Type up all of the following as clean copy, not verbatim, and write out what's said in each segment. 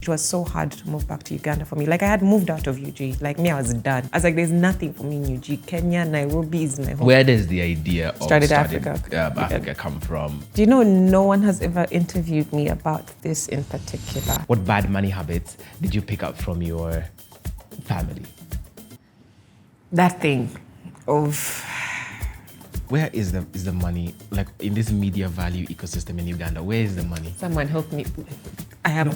was so hard to move back to Uganda for me. Like I had moved out of UG. Like me, I was done. I was like, there's nothing for me in UG. Kenya, Nairobi is my home. Where does the idea of Strut It Afrika Africa come from? Do you know no one has ever interviewed me about this in particular? What bad money habits did you pick up from your family? That thing of... Where is the money, like in this media value ecosystem in Uganda? Where is the money? Someone help me. I have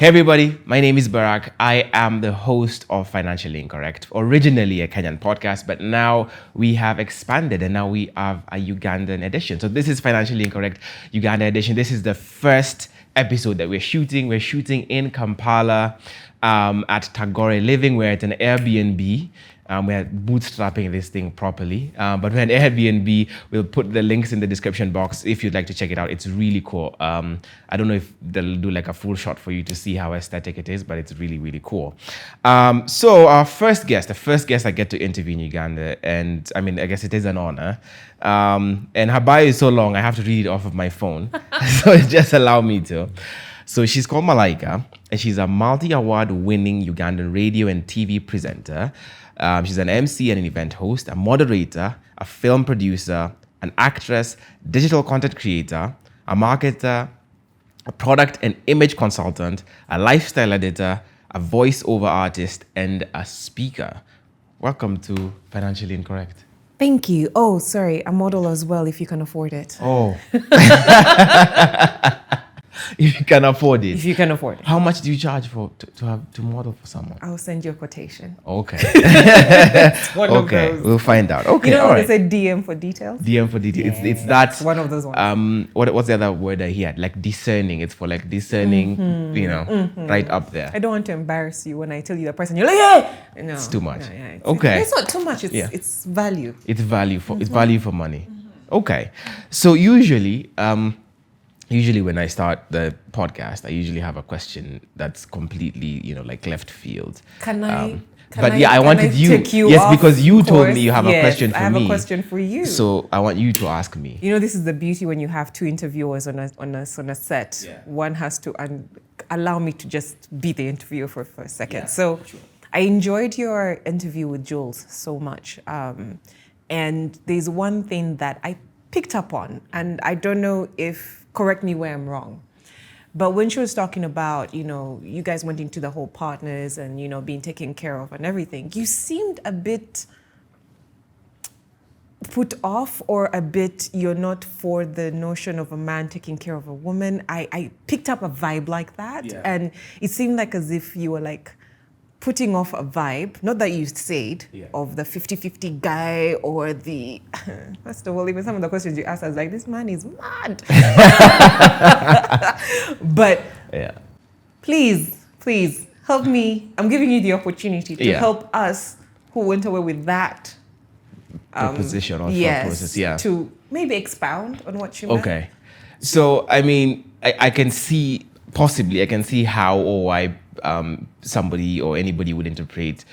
Hey everybody, my name is Barrack. I am the host of Financially Incorrect, originally a Kenyan podcast, but now we have expanded and now we have a Ugandan edition. So this is Financially Incorrect Uganda Edition. This is the first episode that we're shooting. We're shooting in Kampala at Tagore Living. We're at an Airbnb. We're bootstrapping this thing properly, but we're an Airbnb. We'll put the links in the description box if you'd like to check it out. It's really cool. I don't know if they'll do like a full shot for you to see how aesthetic it is, but it's really, really cool. So our first guest, the first guest I get to interview in Uganda, and I mean, I guess it is an honor. And her bio is so long, I have to read it off of my phone. So just allow me to. So she's called Malaika, and she's a multi-award winning Ugandan radio and TV presenter. She's an MC and an event host, a moderator, a film producer, an actress, digital content creator, a marketer, a product and image consultant, a lifestyle editor, a voiceover artist, and a speaker. Welcome to Financially Incorrect. Thank you. Oh, sorry, a model as well if you can afford it. Oh. If you can afford it. If you can afford it. How much do you charge to model for someone? I'll send you a quotation. Okay. Okay, we'll find out. Okay, you know all what right. they say, DM for details? DM for details. Yeah, It's that. one of those ones. What's the other word I heard? Like discerning. It's for like discerning. Right up there. I don't want to embarrass you when I tell you the person. You're like, hey! No, It's too much. Yeah, Okay. It's not too much. It's value. It's value for money. Okay. So usually when I start the podcast, I usually have a question that's completely, like left field. I wanted you. Yes, because you told me you have a question for me. I have a question for you. So I want you to ask me. You know, this is the beauty when you have two interviewers on a set. Yeah. One has to allow me to just be the interviewer for a second. Yeah, so sure. I enjoyed your interview with Jules so much. And there's one thing that I picked up on, and I don't know if, correct me where I'm wrong, but when she was talking about, you guys went into the whole partners and, being taken care of and everything, you seemed a bit put off or a bit, you're not for the notion of a man taking care of a woman. I picked up a vibe like that. Yeah. And it seemed like as if you were like putting off a vibe, not that you said, of the 50-50 guy or the, first of all, even some of the questions you asked, I was like, this man is mad. But please help me. I'm giving you the opportunity to help us who went away with that proposition or thought process. To maybe expound on what you meant. Okay. So, I mean, I can see how or why somebody or anybody would interpret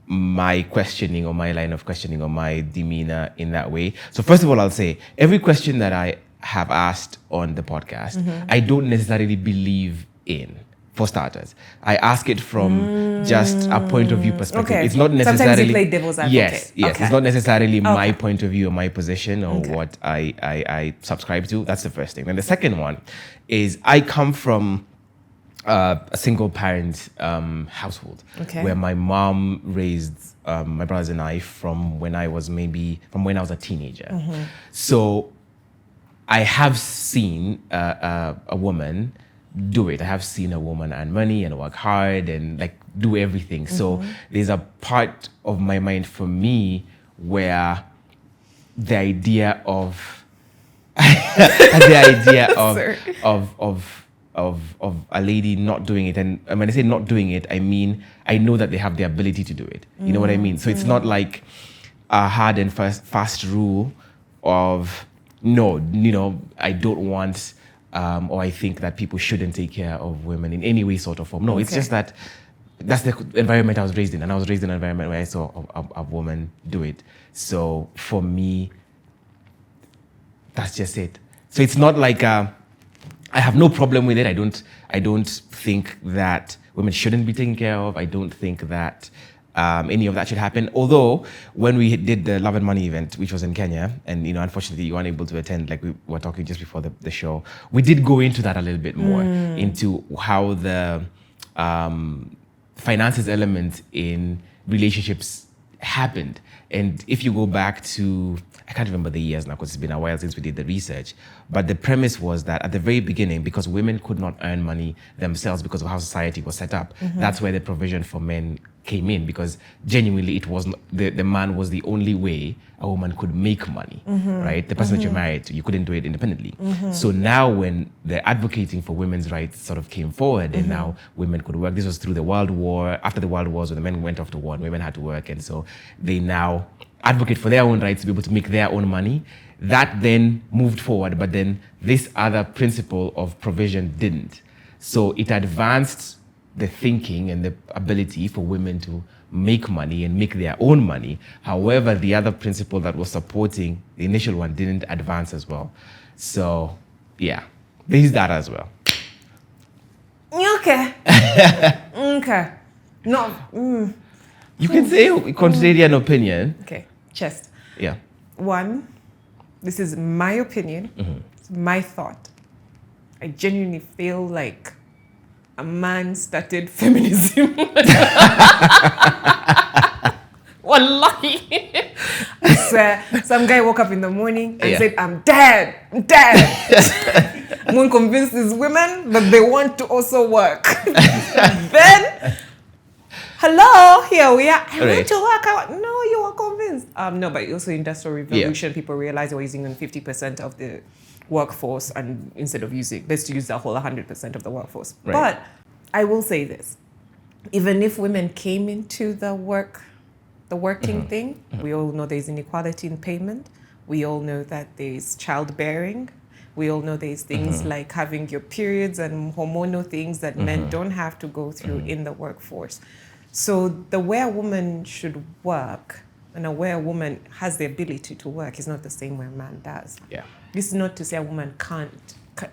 my questioning or my line of questioning or my demeanor in that way. So first of all, I'll say every question that I have asked on the podcast, I don't necessarily believe in. For starters, I ask it from just a point of view perspective. Okay. It's not necessarily. Sometimes you play devil's advocate. Yes. Okay. It's not necessarily my point of view or my position or what I subscribe to. That's the first thing. And the second one is I come from a single parent household where my mom raised my brothers and I from when I was a teenager. So I have seen a woman do it. I have seen a woman earn money and work hard and like do everything. So there's a part of my mind for me where the idea of of a lady not doing it, and when I say not doing it, I mean I know that they have the ability to do it. You know what I mean? So it's not like a hard and fast rule of no, I don't want or I think that people shouldn't take care of women in any way, sort of form. No, it's just that that's the environment I was raised in, and I was raised in an environment where I saw a woman do it. So for me, that's just it. So it's not like I have no problem with it. I don't think that women shouldn't be taken care of. I don't think that any of that should happen. Although when we did the Love and Money event, which was in Kenya, and unfortunately you weren't able to attend, like we were talking just before the show, we did go into that a little bit more, into how the finances element in relationships happened. And if you go back to, I can't remember the years now because it's been a while since we did the research, but the premise was that at the very beginning, because women could not earn money themselves because of how society was set up, that's where the provision for men came in, because genuinely it was the man was the only way a woman could make money, right? The person that you're married to, you couldn't do it independently. So now when the advocating for women's rights sort of came forward, and now women could work, this was through the World War, after the World Wars, when the men went off to war and women had to work, and so they now advocate for their own rights to be able to make their own money. That then moved forward, but then this other principle of provision didn't. So it advanced the thinking and the ability for women to make money and make their own money. However, the other principle that was supporting the initial one didn't advance as well. So, yeah, there's that as well. Okay. Okay. No. You can say, consider an opinion. Okay. Chest. Yeah. One, this is my opinion. It's my thought. I genuinely feel like a man started feminism. Wallahi. I swear, some guy woke up in the morning and said, I'm dead. I'm going to convince these women that they want to also work. Then, hello, here we are. I want to work. No, you were convinced. No, but also Industrial Revolution, people realized they were using 50% of the workforce, and instead of let's use the whole 100% of the workforce. Right. But I will say this, even if women came into the working thing, we all know there's inequality in payment. We all know that there's childbearing. We all know there's things like having your periods and hormonal things that men don't have to go through in the workforce. So the way a woman should work and the way a woman has the ability to work is not the same way a man does. Yeah. This is not to say a woman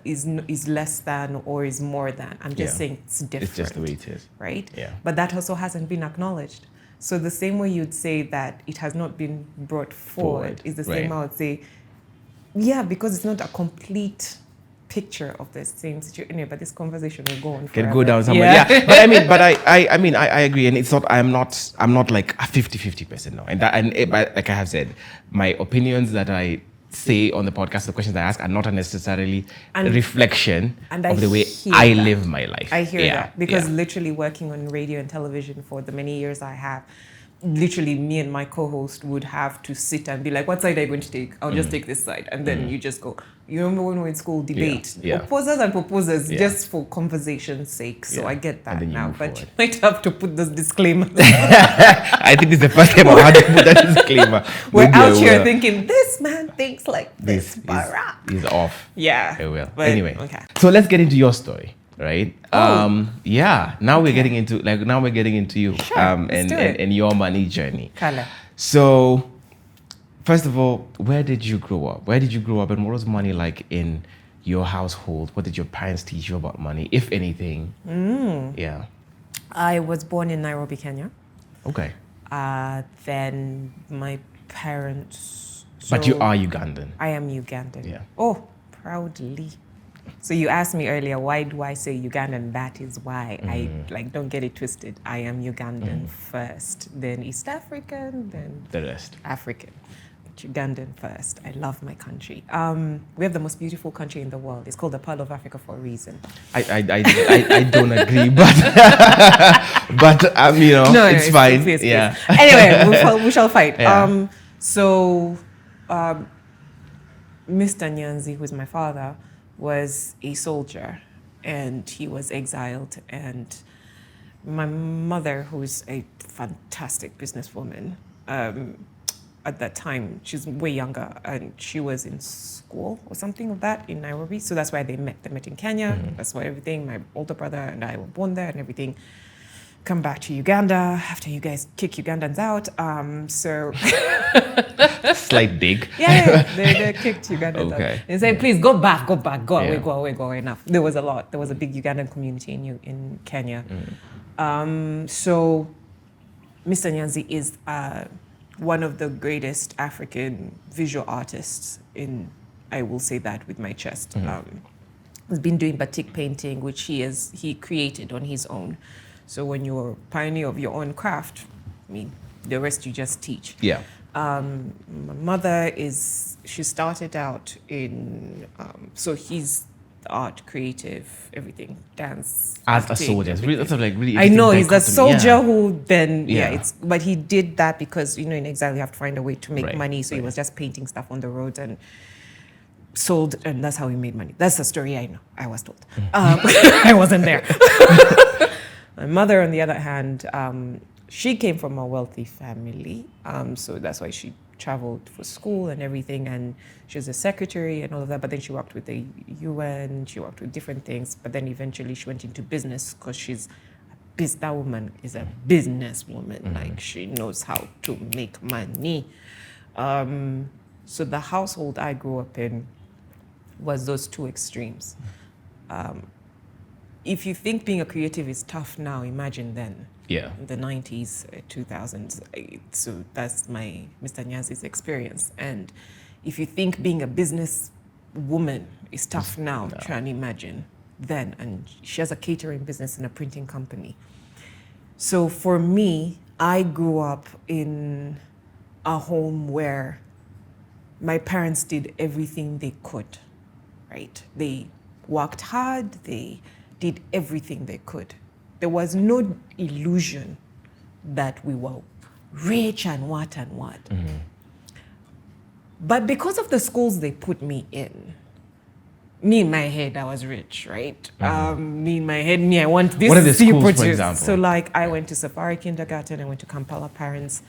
is less than or is more than. I'm just saying it's different. It's just the way it is. Right? Yeah. But that also hasn't been acknowledged. So the same way you'd say that it has not been brought forward is the same I would say, yeah, because it's not a complete picture of the same situation. Anyway, but this conversation will go on forever. Can go down somewhere. Yeah. But I agree, and it's not. I'm not like a 50% no. But like I have said, my opinions that I say on the podcast, the questions I ask are not necessarily a reflection of the way I live my life. I hear that because literally working on radio and television for the many years I have, literally me and my co-host would have to sit and be like, what side are you going to take? I'll just take this side. And then you just go. You remember when we were in school, debate, opposers and proposers, just for conversation's sake. So I get that now. But you might have to put this disclaimer. I think this is the first time I've had to put that disclaimer. We're out here thinking, this man thinks like this. Barrack. He's off. Yeah. I will. But, anyway. Okay. So let's get into your story. Right. Now we're getting into you. Sure, and your money journey. Kala. So first of all, where did you grow up? And what was money like in your household? What did your parents teach you about money, if anything? Yeah. I was born in Nairobi, Kenya. Okay. Then my parents. But you are Ugandan. I am Ugandan. Yeah. Oh, proudly. So you asked me earlier, why do I say Ugandan? That is why. I don't get it twisted. I am Ugandan first, then East African, then the rest. African. But Ugandan first. I love my country. We have the most beautiful country in the world. It's called the Pearl of Africa for a reason. I don't agree, but no, it's fine. Please. Yeah. Anyway, we shall fight. Yeah. Mr. Nyanzi, who is my father, was a soldier and he was exiled, and my mother, who is a fantastic businesswoman, at that time, she's way younger, and she was in school or something of that in Nairobi, so that's why they met in Kenya. That's why everything, my older brother and I were born there and everything. come back to Uganda after you guys kick Ugandans out. So Slight dig. yeah, they kicked Ugandans out. Okay. And said, please go back, go away, enough. There was a lot. There was a big Ugandan community in Kenya. So Mr. Nyanzi is one of the greatest African visual artists I will say that with my chest. He's been doing batik painting, which he created on his own. So when you're a pioneer of your own craft, I mean, the rest you just teach. Yeah. My mother she started out in, so he's art, creative, everything, dance. As a acting, soldier. That's like really I know, he's a dichotomy. soldier who then, Yeah. but he did that because, in exile you have to find a way to make Right, money. So he right. was just painting stuff on the road and sold, and that's how he made money. That's the story I know, I was told. I wasn't there. My mother, on the other hand, she came from a wealthy family, so that's why she traveled for school and everything, and she was a secretary and all of that, but then she worked with the UN, she worked with different things, but then eventually she went into business because that woman is a businesswoman, like she knows how to make money. So the household I grew up in was those two extremes. If you think being a creative is tough now, imagine then. Yeah. In the 90s, 2000s. So that's my Mr. Nyanzi's experience. And if you think being a business woman is tough now, try and imagine then. And she has a catering business and a printing company. So for me, I grew up in a home where my parents did everything they could, right? They worked hard, they did everything they could. There was no illusion that we were rich and what. But because of the schools they put me in, me in my head, I was rich, right? Me in my head, I want this. What are the schools, produced. for example? So like I went to Safari Kindergarten, I went to Kampala Parents,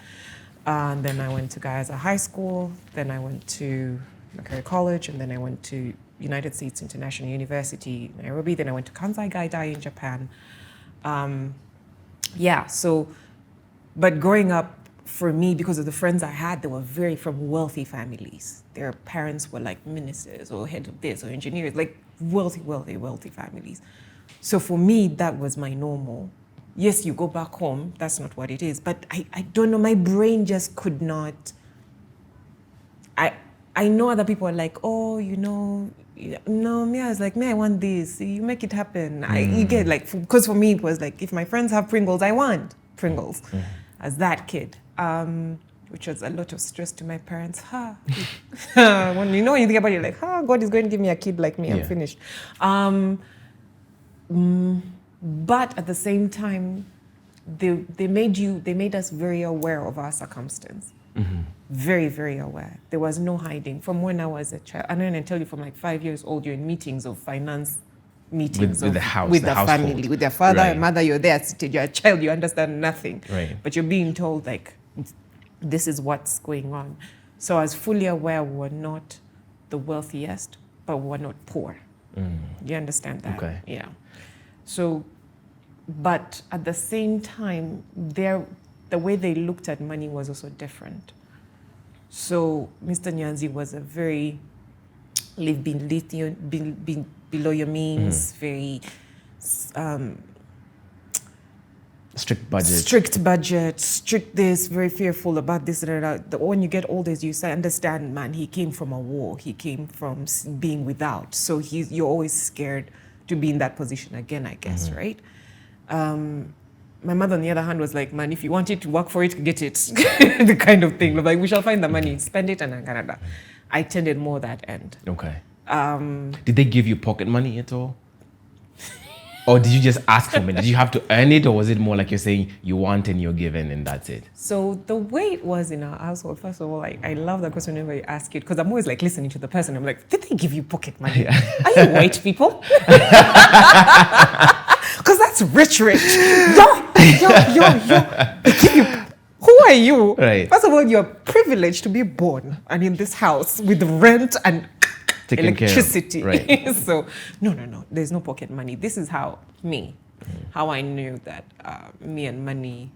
and then I went to Gaza High School, then I went to Makerere College, and then I went to United States International University, Nairobi, then I went to Kansai Gaidai in Japan. But growing up, for me, because of the friends I had, they were very from wealthy families. Their parents were like ministers or head of this or engineers, like wealthy families. So for me, that was my normal. Yes, you go back home, that's not what it is. But I don't know, my brain just could not. I know other people are like, oh, no, me, I was like, I want this. You make it happen. You get like, because for me, it was like, if my friends have Pringles, I want Pringles as that kid, which was a lot of stress to my parents. When you think about it, like, God is going to give me a kid like me, I'm finished. But at the same time, they made us very aware of our circumstance. Very, very aware. There was no hiding. From when I was a child, and then I tell you, from like 5 years old, you're in meetings of finance meetings with the house, with the the family, with their father and mother. You're there seated. You're a child. You understand nothing. Right. But you're being told like, this is what's going on. So I was fully aware we're not the wealthiest, but we're not poor. You understand that? Okay. Yeah. So, but at the same time, the way they looked at money was also different. So Mr. Nyanzi was a very below your means, very strict budget, strict this, very fearful about this and that. When you get older, you understand, man, he came from a war. He came from being without. So you're always scared to be in that position again, I guess, right? My mother, on the other hand, was like, man, if you want it to work for it, get it. The kind of thing. Like, we shall find the money, spend it, and Canada. I tended more that end. Okay. Did they give you pocket money at all? Or did you just ask for money? Did you have to earn it, or was it more like you're saying you want and you're given and that's it? So the way it was in our household, first of all, I love that question whenever you ask it, because I'm always like listening to the person. I'm like, did they give you pocket money? Yeah. Are you white people? Because that's rich. Yo. They give you, who are you? Right. First of all, you're privileged to be born and in this house with rent and taken electricity. Right. So, no. There's no pocket money. This is how me, how I knew that me and money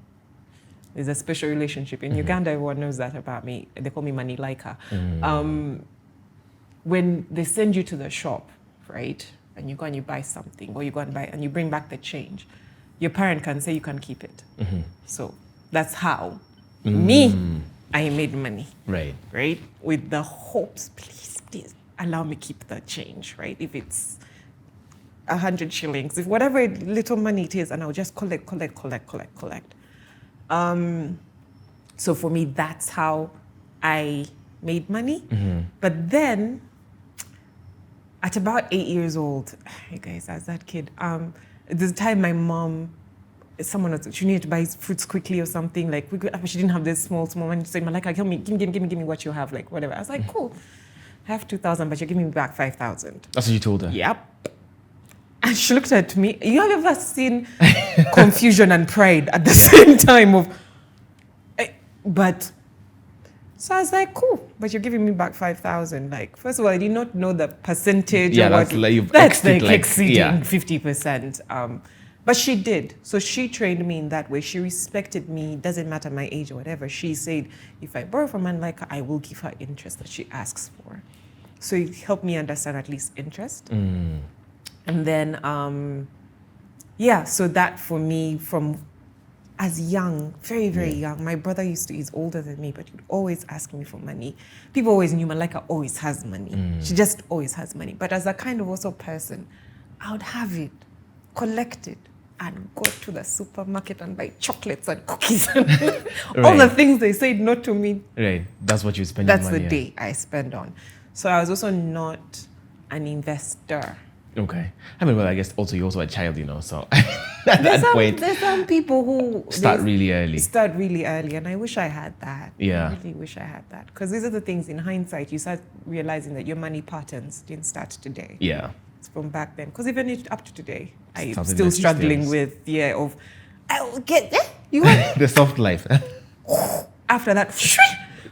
is a special relationship. In Uganda, everyone knows that about me. They call me Malaika. When they send you to the shop, right, and you go and you buy something, or you go and buy and you bring back the change, your parent can say you can keep it. So that's how I made money. Right. With the hopes, please allow me keep the change, right? If it's 100 shillings, if whatever little money it is, and I'll just collect. So for me, that's how I made money. But then, at about 8 years old, hey guys, as that kid, there's a time my mom, she needed to buy fruits quickly or something, like she didn't have this small money. She said, Malaika, give me what you have, like whatever. I was like, cool, I have 2,000, but you're giving me back 5,000. That's what you told her? Yep. And she looked at me. You have ever seen confusion and pride at the same time so I was like, cool, but you're giving me back 5,000. Like, first of all, I did not know the percentage. Yeah, that's exceeding 50%. But she did. So she trained me in that way. She respected me. Doesn't matter my age or whatever. She said, if I borrow from Malaika, I will give her interest that she asks for. So it helped me understand at least interest. And then, so that for me, from as young, very, very young, my brother he's older than me, but he'd always ask me for money. People always knew Malaika always has money. She just always has money. But as a kind of also person, I would have it, collect it, and go to the supermarket and buy chocolates and cookies and all the things they said not to me. Right, that's what you spend That's your money the day I spend on. So I was also not an investor. Okay. I mean, well, I guess also you're also a child, so at that point. There's some people who start really early, and I wish I had that. Yeah. I really wish I had that. Because these are the things, in hindsight, you start realizing that your money patterns didn't start today. Yeah. It's from back then. Because even up to today, I'm still struggling with, I'll get there. You want the soft life. After that,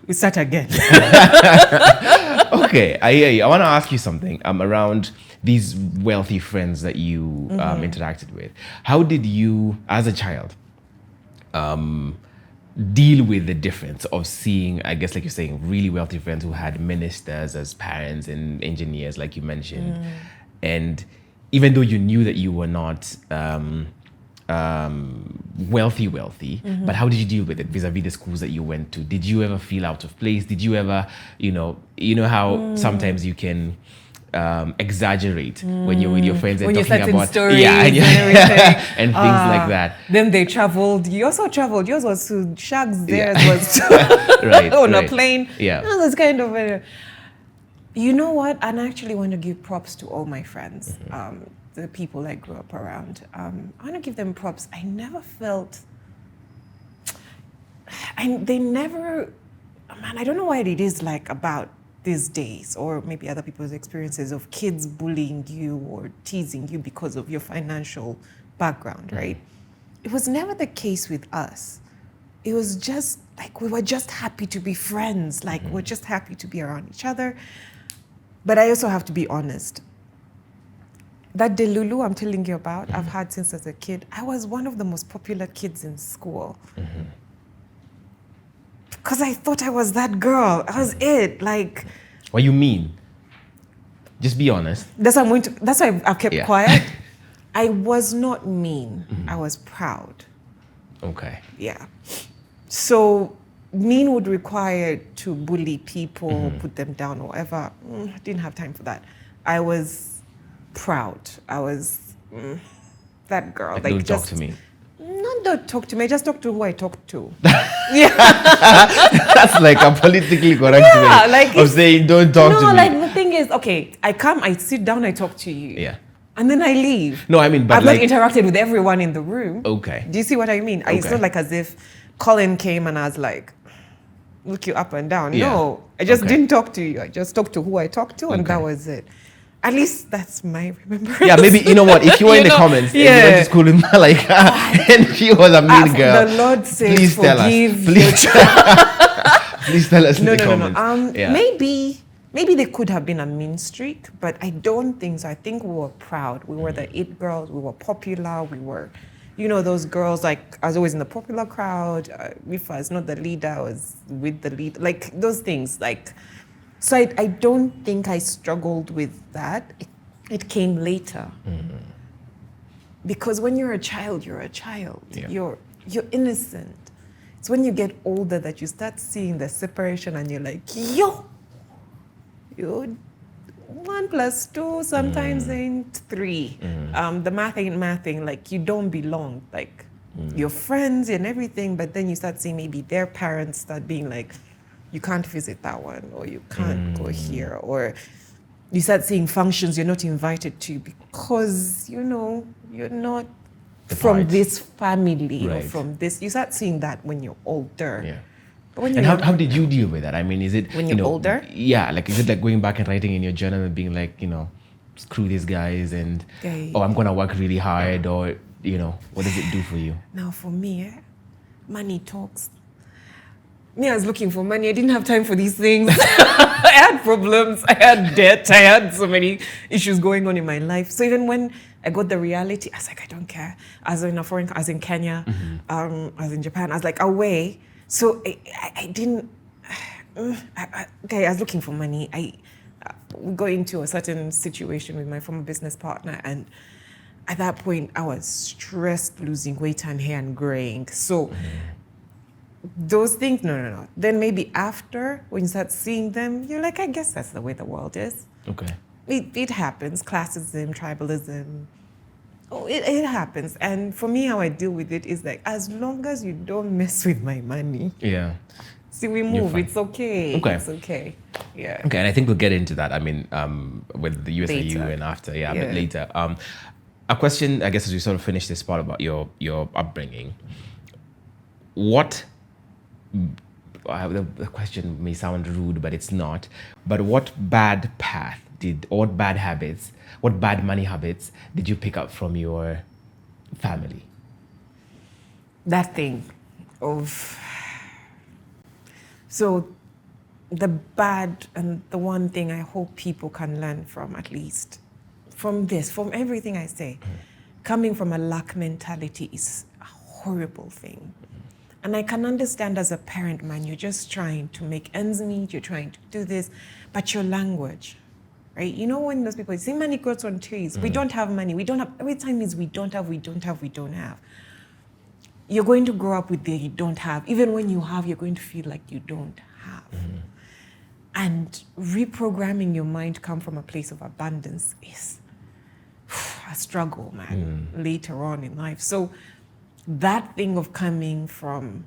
we start again. Okay, I hear you. I want to ask you something around these wealthy friends that you interacted with. How did you, as a child, deal with the difference of seeing, I guess, like you're saying, really wealthy friends who had ministers as parents and engineers, like you mentioned, and even though you knew that you were not wealthy, but how did you deal with it vis-a-vis the schools that you went to? Did you ever feel out of place? Did you ever, you know how sometimes you can exaggerate when you're with your friends and when talking about stories and things like that. Then they traveled. You also traveled. Yours was to Shags. Theirs was on a plane. Yeah, that was kind of you know what? And I actually want to give props to all my friends, the people I grew up around. I want to give them props. I never felt. They never. Man, I don't know what it is like about these days, or maybe other people's experiences of kids bullying you or teasing you because of your financial background, right? It was never the case with us. It was just like we were just happy to be friends, like we're just happy to be around each other. But I also have to be honest. That Delulu I'm telling you about, I've had since as a kid. I was one of the most popular kids in school. Because I thought I was that girl. I was it. Like. What you mean? Just be honest. That's why I've kept quiet. I was not mean. I was proud. Okay. Yeah. So mean would require to bully people, put them down or whatever. I didn't have time for that. I was proud. I was that girl. Like don't talk to me. Don't talk to me. Just talk to who I talk to. That's like a politically correct way like of saying don't talk to me. No, like the thing is, okay, I come, I sit down, I talk to you. Yeah. And then I leave. No, I mean, but I've not interacted with everyone in the room. Okay. Do you see what I mean? It's not like as if Colin came and I was like, look you up and down. Yeah. No, I just didn't talk to you. I just talked to who I talked to, and that was it. At least that's my remembrance. Yeah, maybe, you know what, if you were in the comments and you went to school with Malaika and she was a mean girl, the Lord says please tell us. Please tell us in the comments. No. Maybe maybe there could have been a mean streak, but I don't think so. I think we were proud. We were the it girls. We were popular. We were, those girls, like, I was always in the popular crowd. If I was not the leader, I was with the lead. Like, those things. Like, so I don't think I struggled with that. It came later. Mm-hmm. Because when you're a child, you're a child. Yeah. You're innocent. It's when you get older that you start seeing the separation and you're like, you're 1 + 2 sometimes ain't 3. The math ain't mathing. Like, you don't belong. Like, your friends and everything, but then you start seeing maybe their parents start being like, you can't visit that one, or you can't go here, or you start seeing functions you're not invited to because, you're not from this family or from this. You start seeing that when you're older. Yeah. But when and how did you deal with that? I mean, is it when you're older? Yeah, like, is it like going back and writing in your journal and being like, screw these guys and I'm gonna work really hard, or what does it do for you? Now for me, money talks. Me, I was looking for money. I didn't have time for these things. I had problems. I had debt. I had so many issues going on in my life. So even when I got the reality, I was like, I don't care. I was in I was in Kenya. I was in Japan. I was like away. So I didn't. I was looking for money. I got into a certain situation with my former business partner, and at that point, I was stressed, losing weight and hair and graying. So. Those things, no. Then maybe after, when you start seeing them, you're like, I guess that's the way the world is. Okay. It happens. Classism, tribalism. Oh, it happens. And for me, how I deal with it is like, as long as you don't mess with my money. Yeah. See, we move. It's okay. Okay. It's okay. Yeah. Okay, and I think we'll get into that. I mean, with the USIU Later. and after, a bit later. A question, I guess, as we sort of finish this part about your upbringing. What... the question may sound rude, but it's not. But what bad money habits did you pick up from your family? That thing of... So the bad and the one thing I hope people can learn from, at least, from everything I say, coming from a lack mentality is a horrible thing. And I can understand as a parent, man, you're just trying to make ends meet, you're trying to do this, but your language, right? When those people say money grows on trees, we don't have money, we don't have, every time is we don't have. You're going to grow up with the you don't have. Even when you have, you're going to feel like you don't have. And reprogramming your mind to come from a place of abundance is a struggle, man, later on in life. So that thing of coming from,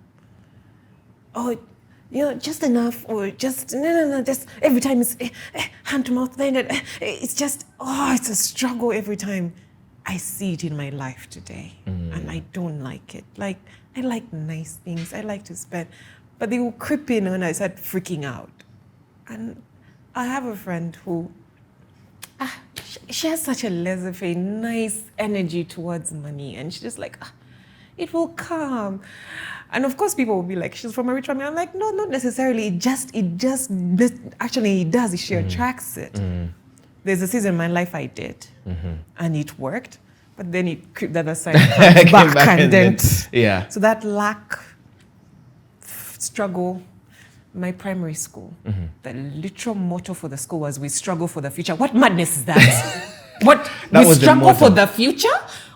just enough, or just, no, just every time it's hand to mouth, then it's just, it's a struggle every time I see it in my life today. And I don't like it. Like, I like nice things, I like to spend, but they will creep in when I start freaking out. And I have a friend who, she has such a laissez-faire, nice energy towards money, and she's just like, it will come. And of course, people will be like, she's from a rich family. I'm like, no, not necessarily. It does. She attracts it. There's a season in my life I did, and it worked, but then it creeped the other side back and then, So that lack, struggle, my primary school, the literal motto for the school was, we struggle for the future. What madness is that? We struggle for the future?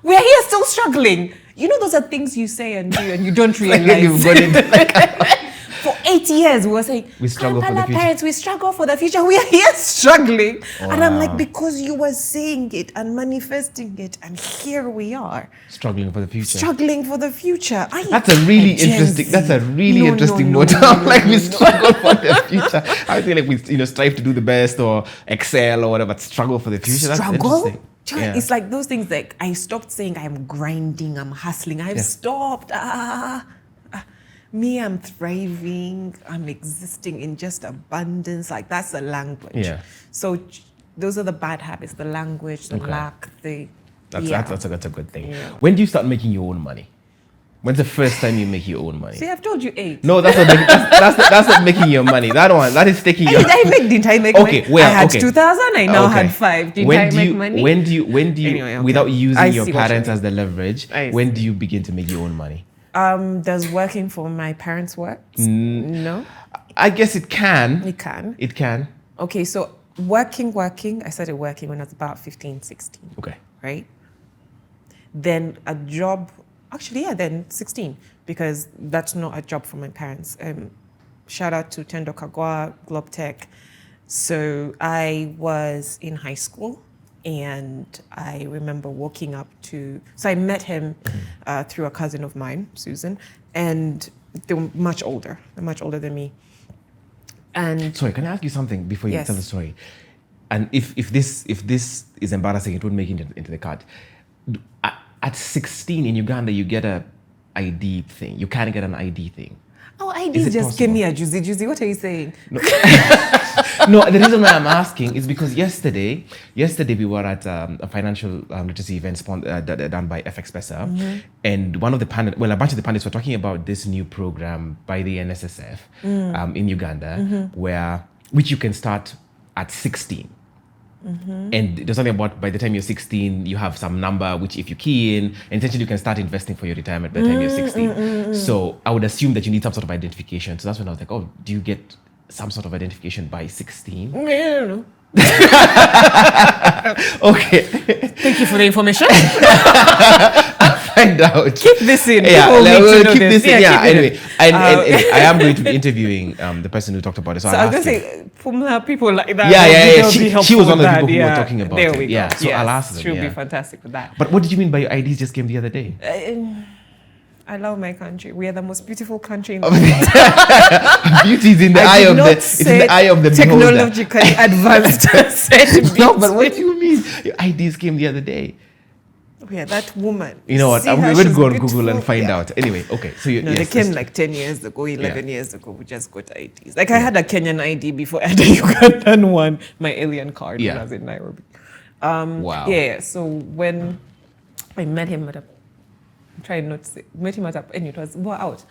We're here still struggling. Those are things you say and do and you don't realize. For 8 years, we were saying, we struggle for the future. Parents, we struggle for the future. We are here struggling. Wow. And I'm like, because you were saying it and manifesting it, and here we are. Struggling for the future. That's a really interesting motto. We struggle for the future. I feel like we strive to do the best or excel or whatever, but struggle for the future. Struggle? That's interesting. Yeah. It's like those things, like I stopped saying I'm grinding, I'm hustling. I've stopped. Me, I'm thriving. I'm existing in just abundance. Like, that's the language. Yeah. So those are the bad habits, the language, the lack, That's a good thing. Yeah. When do you start making your own money? When's the first time you make your own money? See, I've told you 8. No, that's not making your money. That is taking your. Didn't I make okay, money? well, I had okay. 2,000. I now had 5. Didn't I make money? When do you, Anyway, okay. without using I your see what you parents mean. as the leverage, when do you begin to make your own money? Does working for my parents work? No. I guess it can. It can. It can. Okay, so working. I started working when I was about 15, 16. Okay. Right? Then a job, actually, yeah, then 16, because that's not a job for my parents. Shout out to Tendo Kagwa, Globe Tech. So I was in high school, and I remember walking up to, so I met him through a cousin of mine, Susan, and they were much older. They're much older than me. And sorry, can I ask you something before you Yes. tell the story? And if this is embarrassing, it would make it into the cut. At 16 in Uganda, you get a ID thing. You can't get an ID thing. oh, Is ID it just gave possible? me a juicy. What are you saying? No, the reason why I'm asking is because yesterday we were at a financial literacy event done by FX Pesa, and a bunch of the panelists were talking about this new program by the NSSF in Uganda, which you can start at 16. And there's something about by the time you're 16, you have some number which if you key in, and essentially you can start investing for your retirement by the time you're 16. So I would assume that you need some sort of identification. So that's when I was like, oh, do you get some sort of identification by 16? No. Okay. Thank you for the information. Find out. Keep this in. Yeah, People need to know keep this. this in. Yeah, keep it anyway. in. And I am going to be interviewing the person who talked about it. So So I'll I was ask going him. to say, from people like that, Yeah. they'll be She helpful was one of with the people that, who were talking about there it. we go. Yeah, so Yes, I'll ask them. she'll Yeah. be fantastic with that. But what did you mean by your IDs just came the other day? I love my country. We are the most beautiful country in the world. Beauty is in the eye of the. It's in the eye of the beholder. Technologically advanced. No, but what do you mean? Your IDs came the other day. Yeah, that woman. You know what? See I'm her, going to she's go on Google and beautiful. find Yeah. out. Anyway, okay. So you, No, yes, they came let's- like 10 years ago, 11 years ago. We just got IDs. Like I Yeah. had a Kenyan ID before I had a Ugandan one, my alien card when Yeah. I was in Nairobi. Wow. Yeah, so when I met him at a, I'm trying not to say, met him at a, and it was, we're out.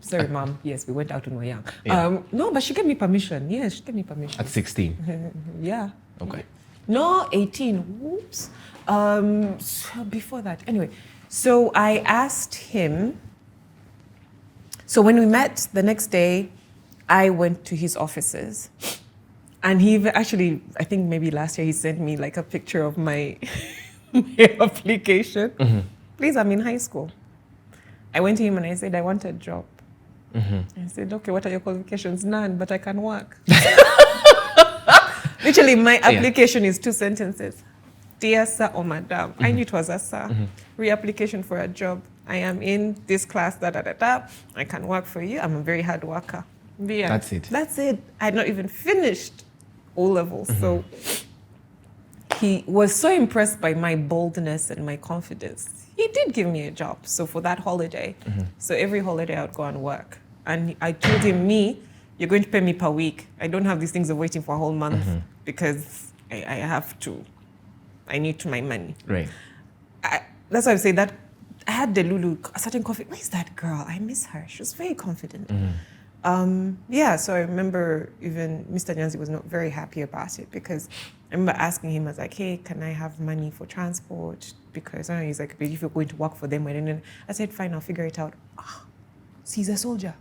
Sorry, mom. Yes, we went out when we were young. Yeah. No, but she gave me permission. Yes, she gave me permission. At 16. Yeah. Okay. No, 18. Whoops. So before that. Anyway, so I asked him. So when we met the next day, I went to his offices. And he actually, I think maybe last year, he sent me like a picture of my, my application. Please, I'm in high school. I went to him and I said, I want a job. I said, okay, what are your qualifications? None, but I can work. Literally, my application is 2 sentences. Dear sir or madam. I knew it was a sir. Reapplication for a job. I am in this class, I can work for you. I'm a very hard worker. Yeah. That's it. That's it. I had not even finished O levels. So he was so impressed by my boldness and my confidence. He did give me a job. So for that holiday, so every holiday I would go and work. And I told him, you're going to pay me per week. I don't have these things of waiting for a whole month because I have to. I need my money. Right. That's why I say that I had the Lulu, a certain confidence. Where is that girl? I miss her. She was very confident. So I remember even Mr. Nyanzi was not very happy about it because I remember asking him, I was like, hey, can I have money for transport? Because he's like, but if you're going to work for them, I said, fine, I'll figure it out. See, he's a soldier.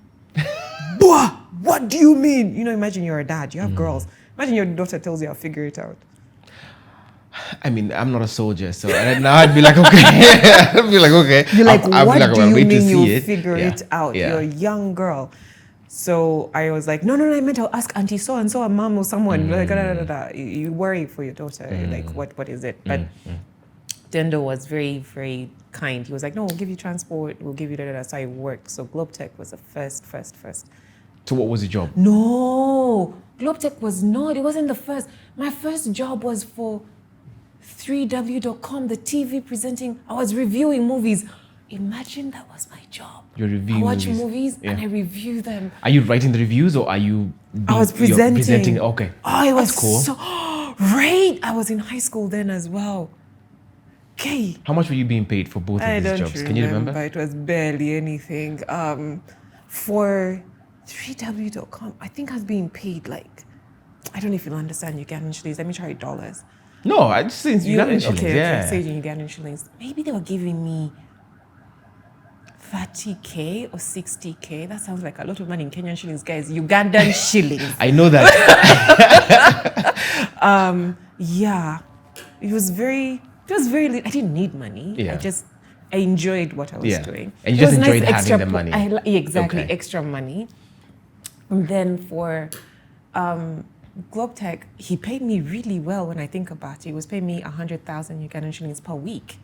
What do you mean? Imagine you're a dad, you have girls. Imagine your daughter tells you, I'll figure it out. I mean, I'm not a soldier, so now I'd be like, okay. I'd be like, okay. You're like, I'll what be like, do well, you wait to mean see you'll it. figure it out? Yeah. You're a young girl. So I was like, no, I meant I'll ask auntie so-and-so, a mom or someone. Like, You worry for your daughter. Like, what is it? But Dendo was very, very kind. He was like, no, we'll give you transport. We'll give you So I worked. So Globe Tech was the first. So what was the job? No, Globe Tech was not. It wasn't the first. My first job was for 3w.com, the TV presenting. I was reviewing movies. Imagine that was my job. You're reviewing I watch movies. and I review them. Are you writing the reviews or are you... I was you're presenting. Okay. Oh, it was That's cool. so... Right. I was in high school then as well. Okay. How much were you being paid for both of these jobs? Can you remember? It was barely anything. For 3w.com, I think I was being paid like, I don't know if you'll understand Ugandan shillings. Let me try dollars. No, I just think Ugandan shillings. Okay, say Ugandan shillings. Maybe they were giving me 30K or 60K. That sounds like a lot of money in Kenyan shillings, guys. Ugandan shillings. I know that. Yeah, it was very, I didn't need money. Yeah. I enjoyed what I was doing. And you just enjoyed having the money. Exactly, extra money. And then for Globetech, he paid me really well when I think about it. He was paying me 100,000 Ugandan shillings per week.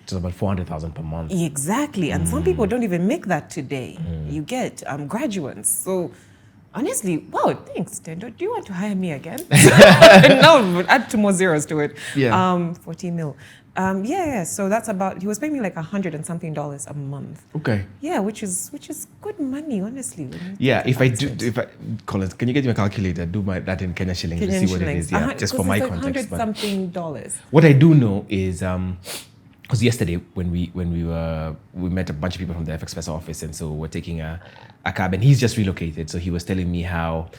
So about 400,000 per month. Exactly, and some people don't even make that today. You get graduates. So honestly, wow, thanks, Tendo. Do you want to hire me again? No, add 2 more zeros to it. Yeah. 14 mil. Yeah. So that's he was paying me like $100 and something a month. Okay. Yeah, which is good money, honestly. Yeah, Collins, can you get me a calculator? Do that in Kenya shillings to see what it is. Yeah, just for my context. $100 something. What I do know is, because yesterday when we met a bunch of people from the FXpress office, and so we're taking a cab, and he's just relocated. So he was telling me how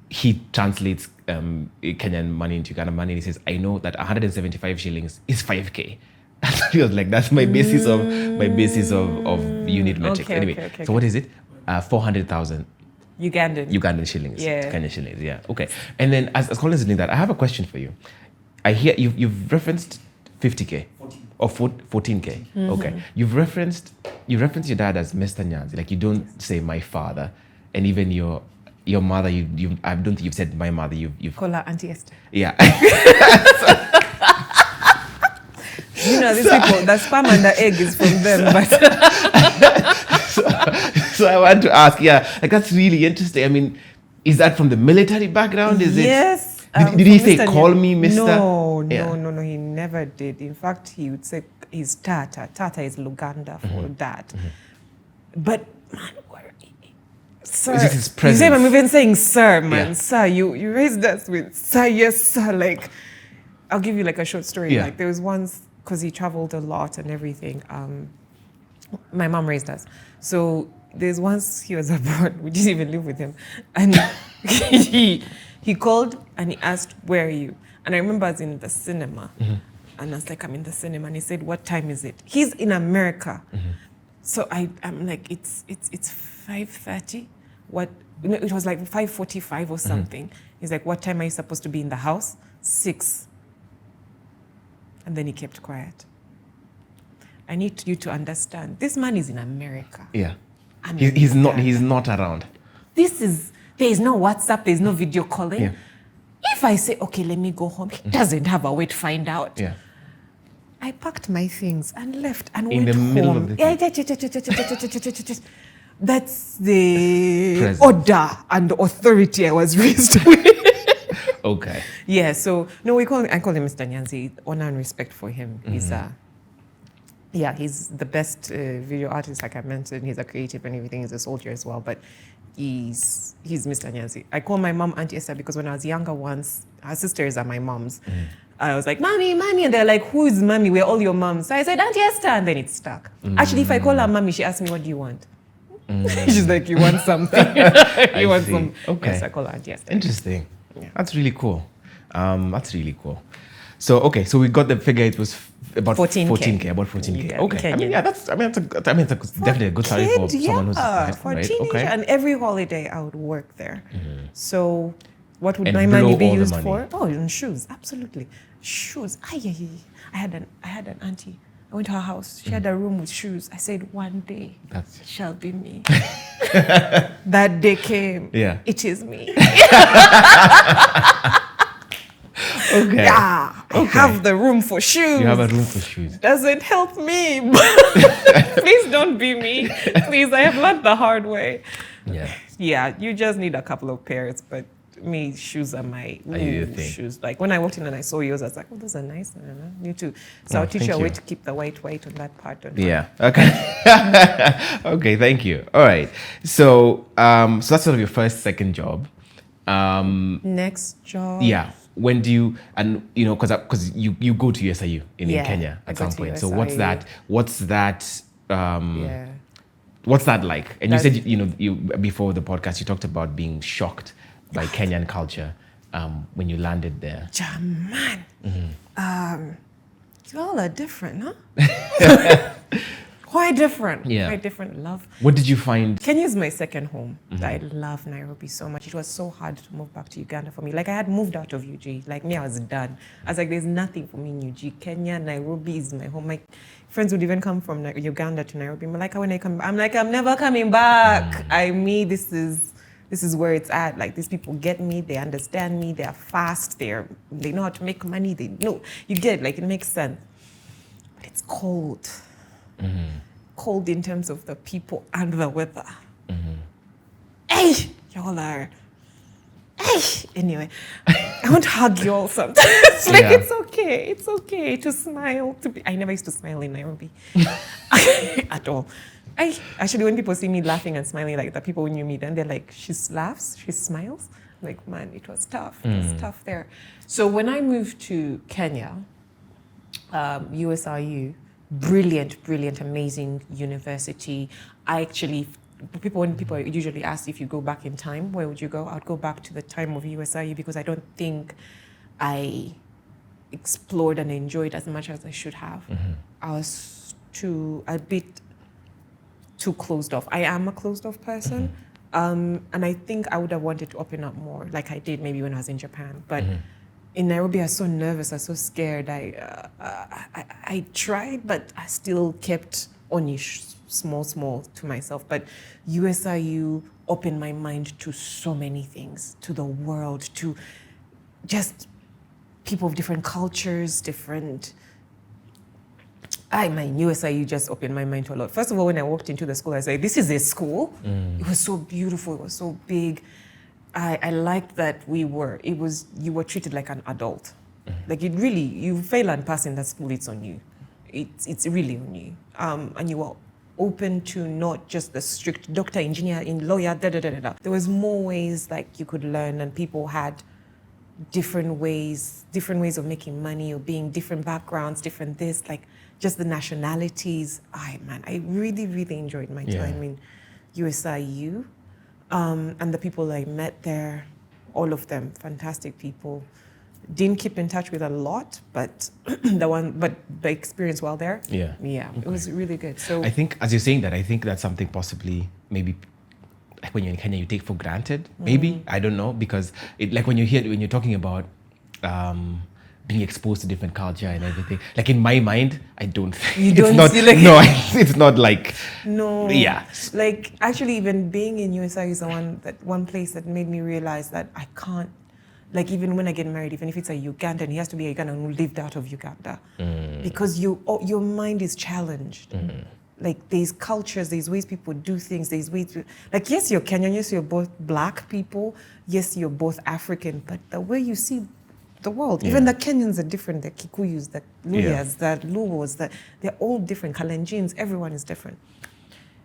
he translates Kenyan money into Ugandan money. And he says, I know that 175 shillings is 5K. He was like, that's my basis of unit metrics. Okay. So what is it? 400,000 Ugandan shillings. Yeah. Kenyan shillings. Yeah. Okay. And then as Collins is doing that, I have a question for you. I hear you've referenced 50K. Or 14K. Okay. You referenced your dad as Mr. Nyanzi. Like, you don't say my father, and even your mother. You I don't think you've said my mother. You've call her Auntie Esther. Yeah. You know, these people, the sperm and the egg is from them. But so I want to ask. Yeah, like, that's really interesting. I mean, is that from the military background? Is it? Yes. Did he say, call me Mr.? No, he never did. In fact, he would say he's Tata. Tata is Luganda for dad. But, man, sir, this is presence. You say, I'm even saying sir, man. Yeah. Sir, you raised us with sir, yes, sir. Like, I'll give you like a short story. Yeah. Like, there was once, because he traveled a lot and everything, my mom raised us. So there's once he was abroad, we didn't even live with him. And he called and he asked, where are you? And I remember I was in the cinema. And I was like, I'm in the cinema. And he said, what time is it? He's in America. So I'm like, it's 5:30. It was like 5:45 or something. He's like, what time are you supposed to be in the house? 6. And then he kept quiet. I need you to understand, this man is in America. Yeah. He's not around. There is no WhatsApp, there is no video calling. Yeah. If I say, okay, let me go home, he doesn't have a way to find out. Yeah. I packed my things and left and in went the home. Middle of the That's the presence. Order and authority I was raised with. Okay. Yeah, so no, I call him Mr. Nyanzi. Honor and respect for him. He's the best video artist, like I mentioned. He's a creative and everything. He's a soldier as well, but he's Mr. Nyanzi. I call my mom Auntie Esther because when I was younger once, her sisters are my moms. I was like, mommy, and they're like, who is mommy? We're all your moms. So I said, Auntie Esther, and then it stuck. Actually, if I call her mommy, she asks me, what do you want? She's like, you want something. You want some. Okay. Yes, I call her Auntie Esther. Interesting. Yeah. That's really cool. So we got the figure. It was about 14K. About 14K. Okay. That's definitely a good salary for someone who's for right? a teenager. Okay. And every holiday I would work there. So what would my money be used for? Oh, and shoes. Absolutely, shoes. I had an auntie. I went to her house. She had a room with shoes. I said, one day shall be me. That day came. Yeah. It is me. Okay. Yeah. I have the room for shoes. You have a room for shoes. Doesn't help me. Please don't be me. Please, I have learned the hard way. Yeah. Yeah, you just need a couple of pairs, but me, shoes are my shoes. Like when I walked in and I saw yours, I was like, oh, those are nice. You too. So I'll teach you a way to keep the white on that part. Yeah. Okay. Okay. Thank you. All right. So, so that's sort of your second job. Next job. Yeah. when do you, and you know, because you go to USIU in Kenya at some point. So what's that? What's that like? And you said, you before the podcast, you talked about being shocked by Kenyan culture when you landed there. Man, you all are different, huh? Quite different. Yeah. Quite different. Love. What did you find? Kenya is my second home. I love Nairobi so much. It was so hard to move back to Uganda for me. Like, I had moved out of UG. Like, me, I was done. I was like, there's nothing for me in UG. Kenya, Nairobi is my home. My friends would even come from Uganda to Nairobi. Malaika, when I come back, I'm like, I'm never coming back. This is where it's at. Like, these people get me. They understand me. They are fast. They know how to make money. They know. You get, like, it makes sense. But it's cold. Cold in terms of the people and the weather. Hey, y'all are. Hey, anyway, I want to hug you all sometimes. It's okay. It's okay to smile. I never used to smile in Nairobi at all. Actually, when people see me laughing and smiling like that, people who knew me then, they're like, she laughs, she smiles. I'm like, man, it was tough. It was tough there. So when I moved to Kenya, USIU, brilliant, amazing university. When people usually ask if you go back in time, where would you go? I'd go back to the time of USIU because I don't think I explored and enjoyed as much as I should have. I was a bit too closed off. I am a closed off person. And I think I would have wanted to open up more, like I did maybe when I was in Japan. But in Nairobi, I was so nervous, I was so scared. I tried, but I still kept only small to myself. But USIU opened my mind to so many things, to the world, to just people of different cultures, USIU just opened my mind to a lot. First of all, when I walked into the school, I was like, this is a school? It was so beautiful, it was so big. I liked that you were treated like an adult. Like, you fail and pass in that school, it's on you. It's really on you. And you were open to not just the strict doctor, engineer, lawyer, There was more ways like you could learn, and people had different ways of making money or being different backgrounds, different this, like just the nationalities. I really, really enjoyed my time in USIU. And the people I met there, all of them, fantastic people. Didn't keep in touch with a lot, but the experience while there, okay. It was really good. So I think, as you're saying that, I think that's something possibly maybe like when you're in Kenya you take for granted. Maybe I don't know, because when you're talking about being exposed to different culture and everything. Like, in my mind, I don't. It's not like. No. Yeah. Like, actually, even being in USIU is one place that made me realize that I can't. Like, even when I get married, even if it's a Ugandan, he has to be a Ugandan who lived out of Uganda, because your mind is challenged. Like, there's cultures, there's ways people do things, there's ways. Like, yes, you're Kenyan, yes, you're both black people, yes, you're both African, but the way you see the world. Even the Kenyans are different. The Kikuyus, the Luyas, the Luos, they're all different. Kalenjins, everyone is different.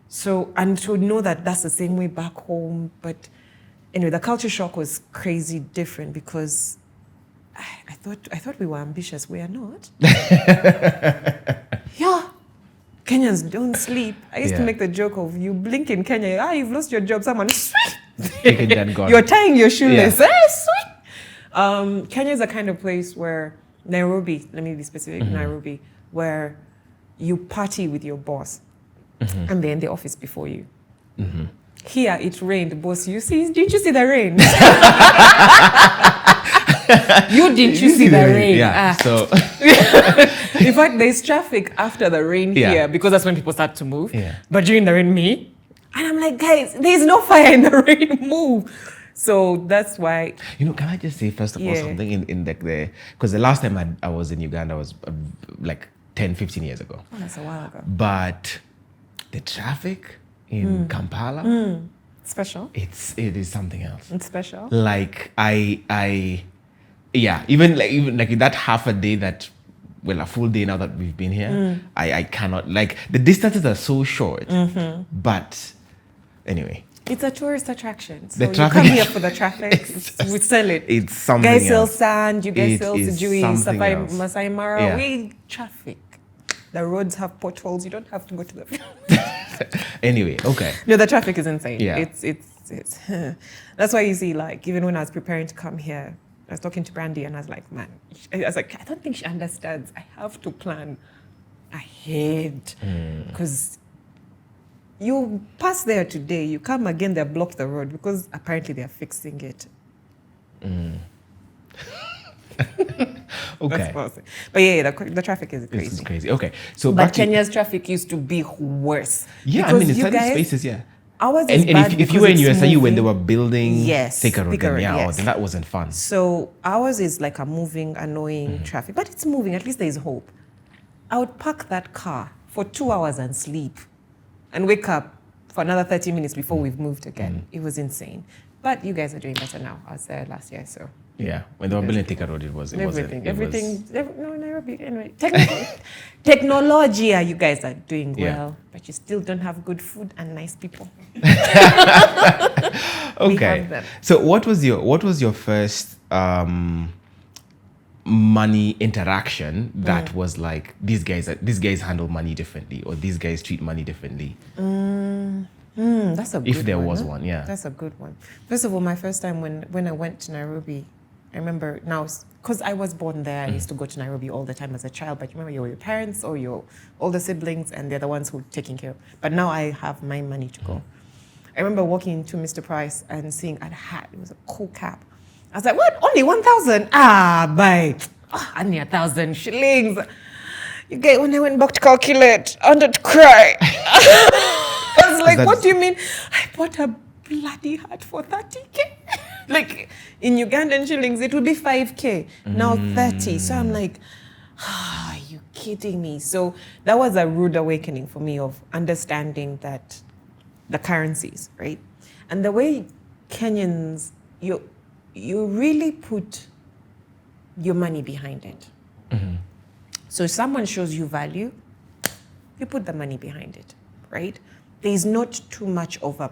So, and to know that that's the same way back home. But anyway, the culture shock was crazy different because I thought we were ambitious. We are not. Kenyans don't sleep. I used to make the joke of, you blink in Kenya, you've lost your job. Someone, you're tying your shoelace. Kenya is a kind of place where Nairobi, let me be specific, Nairobi, where you party with your boss and they're in the office before you. Here, it rained, boss. Didn't you see the rain? Didn't you see the rain? Yeah. So, in fact, there's traffic after the rain here because that's when people start to move. Yeah. But during the rain, me, and I'm like, guys, there's no fire in the rain. Move. So that's why. Can I just say first of all something in because the last time I was in Uganda was like 10, 15 years ago. Oh, that's a while ago. But the traffic in Kampala, special. It is something else. It's special. Like even like that half a day that, well, a full day now that we've been here, I cannot, like, the distances are so short. But anyway. It's a tourist attraction. So The you traffic- come here for the traffic. We sell it. It's something Guys sell else. sand. You guys It sell is sijui, something Safari, else. Masai Mara. Yeah. We traffic. The roads have potholes. You don't have to go to the. Anyway, okay. No, the traffic is insane. Yeah. It's. That's why you see, like, even when I was preparing to come here, I was talking to Brandy and I was like, man, I was like, I don't think she understands. I have to plan ahead because you pass there today, you come again, they block the road because apparently they're fixing it. Okay. That's possible. But yeah, the traffic is This crazy. is crazy. Okay. So But back to, Kenya's traffic used to be worse. yeah, I Because mean, in you certain guys, spaces, yeah. ours is And bad if you were in because it's USIU when they moving. were building Yes, Thika Road, Thika Road, then, yeah, yes. then that wasn't fun. So ours is like a moving, annoying traffic, but it's moving. At least there is hope. I would park that car for 2 hours and sleep and wake up for another 30 minutes before we've moved again. It was insane. But you guys are doing better now. I was there last year, so. Yeah, when they were building Thika Road, it was No, Nairobi, anyway. Technology, you guys are doing Yeah. well, but you still don't have good food and nice people. Okay. have them. So what was your first money interaction that was like these guys handle money differently or these guys treat money differently? That's a good one. If there was huh? one, yeah. That's a good one. First of all, my first time when I went to Nairobi, I remember now, because I was born there, I used to go to Nairobi all the time as a child, but you remember your parents or your older siblings and they're the ones who are taking care of. But now I have my money to go. I remember walking into Mr. Price and seeing a hat. It was a cool cap. I was like, what? Only 1,000? Buy. Only 1,000 shillings. You get, when I went back to calculate, I wanted to cry. I was like, what do you mean? I bought a bloody hat for 30K. Like in Ugandan shillings, it would be 5K. Now 30. So I'm like, are you kidding me? So that was a rude awakening for me of understanding that the currencies, right? And the way Kenyans, you really put your money behind it. So if someone shows you value, you put the money behind it, right? There's not too much of a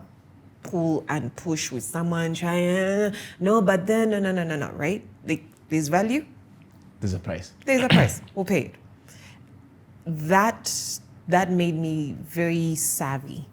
pull and push with someone trying, no, but then, no, right? There's value, There's a price. there's a price, we'll pay it. That made me very savvy,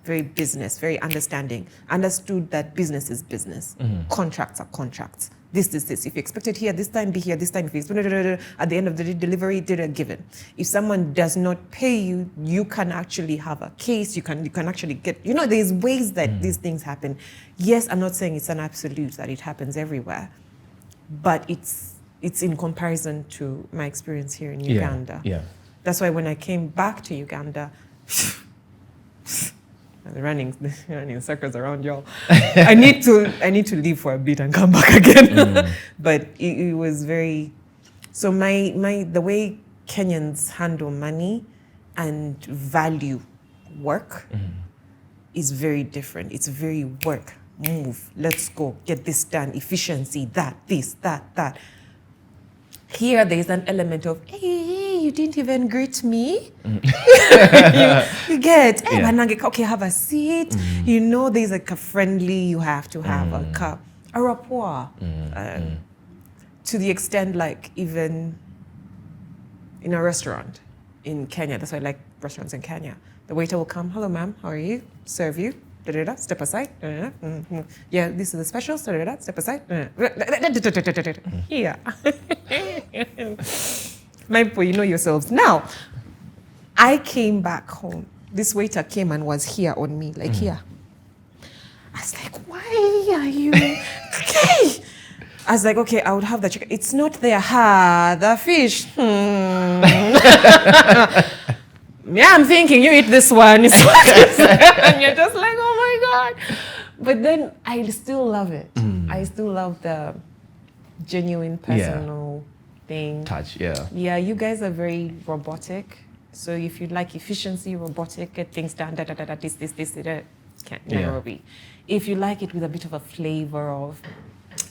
very business, very understanding. Understood that business is business. Contracts are contracts. This. If you expect it here, this time, be here, this time. If it's at the end of the delivery, they're given. If someone does not pay you, you can actually have a case. You can actually get, there's ways that these things happen. Yes, I'm not saying it's an absolute that it happens everywhere, but it's in comparison to my experience here in Uganda. Yeah. That's why when I came back to Uganda, running in circles around y'all. I need to leave for a bit and come back again. But it was very. So the way Kenyans handle money and value work is very different. It's very work, move, let's go, get this done, efficiency, that. Here, there's an element of, hey, you didn't even greet me. you get, hey, okay, have a seat. There's like a friendly, you have to have a rapport. To the extent, like, even in a restaurant in Kenya, that's why I like restaurants in Kenya. The waiter will come, hello, ma'am, how are you? Serve you. Step aside. Yeah, this is the special. Step aside. Yeah. My people, you know yourselves. Now, I came back home. This waiter came and was here on me, like here. I was like, why are you? Okay. I was like, okay, I would have the chicken. It's not there. The fish. Yeah, I'm thinking you eat this one. It's and you're just like, oh my God. But then I still love it. I still love the genuine personal thing. Touch, yeah. Yeah, you guys are very robotic. So if you like efficiency, robotic, get things done, this, Nairobi. If you like it with a bit of a flavor of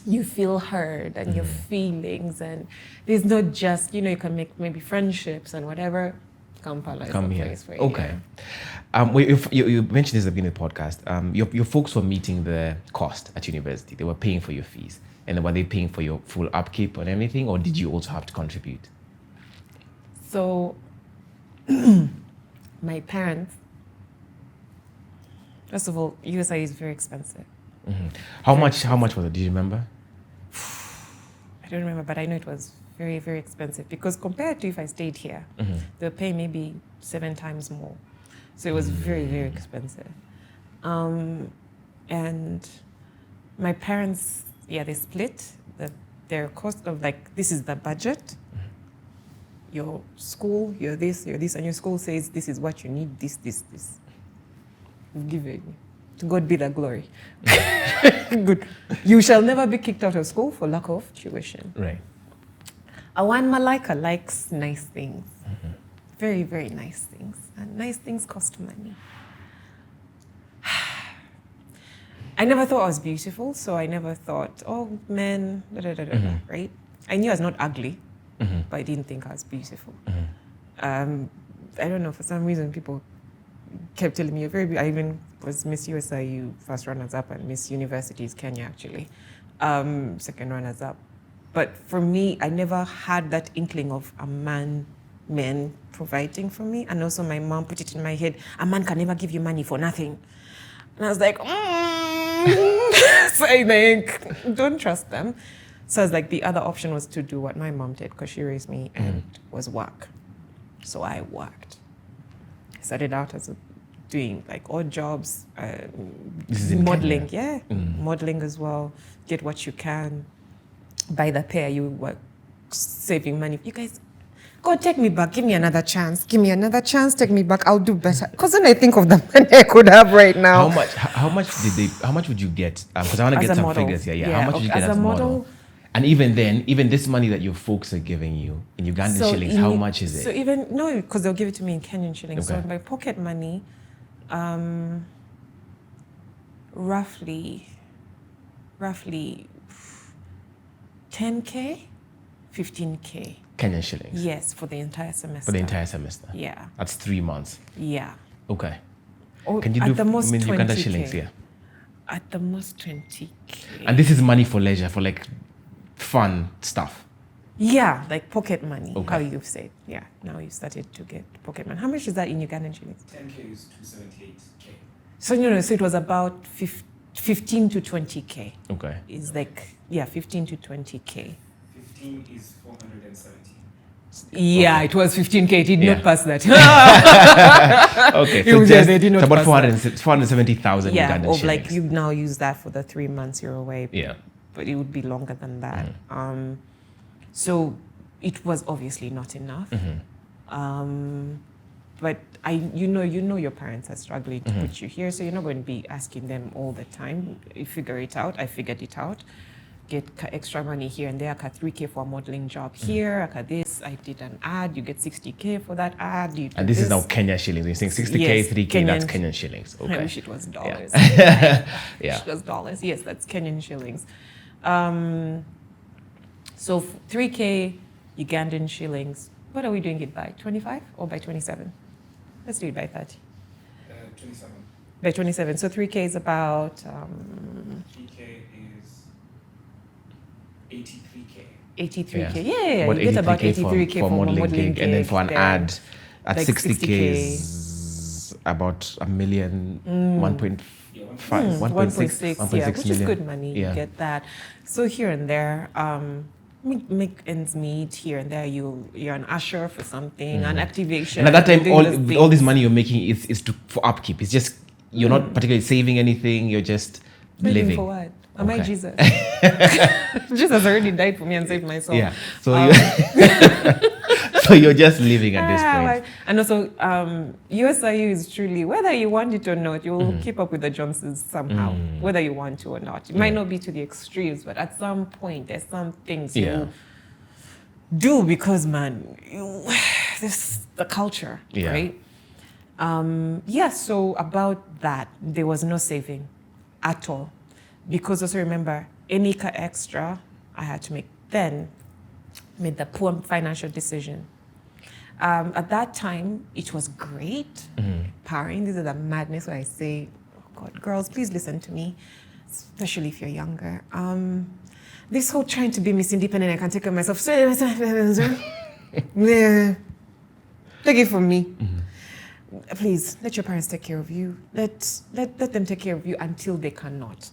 you feel heard and your feelings, and there's not just, you can make maybe friendships and whatever. Kampala is Come the here. place for it. Okay. Yeah. You mentioned this at the beginning of the podcast. Your folks were meeting the cost at university. They were paying for your fees. And were they paying for your full upkeep and everything, or did you also have to contribute? So, my parents, first of all, USIU is very expensive. Mm-hmm. How much was it? Do you remember? I don't remember, but I know it was very, very expensive because compared to if I stayed here, they were paying maybe 7 times more. So it was very, very expensive. And my parents, they split their cost of this is the budget. Your school, you're this, and your school says this is what you need, this. Give it. To God be the glory. Good. You shall never be kicked out of school for lack of tuition. Right. Awan Malaika likes nice things. Very, very nice things. And nice things cost money. I never thought I was beautiful, so I never thought, oh, men, right? I knew I was not ugly, but I didn't think I was beautiful. I don't know, for some reason, people kept telling me you're very beautiful. I even was Miss USIU first runners-up and Miss Universities Kenya, actually, second runners-up. But for me, I never had that inkling of men providing for me. And also my mom put it in my head, a man can never give you money for nothing. And I was like, So I think, don't trust them. So I was like, the other option was to do what my mom did because she raised me and was work. So I worked. I started out as doing odd jobs, modeling, modeling as well. Get what you can. By the pair, you were saving money. You guys, God, take me back. Give me another chance. Give me another chance. Take me back. I'll do better. Because then I think of the money I could have right now. How much would you get? Because I want to get some model. figures here. Yeah. How much did you get as a model? And even then, even this money that your folks are giving you in Ugandan shillings, how much is it? So no, because they'll give it to me in Kenyan shillings. Okay. So my pocket money, roughly 10K, 15K. Kenyan shillings? Yes, for the entire semester. For the entire semester? Yeah. That's 3 months? Yeah. Okay. Or Can you at do the most Uganda 20K. shillings? Yeah. At the most 20K. And this is money for leisure, for fun stuff? Yeah, pocket money, Okay. how you've said. Yeah, now you started to get pocket money. How much is that in Ugandan shillings? 10K is 278K. So, so it was about 15 to 20K. Okay. It's 15 to 20K. 15 is 470. Yeah, it was 15K. It did not pass that. Okay, It so was- just they did not it's about pass 470,000 Yeah, Ugandan or shillings. you now use that for the 3 months you're away. Yeah. But it would be longer than that. So it was obviously not enough. But you know your parents are struggling to put you here, so you're not going to be asking them all the time. You figure it out. I figured it out. Get extra money here and there. I got 3K for a modeling job here. I got this. I did an ad. You get 60K for that ad. You do And this is now Kenya shillings. You're saying 60K, Yes, 3K, that's Kenyan shillings. I Okay. wish it was dollars. Yeah. Wish it was dollars. Yes, that's Kenyan shillings. So 3K Ugandan shillings. What are we doing it by? 25 or by 27? Let's do it by 30. 27. By 27. So 3K is about 3K is 83K. 83K. Yeah. What, You get about 83K for modeling gig, and then for an then ad at 60K 60K. is about a million, 1.5, 1.6 1.6, yeah, which is million. good money. Yeah. You get that. So here and there, make ends meet here and there. You're an usher for something, an activation. And at that time, doing those all this things. money you're making is for upkeep. It's just, you're not particularly saving anything, you're just living. For what? Am I Okay. Jesus? Jesus already died for me and saved my soul. Yeah. So so you're just living at this point. And also, USIU is truly, whether you want it or not, you'll keep up with the Johnsons somehow, whether you want to or not. It might not be to the extremes, but at some point, there's some things you do because, man, this is the culture, Yeah. right? So about that, there was no saving at all. Because also remember, any extra I had to make then made the poor financial decision. At that time, it was great, empowering. This is the madness where I say, oh God, girls, please listen to me, especially if you're younger. This whole trying to be Miss Independent, I can take care of myself. Yeah. Take it from me. Please, let your parents take care of you. Let them take care of you until they cannot,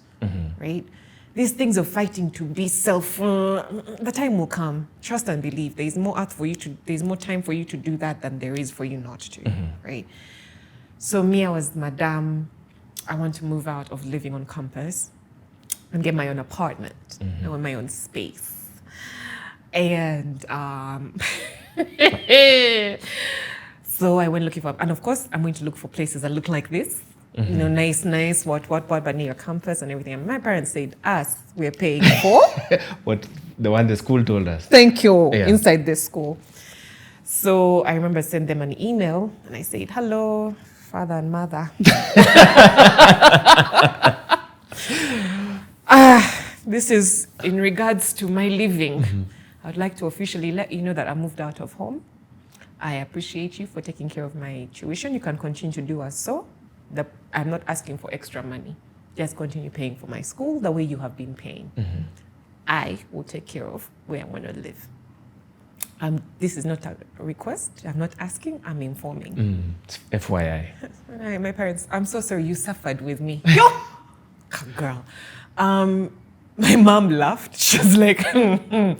right? These things of fighting to be the time will come. Trust and believe. There's more time for you to do that than there is for you not to, right? So me, I was madam. I want to move out of living on campus and get my own apartment, my own space. And so I went looking for, and of course, I'm going to look for places that look like this. Nice, what, but near your campus and everything. And my parents said, we're paying for. What the one the school told us. Thank you, inside this school. So I remember sending them an email and I said, hello, father and mother. This is in regards to my living. I'd like to officially let you know that I moved out of home. I appreciate you for taking care of my tuition. You can continue to do as so. I'm not asking for extra money. Just continue paying for my school the way you have been paying. I will take care of where I want to live. This is not a request. I'm not asking. I'm informing. FYI. My parents, I'm so sorry you suffered with me. Yo! Girl. My mom laughed. She was like, Mr.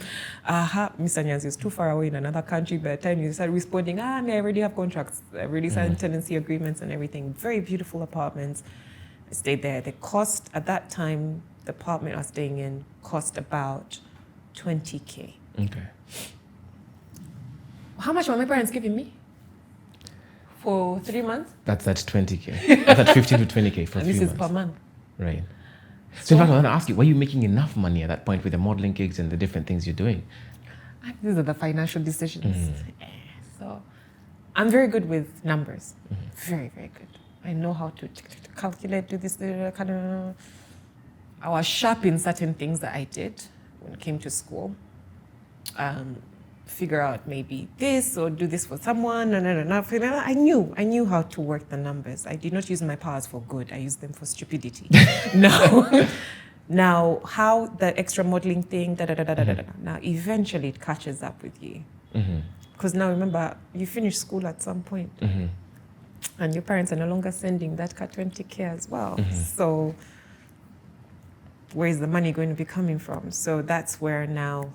Nyanzi is too far away in another country. By the time you start responding, I already have contracts. I already signed tenancy agreements and everything. Very beautiful apartments. I stayed there. The cost at that time, the apartment I was staying in cost about 20K. Okay. How much were my parents giving me? For 3 months? That's 20K. That's at 15 to 20K for 3 months. This is per month. Right. So in fact, I want to ask you, were you making enough money at that point with the modeling gigs and the different things you're doing? These are the financial decisions. So I'm very good with numbers. Very, very good. I know how to calculate, do this, kind of. I was sharp in certain things that I did when it came to school. Figure out maybe this or do this for someone. I knew how to work the numbers. I did not use my powers for good. I used them for stupidity. Now, how the extra modeling thing, now eventually it catches up with you. Because now remember, you finish school at some point. And your parents are no longer sending that 20K as well. So where is the money going to be coming from? So that's where now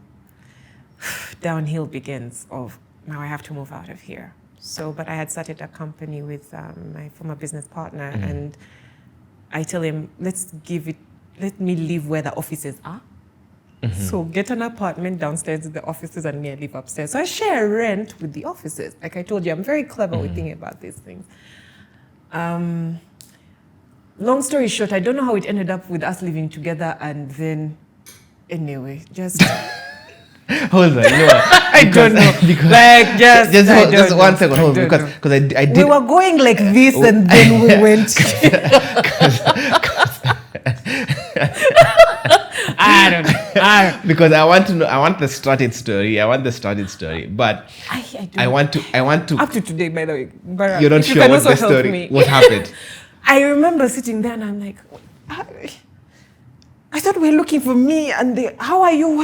downhill begins of now I have to move out of here. So, but I had started a company with my former business partner and I tell him, let me live where the offices are. So get an apartment downstairs with the offices and me I live upstairs. So I share rent with the offices. Like I told you, I'm very clever with thinking about these things. Long story short, I don't know how it ended up with us living together and then anyway, just... Hold on, I don't know. Because like just 1 second, hold on, because I did. We were going like this, and then we went. I don't know. Because I want to know. I want the Strut It story. But I want to. Up to today, by the way, Barrack, you're not sure what the story. What happened? I remember sitting there, and I'm like, I thought we were looking for me, and how are you?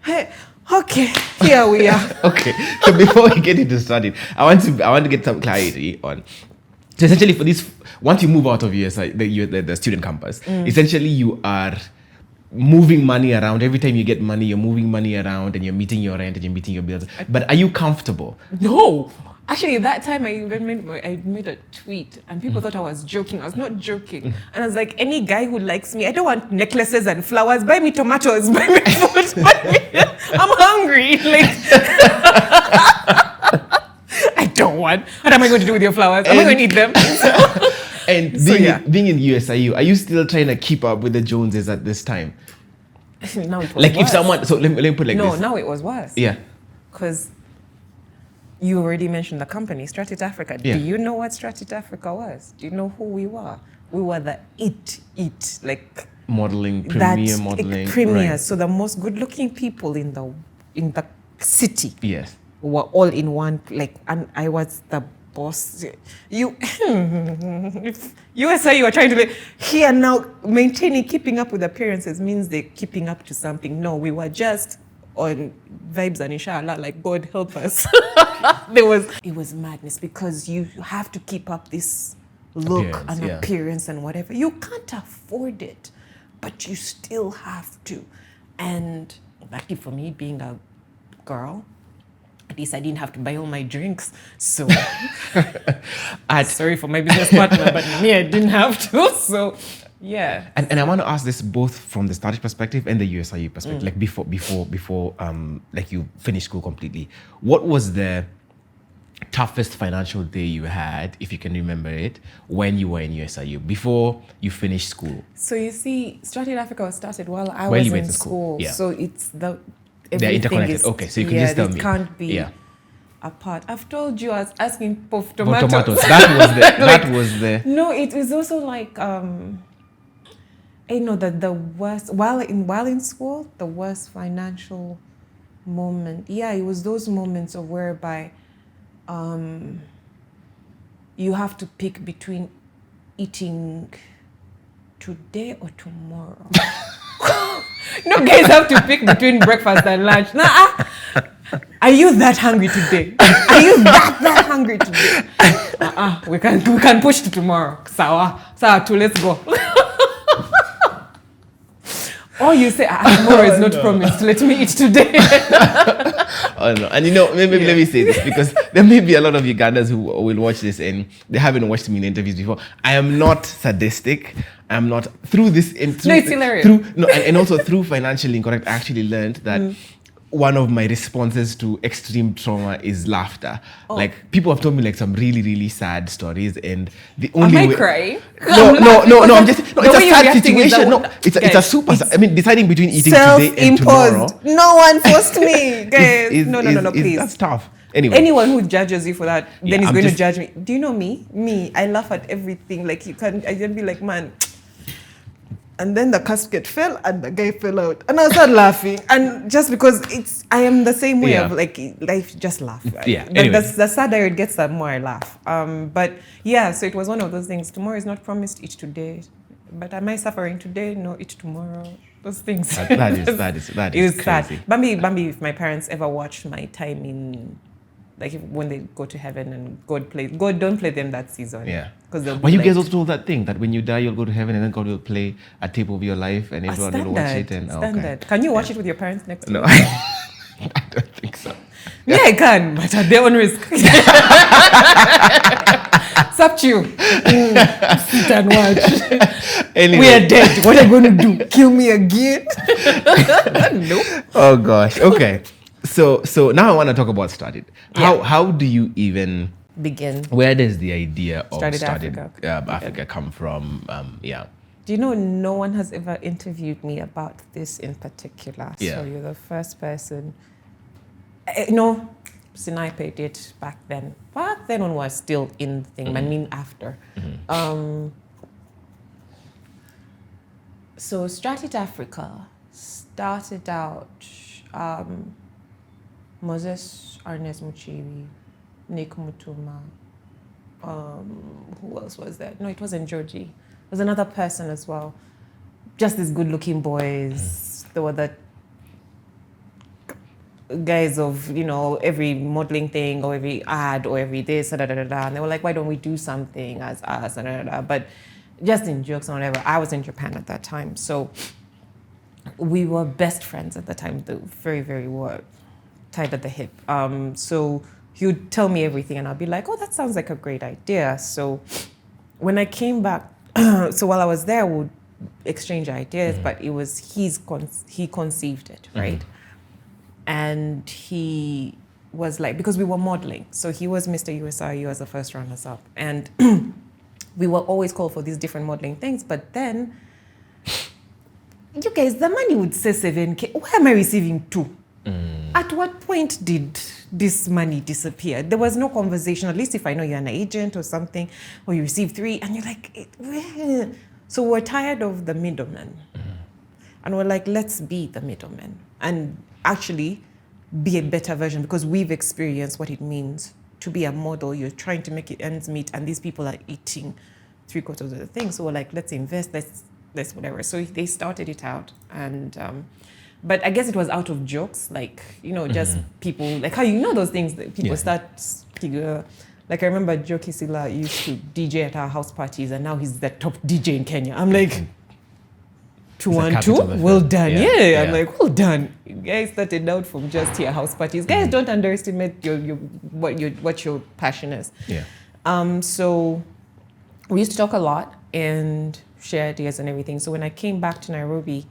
Hey, okay, here we are. Okay, so before we get into studying, I want to get some clarity on. So essentially, for this, once you move out of the student campus, essentially you are moving money around. Every time you get money, you're moving money around, and you're meeting your rent and you're meeting your bills. But are you comfortable? No. Actually, that time I made a tweet and people thought I was joking. I was not joking. And I was like, any guy who likes me, I don't want necklaces and flowers. Buy me tomatoes, buy me food. I'm hungry. Like, I don't want. What am I going to do with your flowers? Am I going to eat them? And being in USIU, are you still trying to keep up with the Joneses at this time? Now it was like worse. If someone, so let me put it like no, this. No, now it was worse. Yeah. Because you already mentioned the company, Strut It Afrika. Yeah. Do you know what Strut It Afrika was? Do you know who we were? We were the it, like modeling, premier modeling. Premier. Right. So the most good-looking people in the city. Yes. were all in one, like, and I was the boss. You, if USIU are trying to here now, keeping up with appearances means they're keeping up to something. No, we were just on vibes and inshallah, like God help us. It was madness because you have to keep up this look appearance and whatever. You can't afford it, but you still have to. And lucky for me, being a girl, at least I didn't have to buy all my drinks. So sorry for my business partner, but me, I didn't have to. So yeah. And I want to ask this both from the Scottish perspective and the USIU perspective. Like before like you finished school completely. What was the toughest financial day you had, if you can remember it, when you were in USIU before you finished school? So you see, Strut It Afrika was started while I was in school. Yeah. So it's they're interconnected. Okay, so you can just tell me. It can't be apart. I've told you I was asking for tomatoes. That was the. No, it was also like the worst while in school, the worst financial moment. Yeah, it was those moments of whereby you have to pick between eating today or tomorrow. No, guys have to pick between breakfast and lunch. Are you that hungry today? Are you that hungry today? We can push to tomorrow. Sawa, let's go. Or you say, tomorrow is not promised. Let me eat today. Oh no! And maybe let me say this, because there may be a lot of Ugandans who will watch this and they haven't watched me in interviews before. I am not sadistic. I'm not through this. It's hilarious. And also through Financially Incorrect, I actually learned that one of my responses to extreme trauma is laughter. Oh. Like, people have told me like some really, really sad stories, and the only way... Am I crying? No, I'm just... No, it's a sad situation. No, it's a super... I mean, deciding between eating today and tomorrow... No one forced me, guys. No, please. That's tough. Anyway. Anyone who judges you for that, then is going to judge me. Do you know me? Me, I laugh at everything. Like, I just be like, man... And then the casket fell and the guy fell out. And I started laughing. And just because I am the same way of like, life, just laugh. Right? Yeah. Anyway. The sadder it gets, the more I laugh. But yeah, so it was one of those things. Tomorrow is not promised, eat today. But am I suffering today? No, eat tomorrow. Those things. That is crazy. Sad. Bambi, if my parents ever watched my time in, like when they go to heaven and God don't play them that season. Yeah. But you guys also told that thing that when you die, you'll go to heaven and then God will play a tape of your life and everyone will watch it. And standard. Can you watch it with your parents next to you? No, I don't think so. Yeah, I can, but at their own risk. Sup you. Sit and watch. Anyway. We are dead. What are you going to do? Kill me again? Nope. Oh gosh. Okay. So now I want to talk about Strut It. How do you even begin? Where does the idea of Strut It Africa come from? Do you know no one has ever interviewed me about this in particular? Yeah. So you're the first person. No, Sinaipe did back then. Back then when was still in the thing. I mean after. Mm-hmm. So Strut It Afrika started out. Moses Ernest Muchiwi, Nick Mutuma, who else was there? No, it wasn't Georgie. There was another person as well. Just these good-looking boys. There were the guys of, every modeling thing or every ad or every this, and they were like, why don't we do something as us, but just in jokes and whatever. I was in Japan at that time, so we were best friends at the time. They very, very were tied at the hip. So he would tell me everything and I'd be like, oh, that sounds like a great idea. So when I came back, so while I was there, we would exchange ideas, but it was he conceived it, right? And he was like, because we were modeling, so he was Mr. USIU as the first runners-up. And we were always called for these different modeling things, but then, you guys, the money would say 7K. Why am I receiving 2? At what point did this money disappear? There was no conversation, at least if I know you're an agent or something, or you receive 3, and you're like, so we're tired of the middleman. And we're like, let's be the middleman. And actually, be a better version, because we've experienced what it means to be a model. You're trying to make it ends meet, and these people are eating 3/4 of the thing. So we're like, let's invest, let's whatever. So they started it out, and but I guess it was out of jokes, like, you know, just people, like how you know those things that people start. Like I remember Joe Kisila used to DJ at our house parties, and now he's the top DJ in Kenya. I'm like, 212, well done. Yeah. I'm like, well done. You guys started out from just here house parties. Guys, don't underestimate what your passion is. Yeah. So we used to talk a lot and share ideas and everything. So when I came back to Nairobi,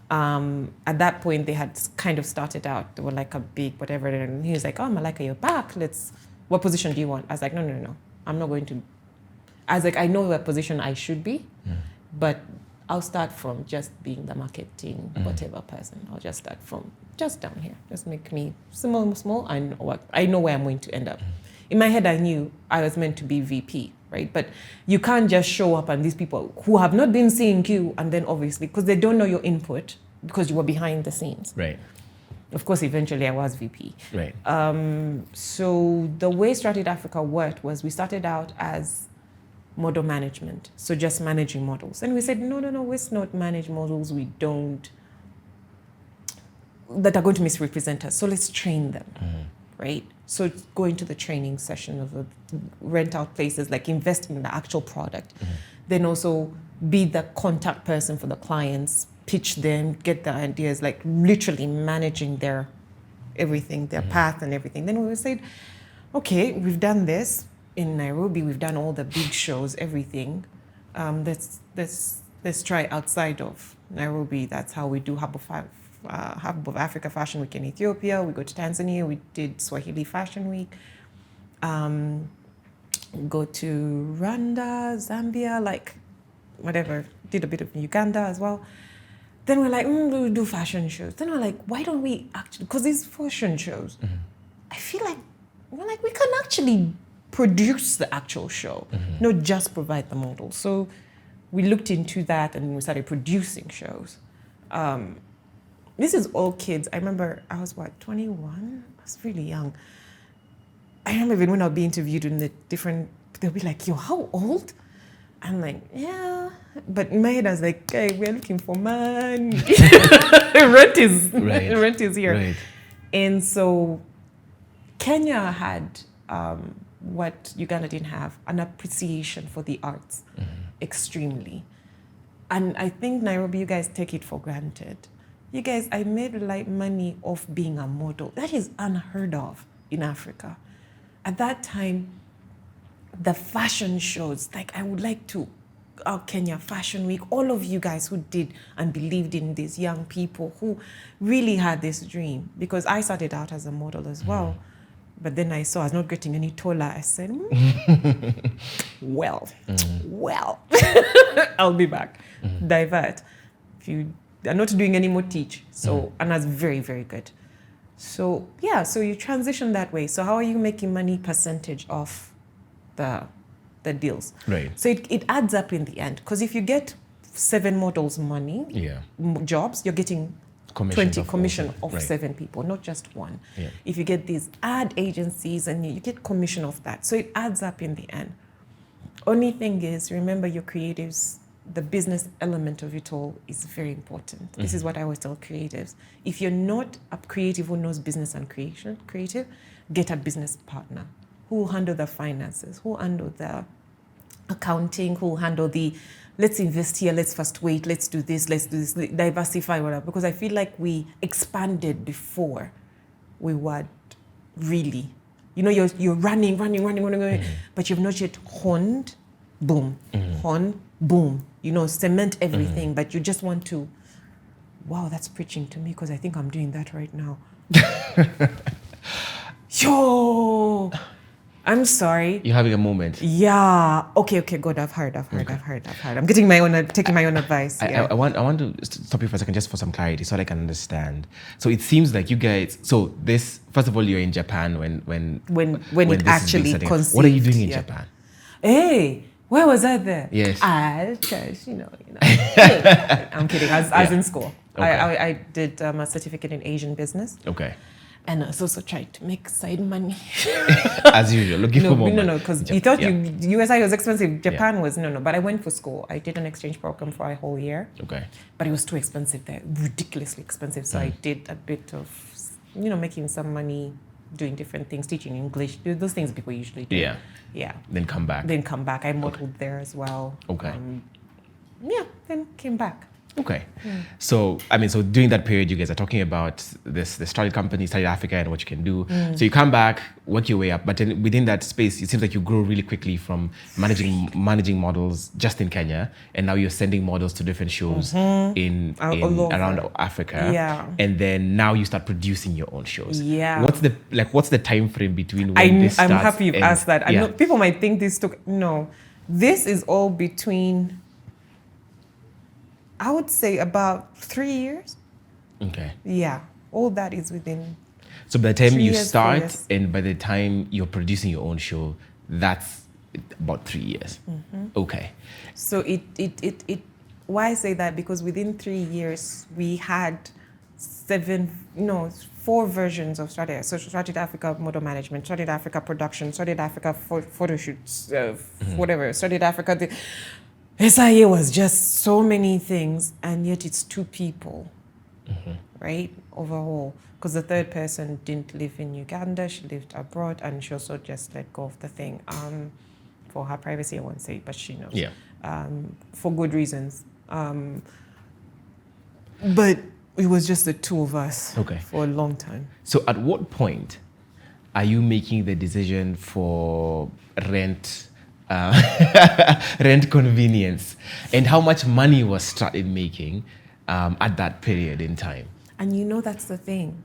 at that point they had kind of started out. They were like a big whatever, and he was like, "Oh, Malaika, you're back. What position do you want?" I was like, no. I'm not going to. I was like, I know what position I should be, but I'll start from just being the marketing whatever person. I'll just start from just down here. Just make me small. I know where I'm going to end up. In my head, I knew I was meant to be VP, right? But you can't just show up and these people who have not been seeing you, and then obviously, because they don't know your input, because you were behind the scenes. Right. Of course, eventually I was VP. Right. So the way Strut It Afrika worked was we started out as model management, so just managing models. And we said, no, let's not manage models that are going to misrepresent us. So let's train them, right? So go into the training session of rent out places, like invest in the actual product. Then also be the contact person for the clients, pitch them, get the ideas, like literally managing their everything, their path and everything. Then we said, okay, we've done this in Nairobi, we've done all the big shows, everything. Let's try outside of Nairobi. That's how we do Hub of Africa Fashion Week in Ethiopia. We go to Tanzania, we did Swahili Fashion Week. Go to Rwanda, Zambia, like whatever. Did a bit of Uganda as well. Then we're like, we'll do fashion shows. Then we're like, why don't we actually, because these fashion shows, I feel like, we can actually produce the actual show, not just provide the model. So we looked into that and we started producing shows. This is all kids. I remember I was 21? I was really young. I remember even when I'll be interviewed in the different, they'll be like, yo, how old? I'm like, yeah. But in my head, I was like, hey, we're looking for money. Rent is here. Right. And so Kenya had what Uganda didn't have, an appreciation for the arts, extremely. And I think Nairobi, you guys take it for granted. You guys, I made like money off being a model. That is unheard of in Africa. At that time, the fashion shows, like I would like to, Kenya Fashion Week, all of you guys who did and believed in these young people who really had this dream. Because I started out as a model as well. But then I saw I was not getting any taller. I said, well, I'll be back. Divert. If you are not doing any more, teach. So, and that's very, very good. So, yeah, so you transition that way. So how are you making money percentage off the deals? Right. So it adds up in the end. Because if you get 7 models money, jobs, you're getting 20 commission of 7 people, not just one. Yeah. If you get these ad agencies and you get commission of that. So it adds up in the end. Only thing is, remember your creatives, the business element of it all is very important. This is what I always tell creatives. If you're not a creative who knows business and creative, get a business partner who will handle the finances, who will handle the accounting, who will handle the let's invest here, let's first wait, let's do this, diversify, whatever. Because I feel like we expanded before we were really, you're running, but you've not yet honed, boom, hone, boom, cement everything, but you just want to, wow, that's preaching to me because I think I'm doing that right now. Yo! I'm sorry. You're having a moment. Yeah. Okay, good. I've heard. I'm taking my own advice. I want to stop you for a second just for some clarity so that I can understand. So it seems like you guys, so this, first of all, you're in Japan when it actually conceived. What are you doing in Japan? Hey, where was I there? Yes. Because, I'm kidding. I was in school. Okay. I did a certificate in Asian business. Okay. And I was also trying to make side money. As usual, looking for more money. No, because you thought USIU was expensive. Japan was, no. But I went for school. I did an exchange program for a whole year. Okay. But it was too expensive there, ridiculously expensive. So I did a bit of, making some money, doing different things, teaching English, those things people usually do. Yeah. Yeah. Then come back. I modeled there as well. Okay. Then came back. Okay. So, so during that period, you guys are talking about the started company, Strut It Afrika, and what you can do. So you come back, work your way up, but then within that space, it seems like you grow really quickly from managing models just in Kenya, and now you're sending models to different shows in around Africa. Yeah. And then now you start producing your own shows. Yeah. What's the time frame between when this starts? I'm happy you've asked that. I Yeah. know people might think this is all between, I would say, about 3 years. Okay. Yeah, all that is within. So by the time 3 you years, start 4 years. and by the time you're producing your own show, that's about 3 years. Okay. So why I say that? Because within 3 years, we had 4 versions of Strut It. So Strut It Afrika model management, Strut It Afrika production, Strut It Afrika photo shoots, whatever, Strut It Afrika. SIA was just so many things, and yet it's 2 people, right, overall. Because the third person didn't live in Uganda, she lived abroad, and she also just let go of the thing. For her privacy, I won't say, but she knows. Yeah. For good reasons. But it was just the 2 of us for a long time. So at what point are you making the decision for rent convenience, and how much money was Strut It making at that period in time? And that's the thing.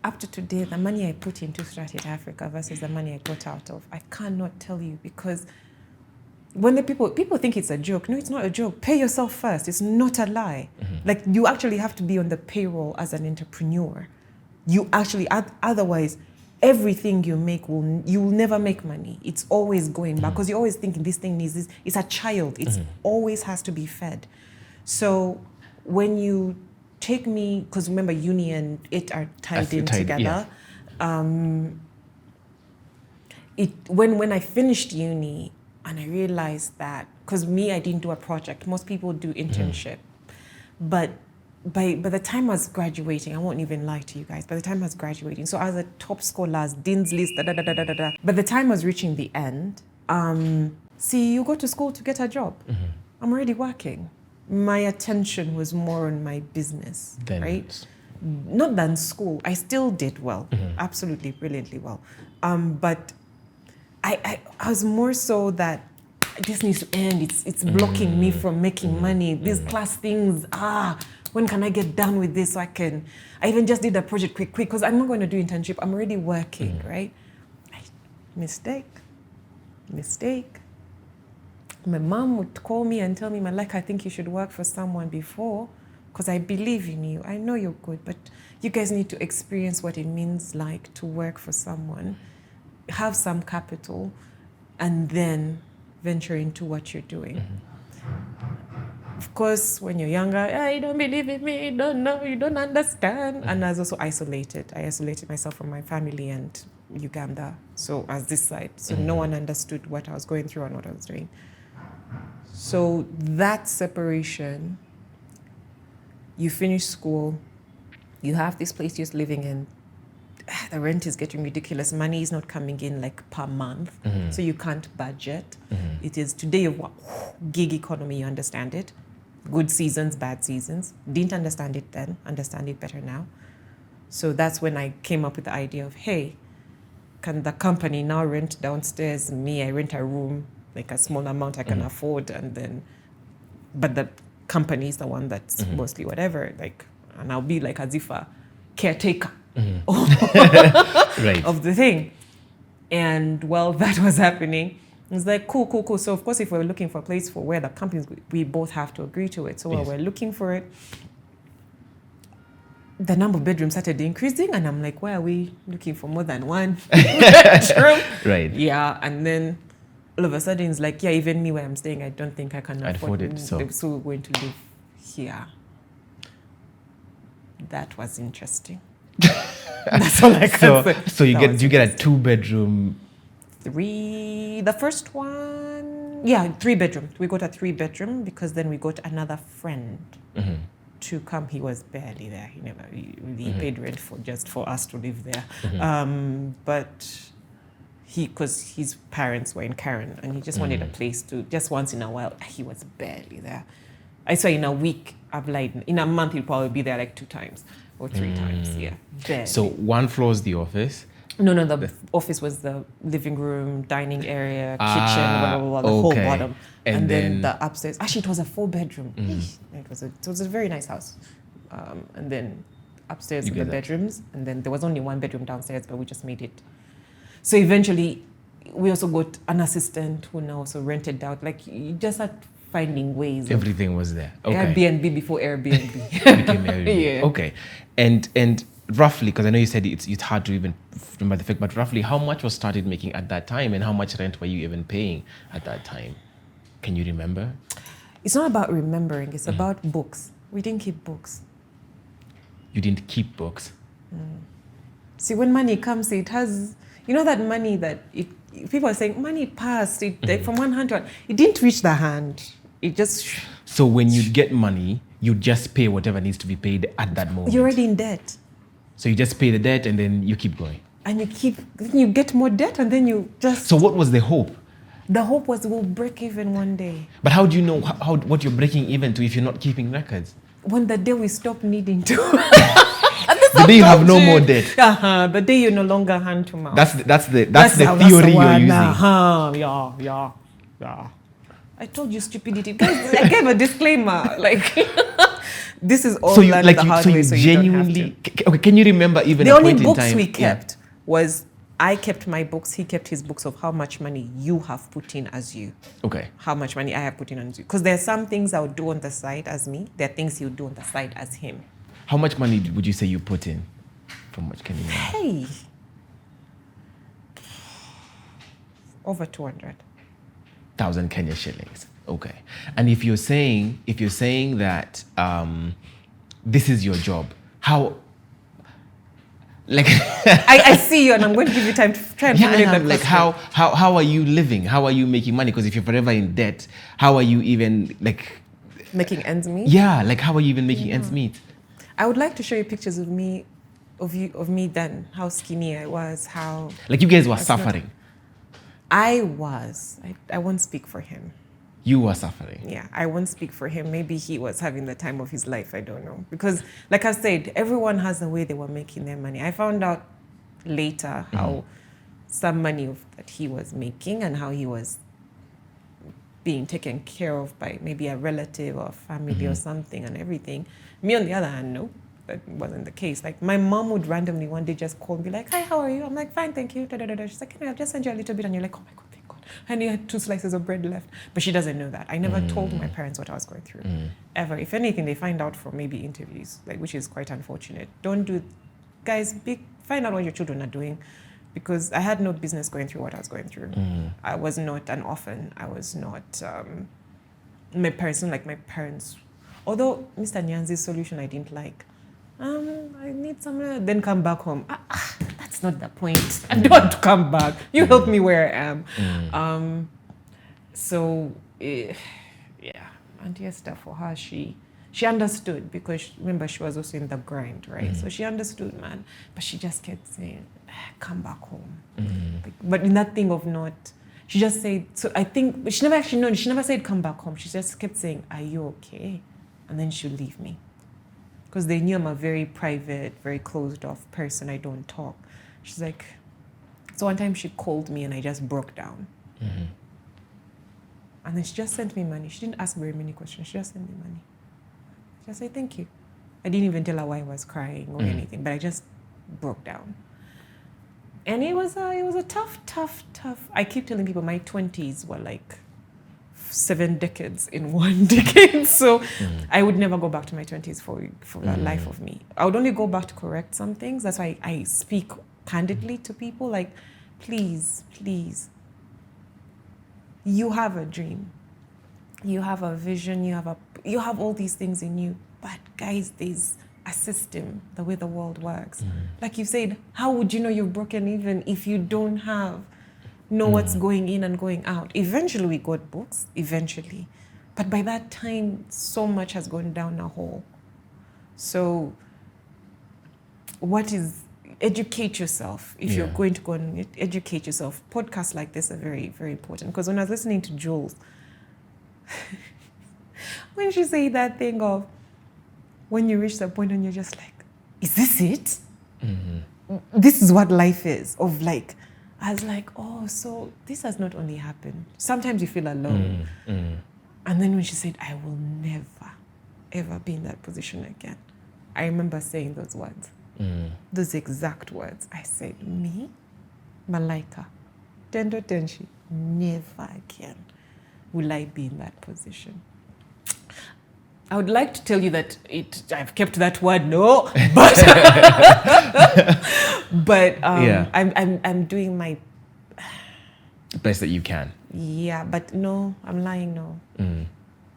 Up to today, the money I put into Strut It Afrika versus the money I got out of, I cannot tell you, because when the people think it's a joke. No, it's not a joke. Pay yourself first. It's not a lie. Like, you actually have to be on the payroll as an entrepreneur. You actually, otherwise, everything you make you will never make money. It's always going back, because you're always thinking this thing needs this. It's a child. It always has to be fed. So when you take me, because remember, uni and it are tied in together. Yeah. When I finished uni and I realized that, because I didn't do a project. Most people do internship, but by the time I was graduating, I won't even lie to you guys, by the time I was graduating, so I was a top scholars, Dean's List, By the time I was reaching the end, you go to school to get a job. I'm already working. My attention was more on my business, right? Not than school. I still did well, absolutely brilliantly well. But I was more so that this needs to end. It's blocking me from making money. These class things, when can I get done with this so I even just did a project quick, because I'm not going to do internship. I'm already working, right? Mistake. My mom would call me and tell me, Malaika, I think you should work for someone before, because I believe in you. I know you're good, but you guys need to experience what it means like to work for someone, have some capital, and then venture into what you're doing. Of course, when you're younger, you don't believe in me, you don't know, you don't understand. And I was also isolated. I isolated myself from my family and Uganda, so as this side. So no one understood what I was going through and what I was doing. So that separation, you finish school, you have this place you're living in, the rent is getting ridiculous, money is not coming in like per month, so you can't budget. It is today of gig economy, you understand it. Good seasons, bad seasons. Didn't understand it then, understand it better now. So that's when I came up with the idea of, hey, can the company now rent downstairs? I rent a room, like a small amount I can afford, but the company is the one that's mostly whatever, and I'll be like as if a caretaker of the thing. And while that was happening, it was like, cool. So of course, if we're looking for a place for where the companies, we both have to agree to it. So while we're looking for it, the number of bedrooms started increasing, and I'm like, why are we looking for more than one bedroom? Right. Yeah, and then all of a sudden it's like, even me where I'm staying, I don't think I can afford it. So we're going to live here. That was interesting. That's all I can say. So you That get was you get a interesting. 2-bedroom. The first one, yeah, 3-bedroom. We got a 3-bedroom because then we got another friend to come. He was barely there. He paid rent for us to live there. But because his parents were in Karen and he just wanted a place to, just once in a while, he was barely there. I swear in a week, I've lied. In a month, he'll probably be there like 2 times or 3 times. Yeah, barely. So one floor is the office. No, the office was the living room, dining area, kitchen, blah, blah, blah, the whole bottom. And then the upstairs. Actually, it was a 4-bedroom. It was a very nice house. And then upstairs were the bedrooms. And then there was only 1 bedroom downstairs, but we just made it. So eventually, we also got an assistant who now also rented out. Like, you just had finding ways. Everything was there. Okay. Airbnb before Airbnb. Became Airbnb. Yeah. Okay. And roughly, because I know you said it's hard to even remember the figure, but roughly how much was Strut It making at that time and how much rent were you even paying at that time? Can you remember? It's not about remembering, it's about books. We didn't keep books. You didn't keep books? See, when money comes, it has, that money that people are saying, money passed, like from one hand to another. It didn't reach the hand. It just... So when you get money, you just pay whatever needs to be paid at that moment? You're already in debt. So you just pay the debt and then you keep going? And you get more debt and then you just... So what was the hope? The hope was we'll break even one day. But how do you know what you're breaking even to if you're not keeping records? When the day we stop needing to. The day you have no more debt. The day you're no longer hand to mouth. That's the theory you're using. Yeah. I told you stupidity. Guys, I gave a disclaimer. Like, this is all learned the hard way, so you don't have to. Okay, can you remember even the a only point in books time? we kept was, I kept my books, he kept his books of how much money you have put in as you. Okay. How much money I have put in as you. Because there are some things I would do on the side as me. There are things he would do on the side as him. How much money would you say you put in? From what can you remember? Hey. Over 200,000 Kenya shillings. Okay. And if you're saying that this is your job, how? Like I see you, and I'm going to give you time to try and formulate that. Like how are you living? How are you making money? Because if you're forever in debt, how are you even like making ends meet? Yeah, like how are you even making ends meet? I would like to show you pictures of me, of me then, how skinny I was, how like you guys were suffering. I won't speak for him. You were suffering. Yeah, I won't speak for him. Maybe he was having the time of his life. I don't know. Because, like I said, everyone has the way they were making their money. I found out later how some money that he was making and how he was being taken care of by maybe a relative or family or something and everything. Me, on the other hand, no, that wasn't the case. Like, my mom would randomly one day just call and be like, "Hi, how are you?" I'm like, "Fine, thank you." She's like, "Can I just send you a little bit?" And you're like, "Oh my God, thank God." And you had 2 slices of bread left. But she doesn't know that. I never told my parents what I was going through, ever. If anything, they find out from maybe interviews, like, which is quite unfortunate. Guys, find out what your children are doing, because I had no business going through what I was going through. I was not an orphan. I was not, my parents. Although Mr. Nyanzi's solution I didn't like. I need someone, then come back home. That's not the point. I don't want to come back. You help me where I am. Yeah, Auntie Esther, for her, she understood, because remember, she was also in the grind, right? So she understood, man. But she just kept saying, "Come back home." But in that thing of not, she just said, so I think, but she never actually known, she never said, "Come back home." She just kept saying, "Are you okay?" And then she'll leave me. Because they knew I'm a very private, very closed off person. I don't talk. She's like, so one time she called me and I just broke down. And then she just sent me money. She didn't ask very many questions. She just sent me money. She just said, "Thank you." I didn't even tell her why I was crying or anything, but I just broke down. And it was a tough. I keep telling people my 20s were like 7 decades in 1 decade. So I would never go back to my 20s for the life of me. I would only go back to correct some things. That's why I speak candidly to people, like, please, you have a dream. You have a vision, you have all these things in you. But guys, there's a system, the way the world works. Like you said, how would you know you've broken even if you don't know what's going in and going out? Eventually we got books, eventually. But by that time, so much has gone down a hole. So educate yourself. If you're going to go and educate yourself, podcasts like this are very, very important. Because when I was listening to Jules, when she said that thing of, when you reach that point and you're just like, is this it? This is what life is. I was like, oh, so this has not only happened. Sometimes you feel alone. And then when she said, I will never, ever be in that position again. I remember saying those words. Those exact words. I said, me, Malaika, Tendo Tenshi, never again will I be in that position. I would like to tell you that I've kept that word, no, but I'm doing my best that you can. Yeah, but no, I'm lying. No,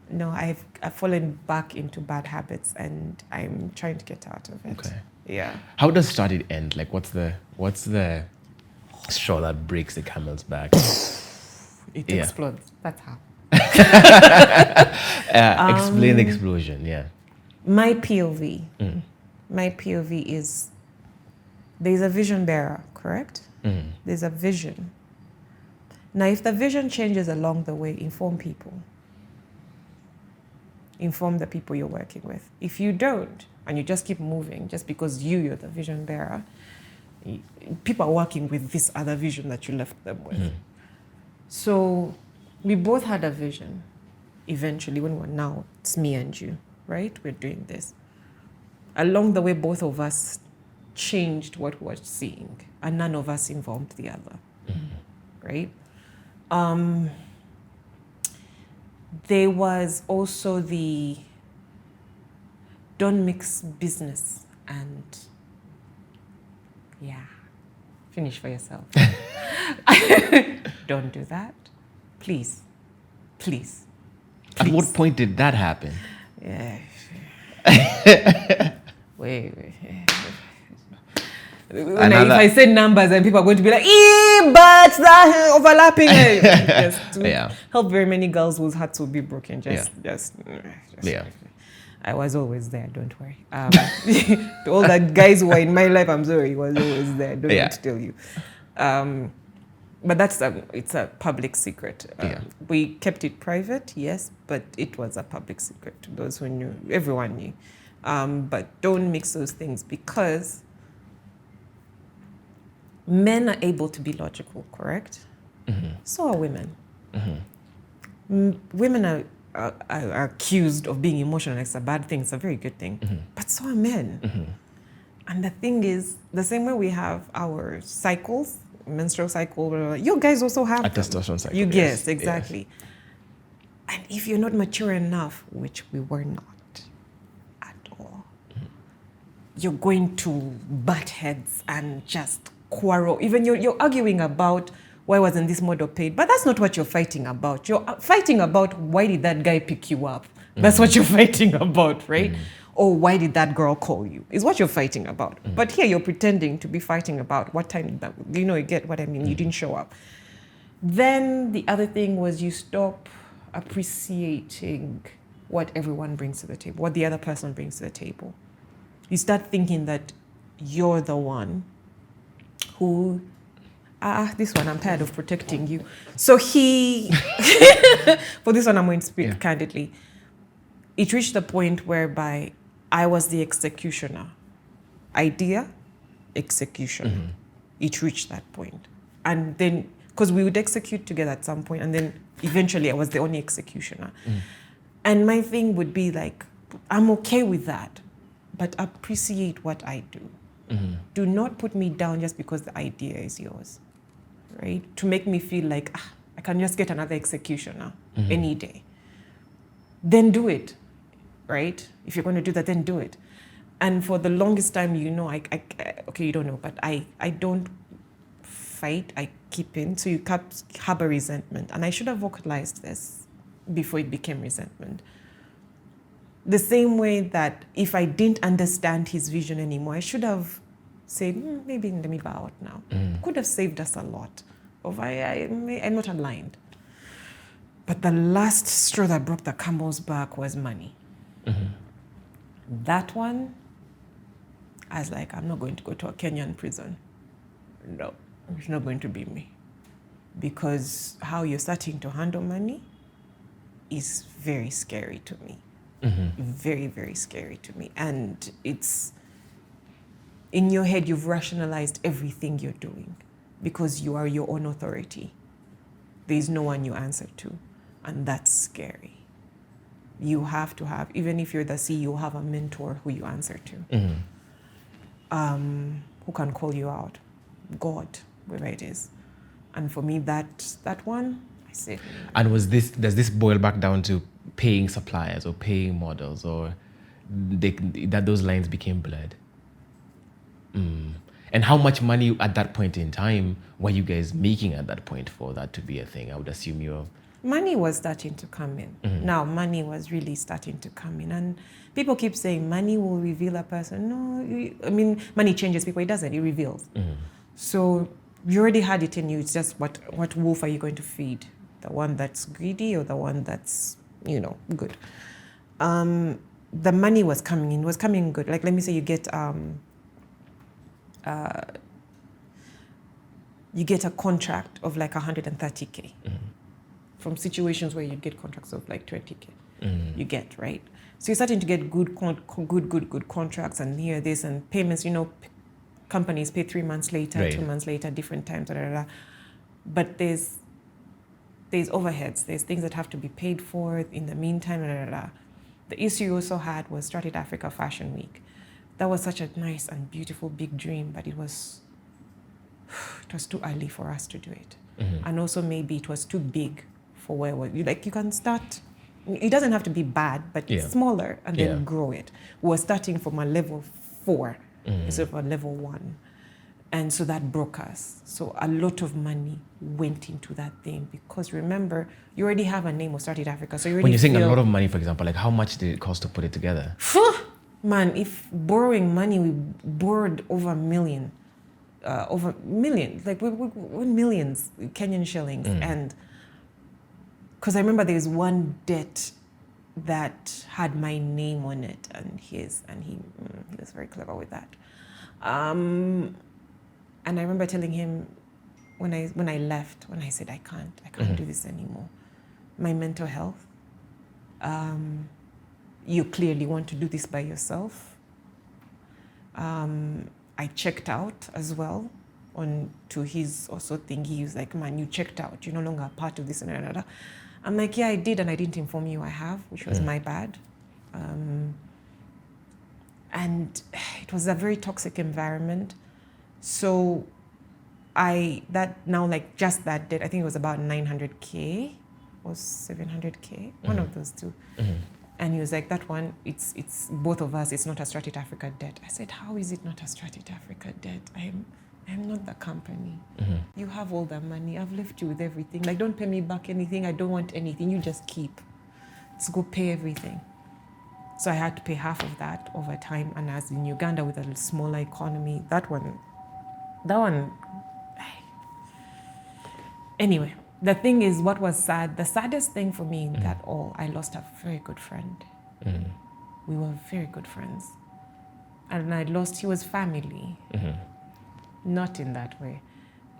no, I've fallen back into bad habits, and I'm trying to get out of it. Okay. Yeah. How does Strut It end? Like, what's the straw that breaks the camel's back? It explodes. That's how. Explain the explosion. Yeah. My POV. My POV is there's a vision bearer, correct? There's a vision. Now, if the vision changes along the way, inform people. Inform the people you're working with. If you don't, and you just keep moving, just because you're the vision bearer, people are working with this other vision that you left them with. So we both had a vision. Eventually, now it's me and you, right? We're doing this. Along the way, both of us changed what we're seeing, and none of us involved the other, right? There was also the don't mix business and finish for yourself. Don't do that. Please. At what point did that happen? Yeah. Wait. If I say numbers and people are going to be like, but that overlapping. Just to help very many girls whose hearts will be broken. Just. I was always there, don't worry. To all the guys who were in my life, I'm sorry, was always there. Don't need to tell you. But it's a public secret. We kept it private, yes, but it was a public secret to those who knew. Everyone knew. But don't mix those things, because men are able to be logical, correct? So are women. Women are accused of being emotional. It's a bad thing. It's a very good thing. But so are men. And the thing is, the same way we have our cycles, menstrual cycle, you guys also have a testosterone cycle. Yes, exactly. Yes. And if you're not mature enough, which we were not at all, you're going to butt heads and just quarrel. Even you're arguing about why wasn't this model paid? But that's not what you're fighting about. You're fighting about why did that guy pick you up? That's what you're fighting about, right? Or why did that girl call you? Is what you're fighting about. But here you're pretending to be fighting about what time did that, you get what I mean? You didn't show up. Then the other thing was you stop appreciating what everyone brings to the table, what the other person brings to the table. You start thinking that you're the one who, this one, I'm tired of protecting you. So for this one, I'm going to speak candidly. It reached a point whereby I was the executioner. Idea, execution. It reached that point. And then, because we would execute together at some point, and then eventually I was the only executioner. And my thing would be like, I'm okay with that, but appreciate what I do. Do not put me down just because the idea is yours, right? To make me feel like, I can just get another executioner any day. Then do it, right? If you're going to do that, then do it. And for the longest time, okay, you don't know, but I don't fight, I keep in. So you harbor resentment. And I should have vocalized this before it became resentment. The same way that if I didn't understand his vision anymore, I should have said, maybe let me bow out now. Could have saved us a lot. I'm not aligned. But the last straw that broke the camel's back was money. That one, I was like, I'm not going to go to a Kenyan prison. No, it's not going to be me. Because how you're starting to handle money is very scary to me. Very, very scary to me. And it's, in your head, you've rationalized everything you're doing because you are your own authority. There's no one you answer to. And that's scary. You have to have, even if you're the CEO, have a mentor who you answer to. Who can call you out. God, wherever it is. And for me, that one, I said. And does this boil back down to paying suppliers or paying models, or that those lines became blurred? And how much money at that point in time were you guys making at that point for that to be a thing? I would assume you're... Money was starting to come in. Now, money was really starting to come in. And people keep saying money will reveal a person. No, money changes people. It doesn't. It reveals. So you already had it in you. It's just what wolf are you going to feed? The one that's greedy or the one that's, good? The money was coming in. It was coming good. Like, let me say you get a contract of like 130K. From situations where you get contracts of like 20K, you get, right? So you're starting to get good contracts, and here, this, and payments, companies pay 3 months later, right. 2 months later, different times, but there's overheads, there's things that have to be paid for in the meantime, The issue you also had was Strut It Afrika Fashion Week. That was such a nice and beautiful big dream, but it was too early for us to do it. And also maybe it was too big for where you can start. It doesn't have to be bad, but it's smaller and then grow it. We're starting from a level 4 instead of a level 1. And so that broke us. So a lot of money went into that thing because remember, you already have a name of Strut It Afrika. So when you're saying a lot of money, for example, like how much did it cost to put it together? Man, if borrowing money, we borrowed over millions, like we millions Kenyan shillings. And because I remember there's one debt that had my name on it and his, and he was very clever with that. And I remember telling him when I left, when I said I can't do this anymore. My mental health. You clearly want to do this by yourself. I checked out as well on to his also thing. He was like, man, you checked out. You're no longer a part of this and another. I'm like, yeah, I did, and I didn't inform you I have, which was my bad. And it was a very toxic environment. So just that debt, I think it was about 900K or 700K, one of those two. And he was like, that one, it's both of us, it's not a Strut It Afrika debt. I said, how is it not a Strut It Afrika debt? I'm not the company. You have all the money. I've left you with everything. Like, don't pay me back anything. I don't want anything. You just keep. Let's go pay everything. So I had to pay half of that over time. And as in Uganda with a smaller economy, that one. Anyway, the thing is, what was sad, the saddest thing for me in that all, I lost a very good friend. We were very good friends. And he was family. Not in that way.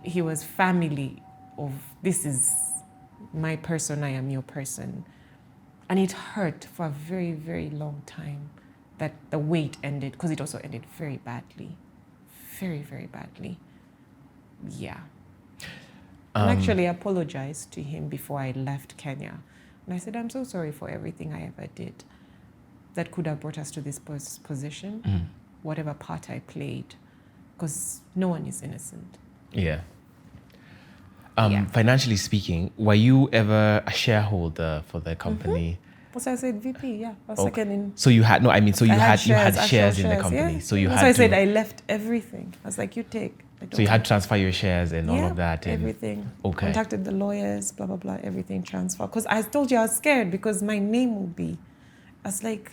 He was family of, this is my person, I am your person. And it hurt for a very, very long time that the way it ended, because it also ended very badly. Very, very badly. Yeah. And actually apologized to him before I left Kenya. And I said, I'm so sorry for everything I ever did that could have brought us to this position, whatever part I played. Because no one is innocent. Yeah. Financially speaking, were you ever a shareholder for the company? So I said VP, yeah. I was second in. So you had you had shares in the company. Yeah. So you had. So I said I left everything. I was like, you take. So you had to transfer your shares and all of that. And everything. Okay. Contacted the lawyers, blah blah blah. Everything transfer. Because I told you I was scared because my name would be. I was like,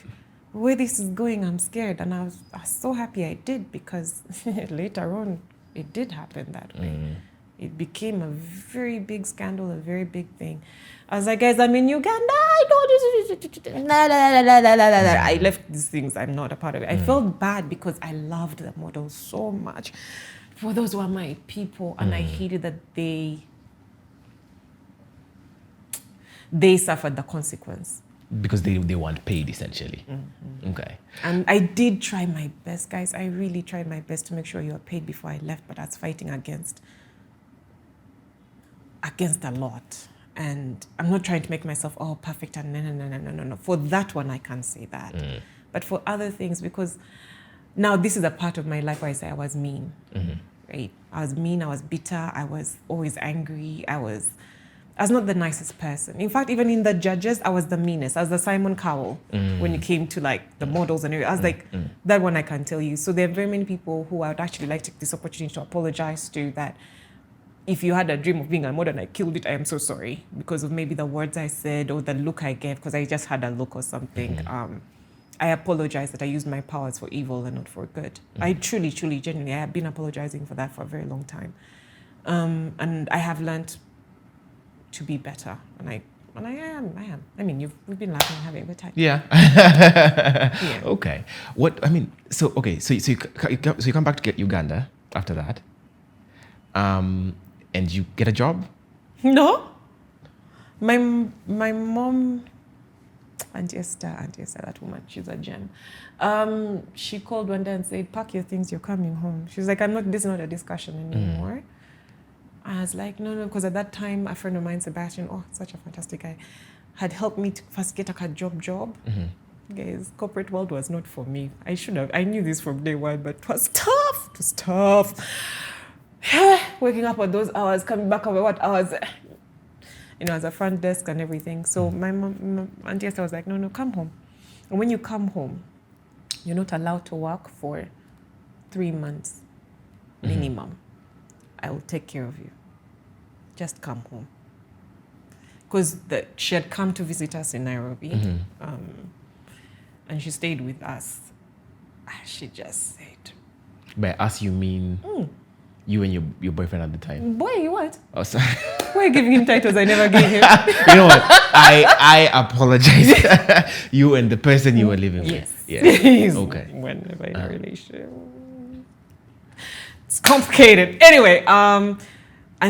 where this is going, I'm scared. And I was so happy I did, because later on, it did happen that way. It became a very big scandal, a very big thing. I was like, guys, I'm in Uganda. I don't. I left these things. I'm not a part of it. I felt bad because I loved the model so much. For those were my people, and I hated that they suffered the consequence. Because they weren't paid, essentially. Okay. And I did try my best, guys. I really tried my best to make sure you were paid before I left, but I was fighting against a lot. And I'm not trying to make myself all perfect and no. For that one, I can't say that. But for other things, because now this is a part of my life where I say I was mean, right? I was mean, I was bitter, I was always angry, I was not the nicest person. In fact, even in the judges, I was the meanest. I was the Simon Cowell when it came to like the models and everything. I was like, that one I can tell you. So there are very many people who I would actually like to take this opportunity to apologize to, that if you had a dream of being a model and I killed it, I am so sorry, because of maybe the words I said or the look I gave, because I just had a look or something. I apologize that I used my powers for evil and not for good. I truly, genuinely, I have been apologizing for that for a very long time. And I have learned to be better, and I am. I mean, we've been laughing and having a good time. Yeah. Yeah. Okay. So you come back to get Uganda after that, and you get a job? No, my mom, Auntie Esther, that woman, she's a gem. She called one day and said, "Pack your things, you're coming home." She's like, this is not a discussion anymore. I was like, no, because at that time, a friend of mine, Sebastian, such a fantastic guy, had helped me to first get a job. Guys, corporate world was not for me. I knew this from day one, but it was tough. Waking up at those hours, coming back over what hours? As a front desk and everything. So my mom, Auntie Esther was like, no, come home. And when you come home, you're not allowed to work for 3 months minimum. I will take care of you. Just come home. Because she had come to visit us in Nairobi, and she stayed with us. She just said... By us, you mean you and your boyfriend at the time? Boy, you what? Oh, sorry. Why are you giving him titles I never gave him? You know what? I apologize. You and the person you were living with. Yes. Okay. Whenever in a relationship. It's complicated. Anyway, and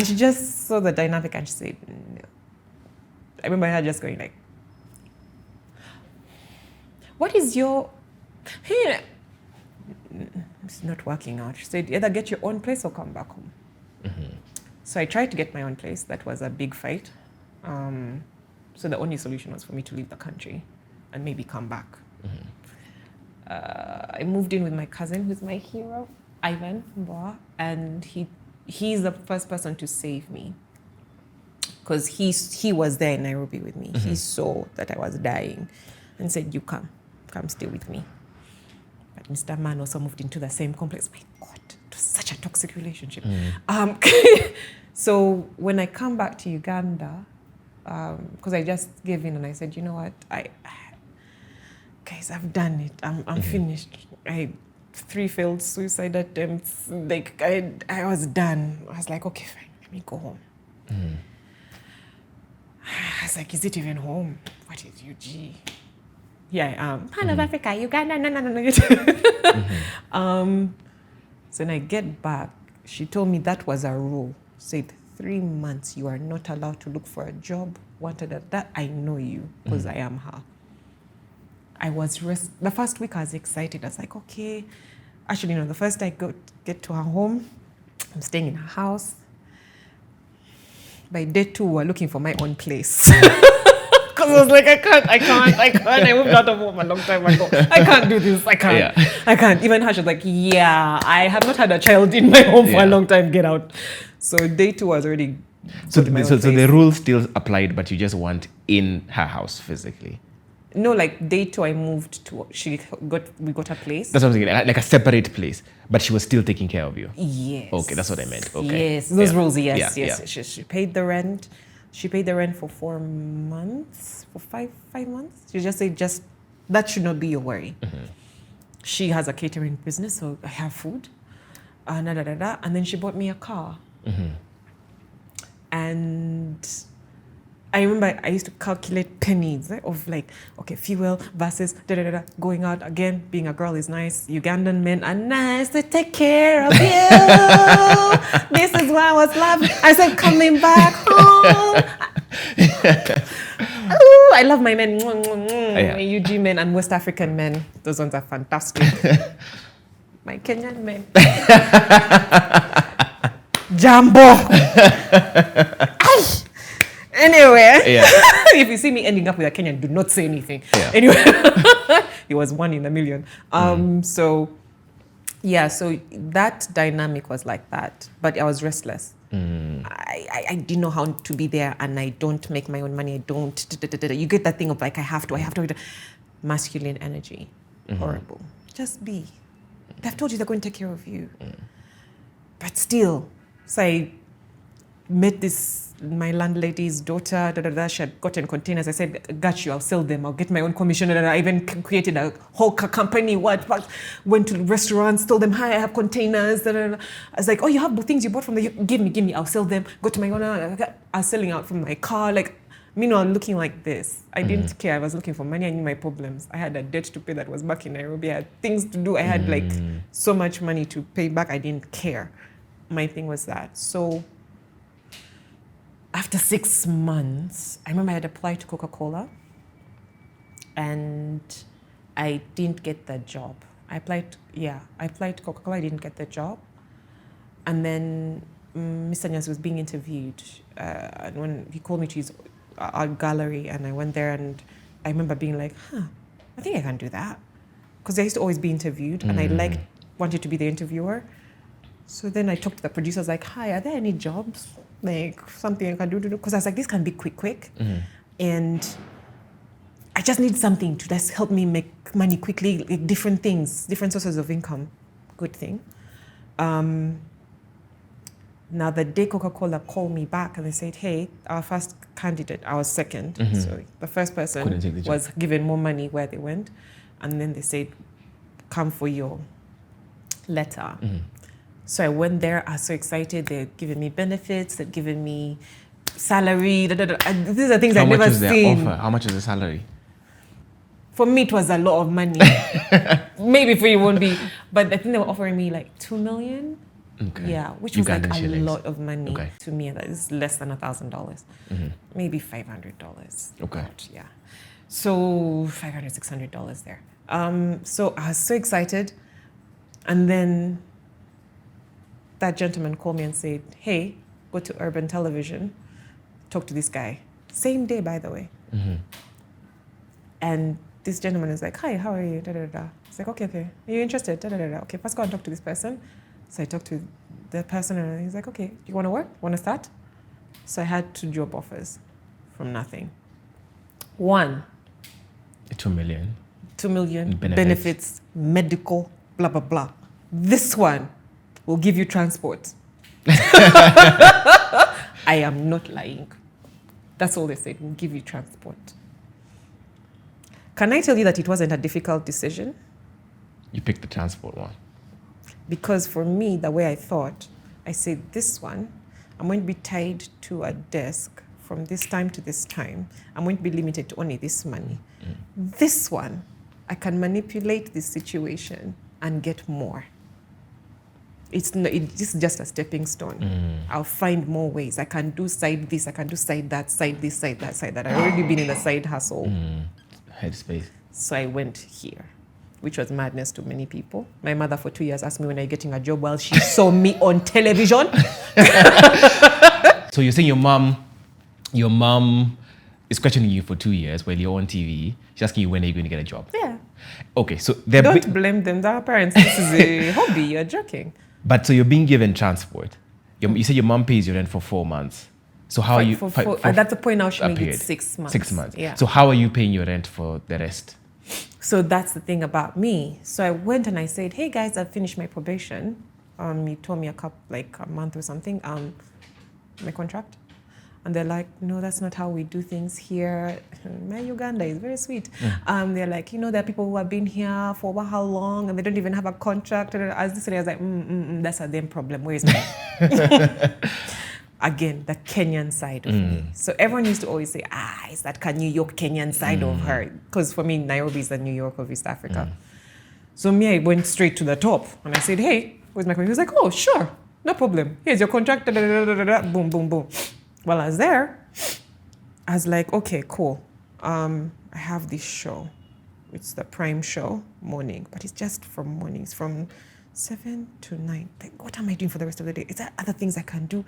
she just saw the dynamic and she said, no. I remember her just going like, what is your... Hey, it's not working out. She said, either get your own place or come back home. So I tried to get my own place. That was a big fight. So the only solution was for me to leave the country and maybe come back. I moved in with my cousin, who's my hero, Ivan Mboa, and he's the first person to save me, because he was there in Nairobi with me. He saw that I was dying and said, you come stay with me. But Mr. Man also moved into the same complex. My God, it was such a toxic relationship. So when I come back to Uganda, because I just gave in and I said, you know what, guys, I've done it. I'm finished. I had 3 failed suicide attempts. Like I was done. I was like, okay, fine, let me go home. I was like, is it even home? What is UG? Yeah, I am. Pan of Africa, Uganda, no. So when I get back, she told me that was a rule. Said 3 months, you are not allowed to look for a job. Wanted that. I know you, because I am her. I was the first week I was excited. I was like, okay. Actually, the first I get to her home, I'm staying in her house. By day 2, we're looking for my own place. Because I was like, I can't. I moved out of home a long time ago. I can't do this. I can't. Yeah. I can't. Even her, she was like, yeah, I have not had a child in my home for a long time. Get out. So day 2 was already... So the rules still applied, but you just weren't in her house physically. No, like day 2, I moved to... We got a place. That's what I'm thinking, like a separate place, but she was still taking care of you. Yes. Okay, that's what I meant. Okay. Yes, those rules. Yes. Yeah. She paid the rent. She paid the rent for 4 months, for five months. She just said, just That should not be your worry. She has a catering business, so I have food. And then she bought me a car. And I remember I used to calculate pennies of like, okay, fuel versus going out again. Being a girl is nice. Ugandan men are nice. They take care of you. This is why I was laughing. I said, coming back home. Ooh, I love my men. My UG men and West African men. Those ones are fantastic. My Kenyan men. Jambo. Anyway, if you see me ending up with a Kenyan, do not say anything. Anyway, it was 1 in a million. So that dynamic was like that. But I was restless. I didn't know how to be there, and I don't make my own money. I don't. You get that thing of like, I have to. Masculine energy. Horrible. Just be. They've told you they're going to take care of you. But still, so I met my landlady's daughter, she had gotten containers. I said, got you, I'll sell them. I'll get my own commission. And I even created a whole company. Went to restaurants, told them, hi, I have containers. I was like, oh, you have things you bought from give me, I'll sell them. Go to my own, I was selling out from my car. Like, meanwhile, looking like this. I didn't care. I was looking for money. I knew my problems. I had a debt to pay that was back in Nairobi. I had things to do. I had like so much money to pay back. I didn't care. My thing was that. So after 6 months, I remember I had applied to Coca-Cola and I didn't get that job. I applied to Coca-Cola, I didn't get the job. And then Mr. Nyasi was being interviewed. And when he called me to his art gallery, and I went there, and I remember being like, I think I can do that. Because I used to always be interviewed, and I wanted to be the interviewer. So then I talked to the producers, like, hi, are there any jobs? Like, something I can do? Because I was like, this can be quick. And I just need something to just help me make money quickly, like different things, different sources of income. Good thing. Now, the day Coca-Cola called me back and they said, hey, our first candidate, I was second. So the first person was given more money where they went. And then they said, come for your letter. So I went there. I was so excited. They're giving me benefits. They're giving me salary. These are things I've never seen. Offer? How much is the salary? For me, it was a lot of money. Maybe for you won't be. But I think they were offering me like 2 million. Okay. Yeah, which was Ugandan like shillings. a lot of money Okay. to me. That is less than $1,000. Maybe $500. Okay. But, yeah. So $500, $600 there. So I was so excited. And then that gentleman called me and said, hey, go to Urban Television, talk to this guy. Same day, by the way. And this gentleman is like, hi, how are you? It's like, okay. Are you interested? Okay, first go and talk to this person. So I talked to the person and he's like, okay, do you want to work? Want to start? So I had 2 job offers from nothing. One, 2 million. 2 million, benefits, medical, blah, blah, blah. This one will give you transport. I am not lying. That's all they said, we'll give you transport. Can I tell you that it wasn't a difficult decision? You picked the transport one. Because for me, the way I thought, I said, this one, I'm going to be tied to a desk from this time to this time. I'm going to be limited to only this money. This one, I can manipulate this situation and get more. It's just a stepping stone. I'll find more ways. I can do side this, I can do side that, side this, side that, side that. I've already been in the side hustle. Headspace. So I went here, which was madness to many people. My mother for 2 years asked me when I'm getting a job while she saw me on television. So you're saying your mom is questioning you for 2 years while you're on TV. She's asking you when are you going to get a job? Yeah. Okay, so don't blame them. They're parents. This is a hobby. You're joking. But so you're being given transport. You said your mom pays your rent for 4 months. So how are you? At that point now, she made period. it 6 months. 6 months. Yeah. So how are you paying your rent for the rest? So that's the thing about me. So I went and I said, hey guys, I've finished my probation. You told me a month or something, my contract. And they're like, no, that's not how we do things here. My Uganda is very sweet. They're like, there are people who have been here for how long and they don't even have a contract. And I was listening, I was like, that's a them problem. Where is my... Again, the Kenyan side of me. So everyone used to always say, it's that New York Kenyan side of her. Because for me, Nairobi is the New York of East Africa. So I went straight to the top. And I said, hey, where's my contract? He was like, oh, sure, no problem. Here's your contract. Boom, boom, boom. While I was there, I was like, okay, cool. I have this show. It's the prime show, morning. But it's just from mornings, from 7 to 9. Like, what am I doing for the rest of the day? Is there other things I can do?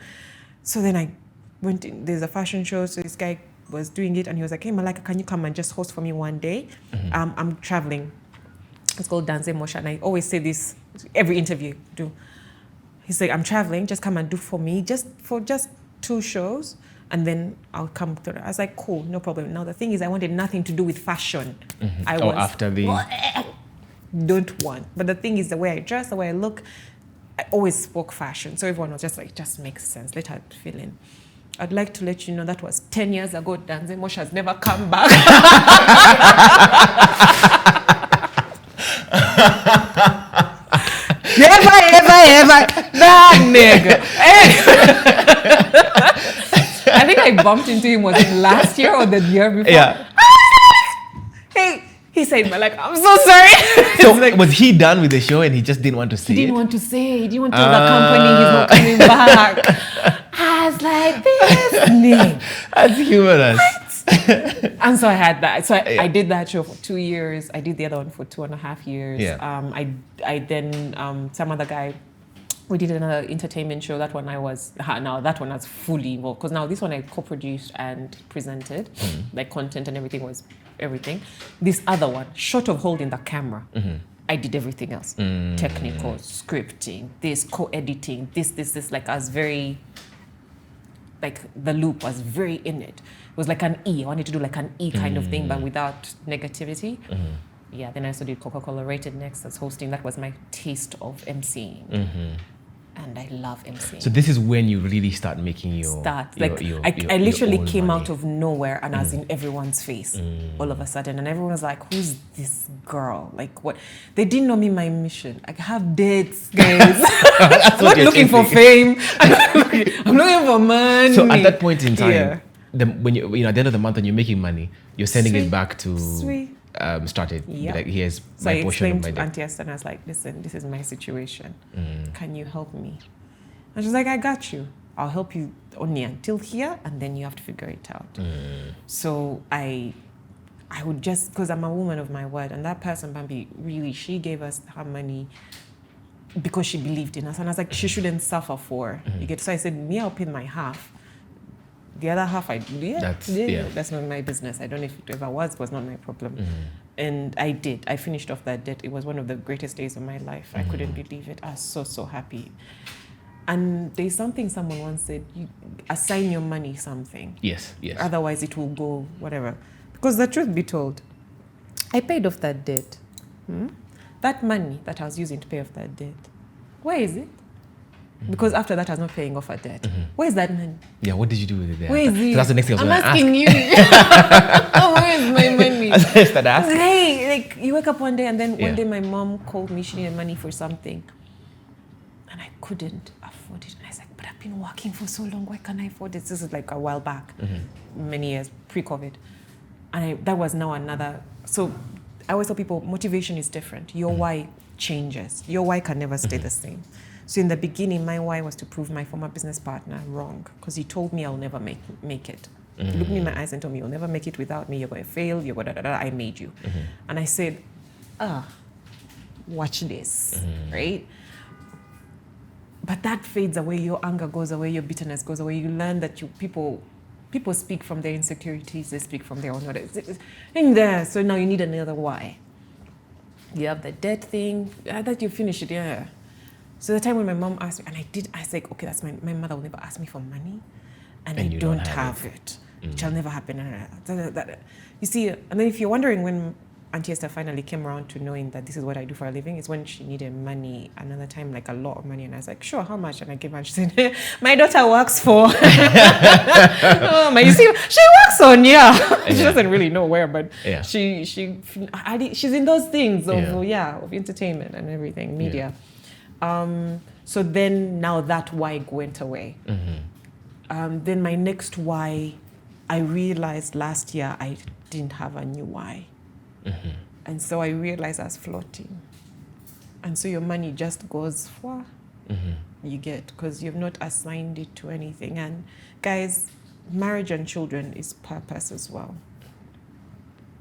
So then I went in, there's a fashion show, so this guy was doing it, and he was like, hey, Malaika, can you come and just host for me one day? I'm traveling. It's called Danze Mosha, and I always say this every interview. He's like, I'm traveling, just come and do for me, just 2 shows, and then I'll come through. I was like, cool, no problem. Now the thing is, I wanted nothing to do with fashion. After the... Don't want. But the thing is, the way I dress, the way I look, I always spoke fashion. So everyone was just like, just makes sense. Let her fill in. I'd like to let you know that was 10 years ago. Danze Mosha has never come back. Never. That nigga. I think I bumped into him, was it last year or the year before? Yeah. Hey. He said, I'm so sorry. So was he done with the show and he just didn't want to say it? He didn't want to say. He didn't want to tell the company he's not coming back. I was like, this name. That's humorous. And so I had that. So I did that show for 2 years. I did the other one for 2.5 years. Yeah. I then, some other guy, we did another entertainment show. That one that one I was fully involved. Because now this one I co-produced and presented. Like content and everything was everything. This other one, short of holding the camera, I did everything else. Technical, scripting, this, co-editing, this. Like I was very, like the loop was very in it. It was like an E. I wanted to do like an E kind of thing, but without negativity. Yeah, then I also did Coca-Cola Rated next as hosting. That was my taste of emceeing. And I love emceeing. So this is when you really start making your... I literally came out of nowhere and I was in everyone's face all of a sudden. And everyone was like, who's this girl? Like what? They didn't know me my mission. I have dates, guys. I'm not looking for fame. I'm looking for money. So at that point in time, when you at the end of the month and you're making money, you're sending it back to... Strut It. Yep. Like, here's so my portion of my day. I explained to Auntie Esther and I was like, listen, this is my situation. Can you help me? And she's like, I got you. I'll help you only until here and then you have to figure it out. So I would just, because I'm a woman of my word, and that person, Bambi, really, she gave us her money because she believed in us. And I was like, she shouldn't suffer for it. So I said, me, I'll pay my half. The other half, that's not my business. I don't know if it ever was not my problem. And I did. I finished off that debt. It was one of the greatest days of my life. I couldn't believe it. I was so happy. And there's something someone once said, you assign your money something. Yes. Otherwise it will go whatever. Because the truth be told, I paid off that debt. That money that I was using to pay off that debt, where is it? Because after that, I was not paying off a debt. Where's that money? Yeah, what did you do with it there? Where is it? So that's the next thing I was going to ask. I'm asking you. Where is my money? I started asking. Hey, like you wake up one day and then one day my mom called me, she needed money for something. And I couldn't afford it. And I was like, but I've been working for so long, why can't I afford it? This is like a while back, many years, pre-COVID. And that was now another, so I always tell people, motivation is different. Your why changes. Your why can never stay the same. So in the beginning, my why was to prove my former business partner wrong because he told me I'll never make it. He looked me in my eyes and told me, you'll never make it without me. You're going to fail. You're going to, I made you. And I said, watch this, right? But that fades away. Your anger goes away. Your bitterness goes away. You learn that people speak from their insecurities. They speak from their own. In there. So now you need another why. You have the debt thing. I thought you finished it, yeah. So the time when my mom asked me, and I was like, okay, that's my mother will never ask me for money, and I don't have it. It shall never happen. You see, and then if you're wondering when Auntie Esther finally came around to knowing that this is what I do for a living, is when she needed money another time, like a lot of money. And I was like, sure, how much? And I gave her, she said, my daughter works for, you see, she works on, she doesn't really know where, but she's in those things of entertainment and everything, media. So then now that why went away. Then my next why, I realized last year I didn't have a new why. And so I realized I was floating. And so your money just goes for you get, because you've not assigned it to anything. And guys, marriage and children is purpose as well.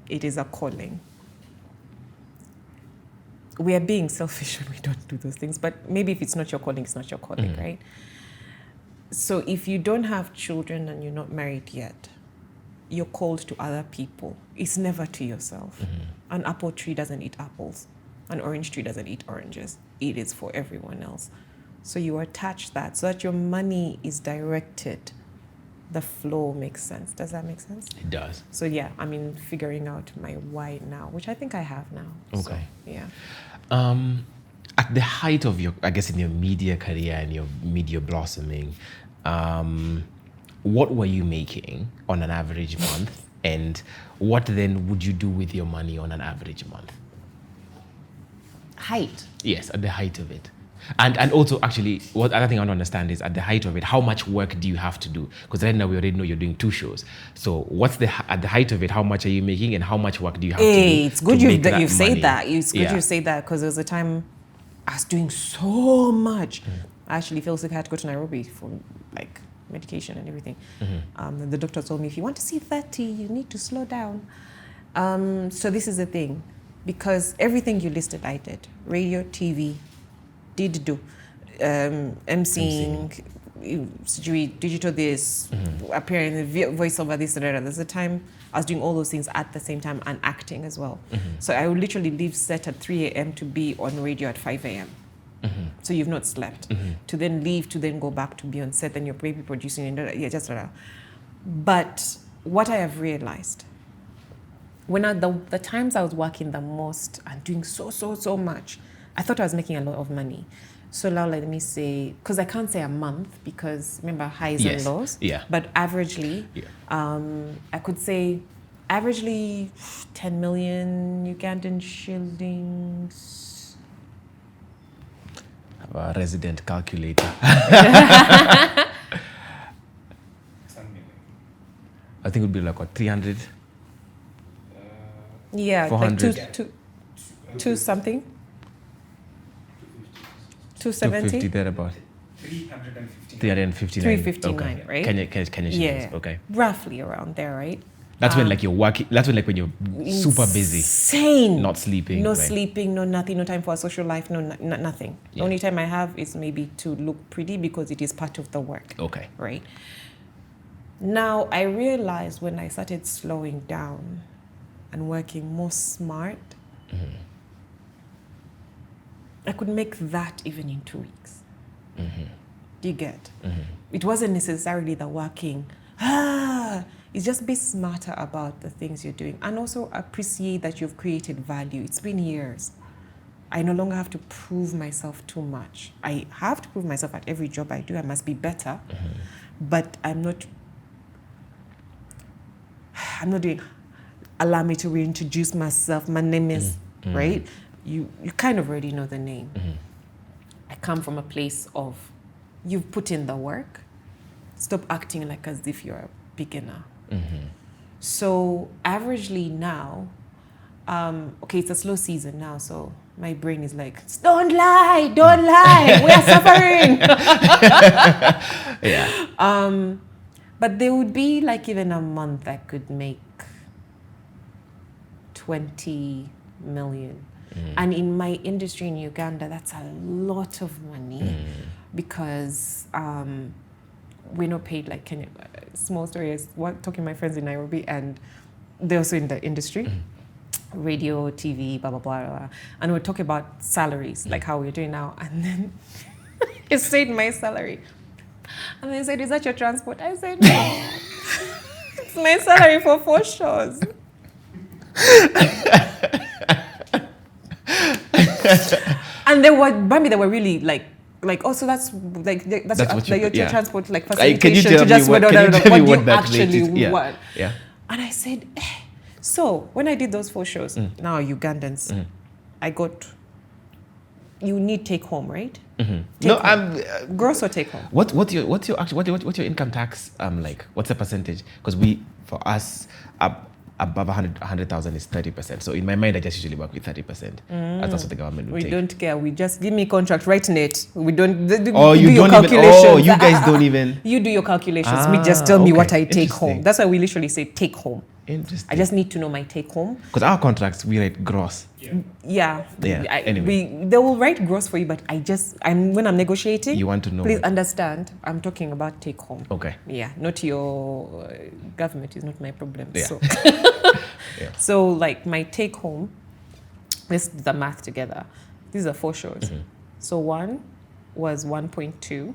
It is a calling. We are being selfish when we don't do those things, but maybe if it's not your calling, it's not your calling, right? So if you don't have children and you're not married yet, you're called to other people. It's never to yourself. An apple tree doesn't eat apples. An orange tree doesn't eat oranges. It is for everyone else. So you attach that so that your money is directed. The flow makes sense. Does that make sense? It does. So figuring out my why now, which I think I have now. Okay. So, at the height of your, I guess, in your media career and your media blossoming, what were you making on an average month? And what then would you do with your money on an average month? Height? Yes, at the height of it. And also, actually, what other thing I want to understand is at the height of it, how much work do you have to do? Because right now we already know you're doing 2 shows. So at the height of it, how much are you making and how much work do you have to do? It's good you've said that. It's good you say that, because there was a time I was doing so much. I actually felt sick. I had to go to Nairobi for medication and everything. And the doctor told me, if you want to see 30, you need to slow down. So this is the thing, because everything you listed, I did. Radio, TV, did do. MCing, surgery, digital this, appearing in the voiceover this, There's a time I was doing all those things at the same time, and acting as well. So I would literally leave set at 3 a.m. to be on radio at 5 a.m. So you've not slept. To then leave, to then go back to be on set, and you're maybe producing, But what I have realized, when the times I was working the most and doing so much, I thought I was making a lot of money. So now let me say, because I can't say a month, because remember highs and lows. But averagely, I could say averagely 10 million Ugandan shillings. A resident calculator. 10 million. I think it would be like 300. 400. Like two something. 270. 250 thereabout. 359. 359, okay. right? Can you shillings? Okay. Roughly around there, right? That's when you're working. That's when you're super busy. Insane. Not sleeping. No sleeping. No nothing. No time for a social life. No nothing. The only time I have is maybe to look pretty, because it is part of the work. Okay. Right. Now I realized when I started slowing down and working more smart, I could make that even in 2 weeks. Do you get? It wasn't necessarily the working. It's just be smarter about the things you're doing, and also appreciate that you've created value. It's been years. I no longer have to prove myself too much. I have to prove myself at every job I do. I must be better, but I'm not doing, allow me to reintroduce myself. My name is, right? You kind of already know the name. I come from a place of, you've put in the work. Stop acting like as if you're a beginner. So averagely now, it's a slow season now, so my brain is like, don't lie, we are suffering. But there would be like even a month I could make 20 million. And in my industry in Uganda, that's a lot of money, because we're not paid like Kenya. Small story is talking to my friends in Nairobi, and they're also in the industry, radio, TV, blah, blah, blah, blah. And we're talking about salaries, like how we're doing now. And then he said my salary. And they said, is that your transport? I said, no. It's my salary for 4 shows. And they were really like, also that's your transport, like facilitation to just what you actually want. Yeah. And I said, so when I did those 4 shows, now Ugandans, I got, you need take home, right? Gross or take home? What's your income tax like? What's the percentage? Because for us above 100,000 is 30%. So in my mind, I just usually work with 30%. That's what the government would take. We don't care. We just give me contract, writing it. We don't do you your don't calculations. Even, you guys don't even. You do your calculations. Me just tell me what I take home. That's why we literally say take home. Interesting. I just need to know my take home. Because our contracts, we write gross. Yeah. Anyway. They will write gross for you, but when I'm negotiating, you want to know. Please understand, I'm talking about take home. Okay. Yeah, not your government is not my problem. Yeah. So, so like my take home, let's do the math together. These are 4 shows. So one was 1.2.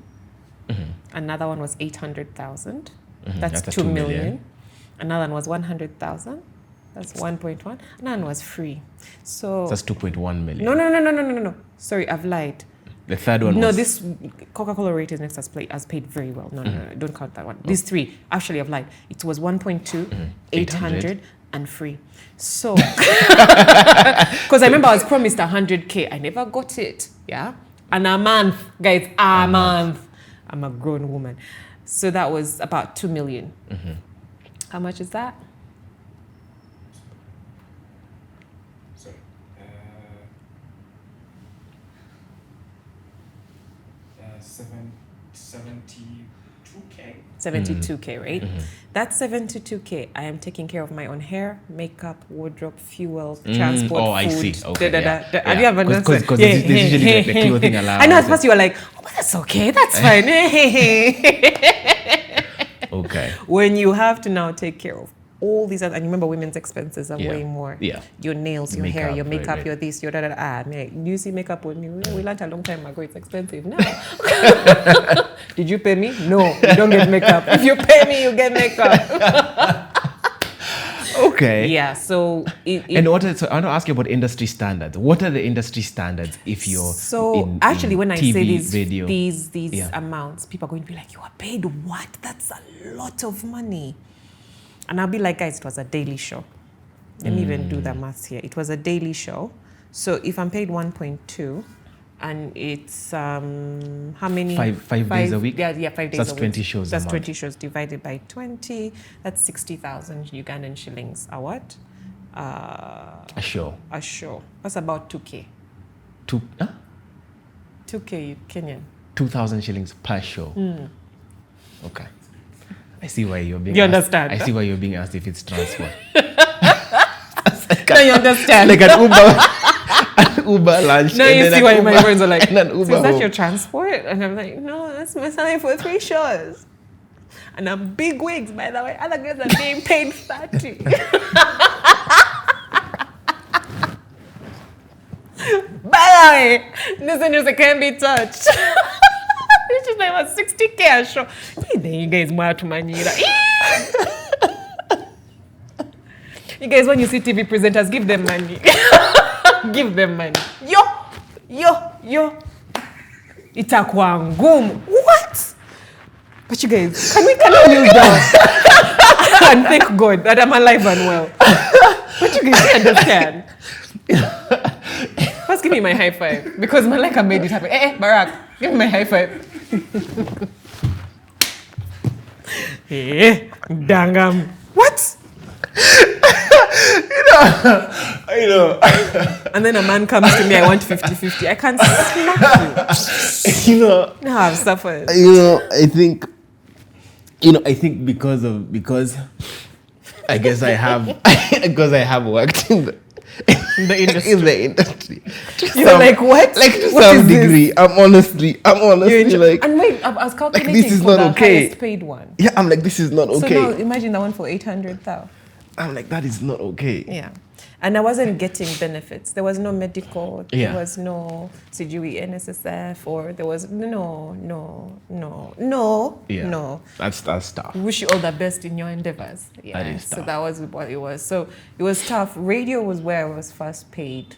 Another one was 800,000. That's 2 million. Another one was 100,000. That's 1.1. Another one was free. So that's 2.1 million. No. Sorry, I've lied. The third one was... No, this Coca-Cola Ratings Next has paid very well. No, don't count that one. These 3, actually, I've lied. It was 1.2, 800, and free. So, because I remember I was promised 100K. I never got it. Yeah? And a month, guys, a month. I'm a grown woman. So that was about 2 million. How much is that? Sorry. 72K. 72K, right? That 72K, I am taking care of my own hair, makeup, wardrobe, fuel, transport, food. I see. Okay, Have you ever noticed? Because there's usually the clothing allowance. I know at first you were like, oh, but that's okay, that's fine. Okay. When you have to now take care of all these other, and remember women's expenses are way more. Yeah. Your nails, your hair, your makeup, your this, your da. Do you see makeup on me? We learned a long time ago, it's expensive now. Did you pay me? No, you don't get makeup. If you pay me, you get makeup. Okay. Yeah, so... I want to ask you about industry standards. What are the industry standards if you're actually, when TV, I say radio? these amounts, people are going to be like, you are paid what? That's a lot of money. And I'll be like, guys, it was a daily show. Let me even do the maths here. It was a daily show. So if I'm paid 1.2, and it's how many? Five days a week? Yeah, 5 days a week. That's 20 shows That's a month. 20 shows divided by 20. That's 60,000 Ugandan shillings. A what? A show. A show. That's about 2K. 2K Kenyan. 2,000 shillings per show. Okay. I see why you're being You asked. understand? I see why you're being asked if it's transport. No, you understand. Like an Uber lunch. No, you see why my friends are like, and an so Uber is that home. your transport? And I'm like, no, that's my salary for 3 shows. And I'm big wigs, by the way. Other girls are being paid 30. By the way, this industry can't be touched. It's just like 60K a show. Then you guys more to manira. You guys, when you see TV presenters, give them money. Give them money. Yo. Itakuwa ngumu. What? But you guys, can we kneel down? And thank God that I'm alive and well. But you guys understand. First, give me my high five. Because Malaika made it happen. Barrack, give me my high five. Dangam. What? I know. And then a man comes to me, I want 50-50. I can't slap you. No, I've suffered. I think because I guess I have worked in the industry. You're like, what? Like to What some is degree. this? I'm honestly like. And wait, I was calculating this is for not the okay. highest paid one. Yeah, I'm like, this is not okay. So now imagine the one for 800,000. I'm like, that is not okay. Yeah. And I wasn't getting benefits. There was no medical. Yeah. There was no CGE, NSSF, or there was no. Yeah. No. That's tough. Wish you all the best in your endeavors. Yeah. That is So tough. that was what it was. So it was tough. Radio was where I was first paid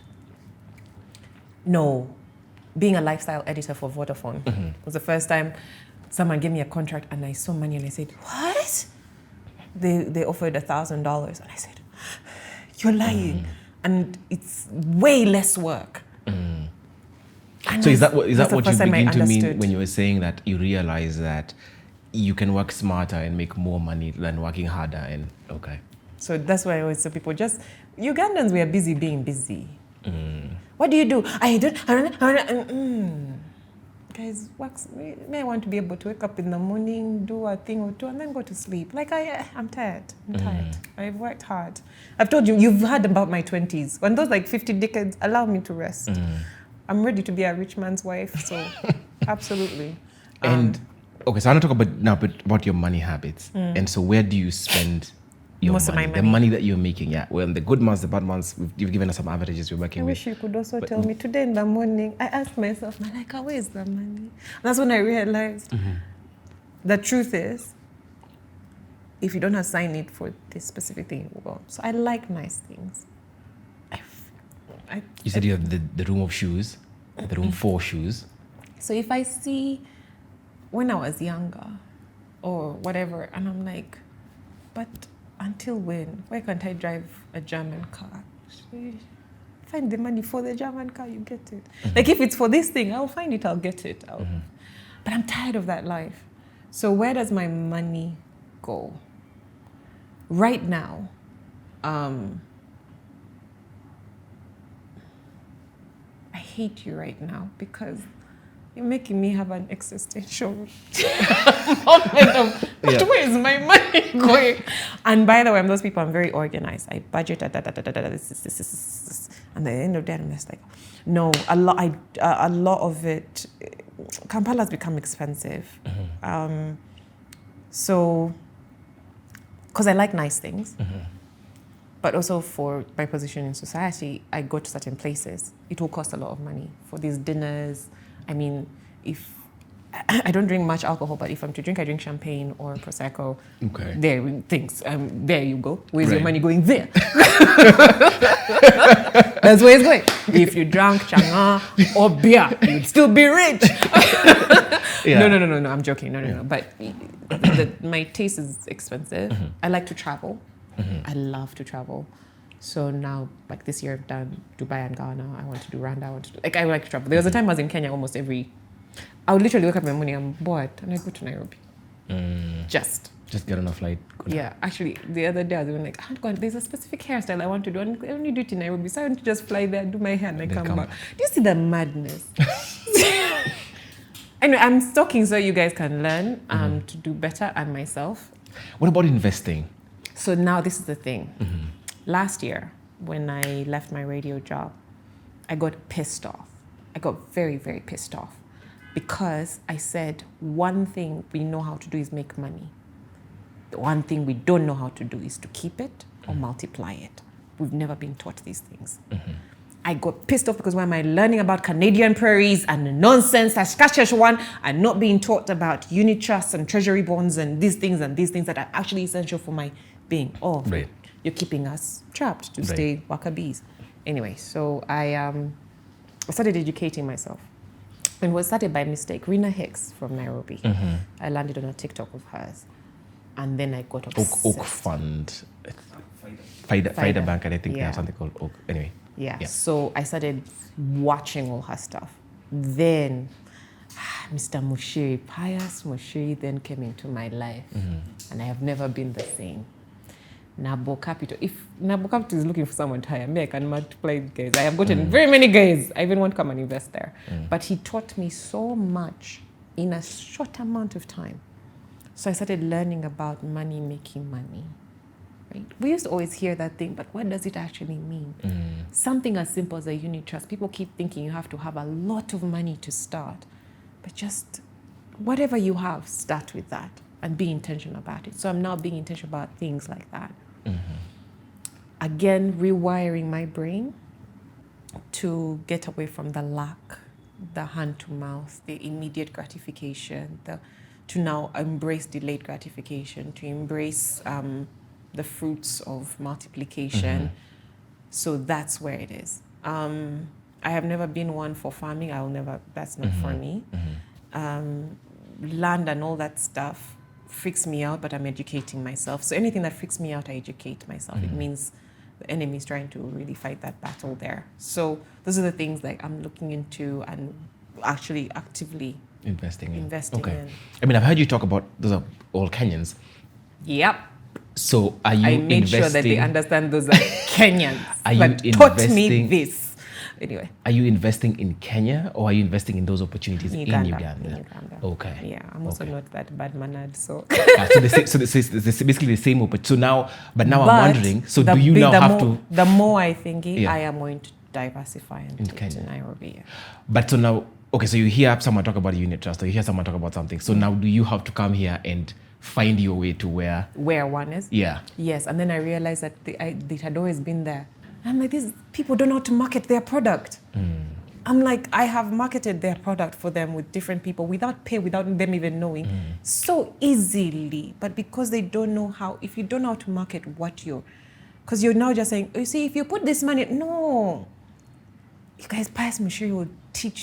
No, being a lifestyle editor for Vodafone was the first time someone gave me a contract and I saw money and I said, what? They offered $1,000 and I said, you're lying. And it's way less work. So is that what you begin to mean understood. when you were saying that you realize that you can work smarter and make more money than working harder? And okay. So that's why I always tell people, just Ugandans, we are busy being busy. What do you do? Guys, may I want to be able to wake up in the morning, do a thing or two, and then go to sleep. Like I'm tired. I've worked hard. I've told you, you've heard about my 20s. When those like 50 decades, allow me to rest. I'm ready to be a rich man's wife, so absolutely. And okay, so I want to talk about your money habits. And so where do you spend your Most money? of my money. The money that you're making, yeah. Well, the good months, the bad months, you've given us some averages you're working I with. wish you could also tell me today in the morning, I asked myself, Malaika, where is the money? And that's when I realized the truth is, if you don't assign it for this specific thing, it will go. So I like nice things. You said you have the room of shoes, the room for shoes. So if I see when I was younger or whatever, and I'm like, but until when? Why can't I drive a German car? Find the money for the German car, you get it. Like if it's for this thing, I'll find it, I'll get it. But I'm tired of that life. So where does my money go? Right now, I hate you right now because you're making me have an existential moment of where is my money going? And by the way, I'm those people, I'm very organized. I budget, this. And at the end of the day, I'm just like, no, a lot of it, Kampala's become expensive. So, because I like nice things, but also for my position in society, I go to certain places. It will cost a lot of money for these dinners. I mean, if I don't drink much alcohol, but if I'm to drink, I drink champagne or Prosecco. Okay. There you go. Where's your money going? There. That's where it's going. If you drank changa or beer, you'd still be rich. No, I'm joking. No. But my taste is expensive. I like to travel. I love to travel. So now, like this year, I've done Dubai and Ghana. I want to do Rwanda. I like to travel. There was a time I was in Kenya almost I would literally wake up in the morning, I'm bored, and I go to Nairobi. Just get on a flight. Yeah, actually, the other day I was even like, there's a specific hairstyle I want to do, and I only do it in Nairobi, so I want to just fly there, do my hair, and I come back. Do you see the madness? Anyway, I'm stalking so you guys can learn to do better, and myself. What about investing? So now this is the thing. Last year, when I left my radio job, I got pissed off. I got very, very pissed off because I said, one thing we know how to do is make money. The one thing we don't know how to do is to keep it or multiply it. We've never been taught these things. I got pissed off because why am I learning about Canadian prairies and nonsense, Saskatchewan, and not being taught about unit trusts and treasury bonds and these things that are actually essential for my being. Right. You're keeping us trapped to stay wakabees. Anyway, so I started educating myself. And it was started by mistake. Rena Hicks from Nairobi. I landed on a TikTok of hers. And then I got obsessed. Oak Fund. Fida Bank, and I think they have something called Oak. Anyway. Yeah. So I started watching all her stuff. Then Mr. Mushiri, Pius Mushiri, then came into my life. And I have never been the same. Nabo Capital. If Nabo Capital is looking for someone to hire me, I can multiply guys. I have gotten very many guys. I even want to come and invest there. But he taught me so much in a short amount of time. So I started learning about money making money. Right? We used to always hear that thing, but what does it actually mean? Something as simple as a unit trust. People keep thinking you have to have a lot of money to start. But just whatever you have, start with that and be intentional about it. So I'm now being intentional about things like that. Again, rewiring my brain to get away from the lack, the hand to mouth, the immediate gratification, to now embrace delayed gratification, to embrace the fruits of multiplication. So that's where it is. And I have never been one for farming. That's not for me. Land and all that stuff freaks me out, but I'm educating myself. So anything that freaks me out, I educate myself. It means the enemy is trying to really fight that battle there. So those are the things that I'm looking into and actually actively investing in. In. I mean, I've heard you talk about, those are all Kenyans. Yep. So are you I made sure that they understand those are Kenyans. Are you taught me this. Anyway. Are you investing in Kenya or are you investing in those opportunities in Uganda? In Uganda. Okay. Yeah, I'm also not that bad-mannered, so. So it's basically the same opportunity. So now, but I'm wondering, so do you now have to? The more I think, I am going to diversify in Kenya. To Nairobi. Yeah. But so now, okay, so you hear someone talk about a unit trust or you hear someone talk about something. So now do you have to come here and find your way to where one is? Yeah. Yes, and then I realized that it had always been there. I'm like, these people don't know how to market their product. I'm like, I have marketed their product for them with different people without pay, without them even knowing, so easily. But because they don't know how, if you don't know how to market because you're now just saying, you see, if you put this money, no. You guys, Pius Mushiri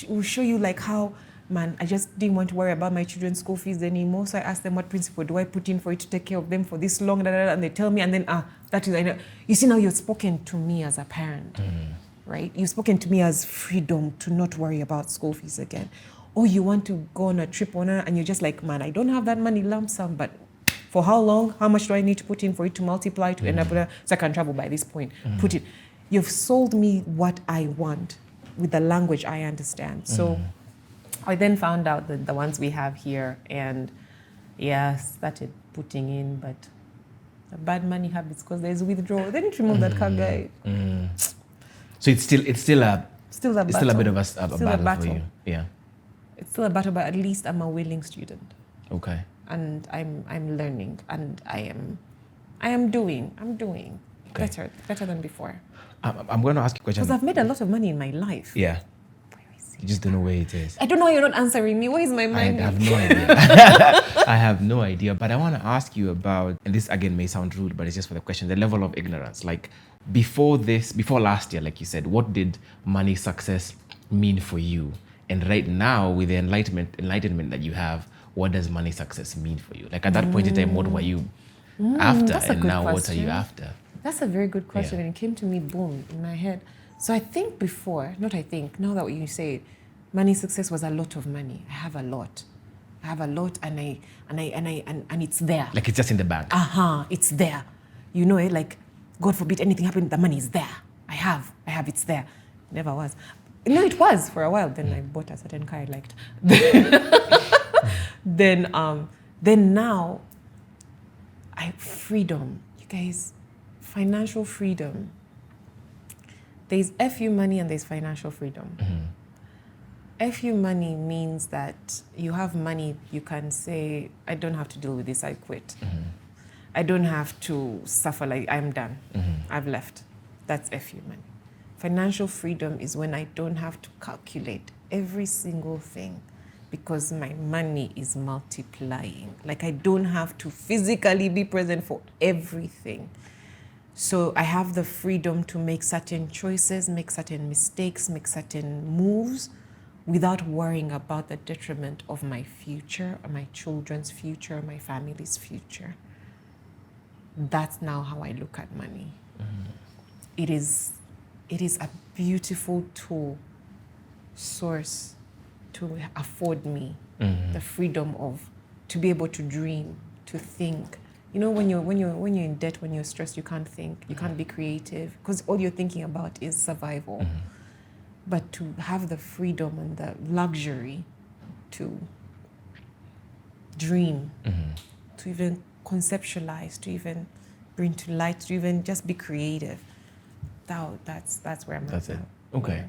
will show you like how, man, I just didn't want to worry about my children's school fees anymore. So I asked them, what principle do I put in for you to take care of them for this long? And they tell me, and then, that is, I know. You see, now you've spoken to me as a parent, right? You've spoken to me as freedom to not worry about school fees again. Or you want to go on a trip and you're just like, man, I don't have that money lump sum, but for how long? How much do I need to put in for it to multiply to end up so I can travel by this point? Put it. You've sold me what I want with the language I understand. So I then found out that the ones we have here and started putting in, but the bad money habits because there's withdrawal. They didn't remove that car guy. So it's still a bit of a battle for you. Yeah. It's still a battle, but at least I'm a willing student. Okay. And I'm learning and I'm doing better than before. I'm going to ask you a question. Because I've made a lot of money in my life. Yeah. You just don't know where it is. I don't know why you're not answering me. Where is my mind? I have no idea. I have no idea. But I want to ask you about, and this again may sound rude, but it's just for the question, the level of ignorance. Like before last year, like you said, what did money success mean for you? And right now, with the enlightenment that you have, what does money success mean for you? Like at that point in time, what were you after? And now what are you after? That's a very good question. And it came to me, boom, in my head. So I think now that you say it, money success was a lot of money. I have a lot and it's there. Like it's just in the bank. It's there. You know it, like God forbid anything happened, the money is there. I have, it's there. Never was. No, it was for a while. Then I bought a certain car I liked. Then now, freedom. You guys, financial freedom. There's FU money and there's financial freedom. FU money means that you have money, you can say, I don't have to deal with this, I quit. I don't have to suffer, like I'm done. I've left. That's FU money. Financial freedom is when I don't have to calculate every single thing because my money is multiplying. Like I don't have to physically be present for everything. So I have the freedom to make certain choices, make certain mistakes, make certain moves without worrying about the detriment of my future, or my children's future, my family's future. That's now how I look at money. It is a beautiful tool, source to afford me the freedom to be able to dream, to think. You know, when you're in debt, when you're stressed, you can't think, you can't be creative, because all you're thinking about is survival. But to have the freedom and the luxury to dream, to even conceptualize, to even bring to light, to even just be creative, that's where I'm at. That's it. Okay.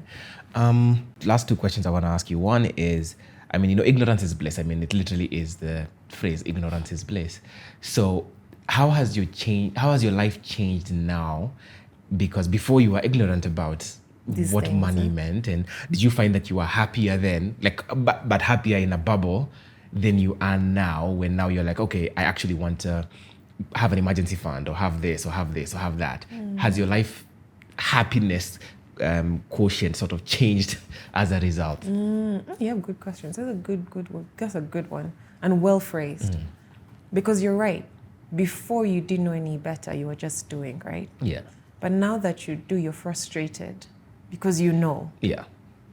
Last two questions I want to ask you. One is, I mean, ignorance is bliss. I mean, it literally is the phrase, ignorance is bliss. So how has your life changed now? Because before you were ignorant about what money meant, and did you find that you were happier then, like, but happier in a bubble than you are now, when now you're like, okay, I actually want to have an emergency fund, or have this, or have this, or have that. Has your life happiness quotient sort of changed as a result? You have good questions. That's a good one. That's a good one and well phrased. Because you're right. Before you didn't know any better, you were just doing, right? Yeah. But now that you do, you're frustrated because you know. Yeah.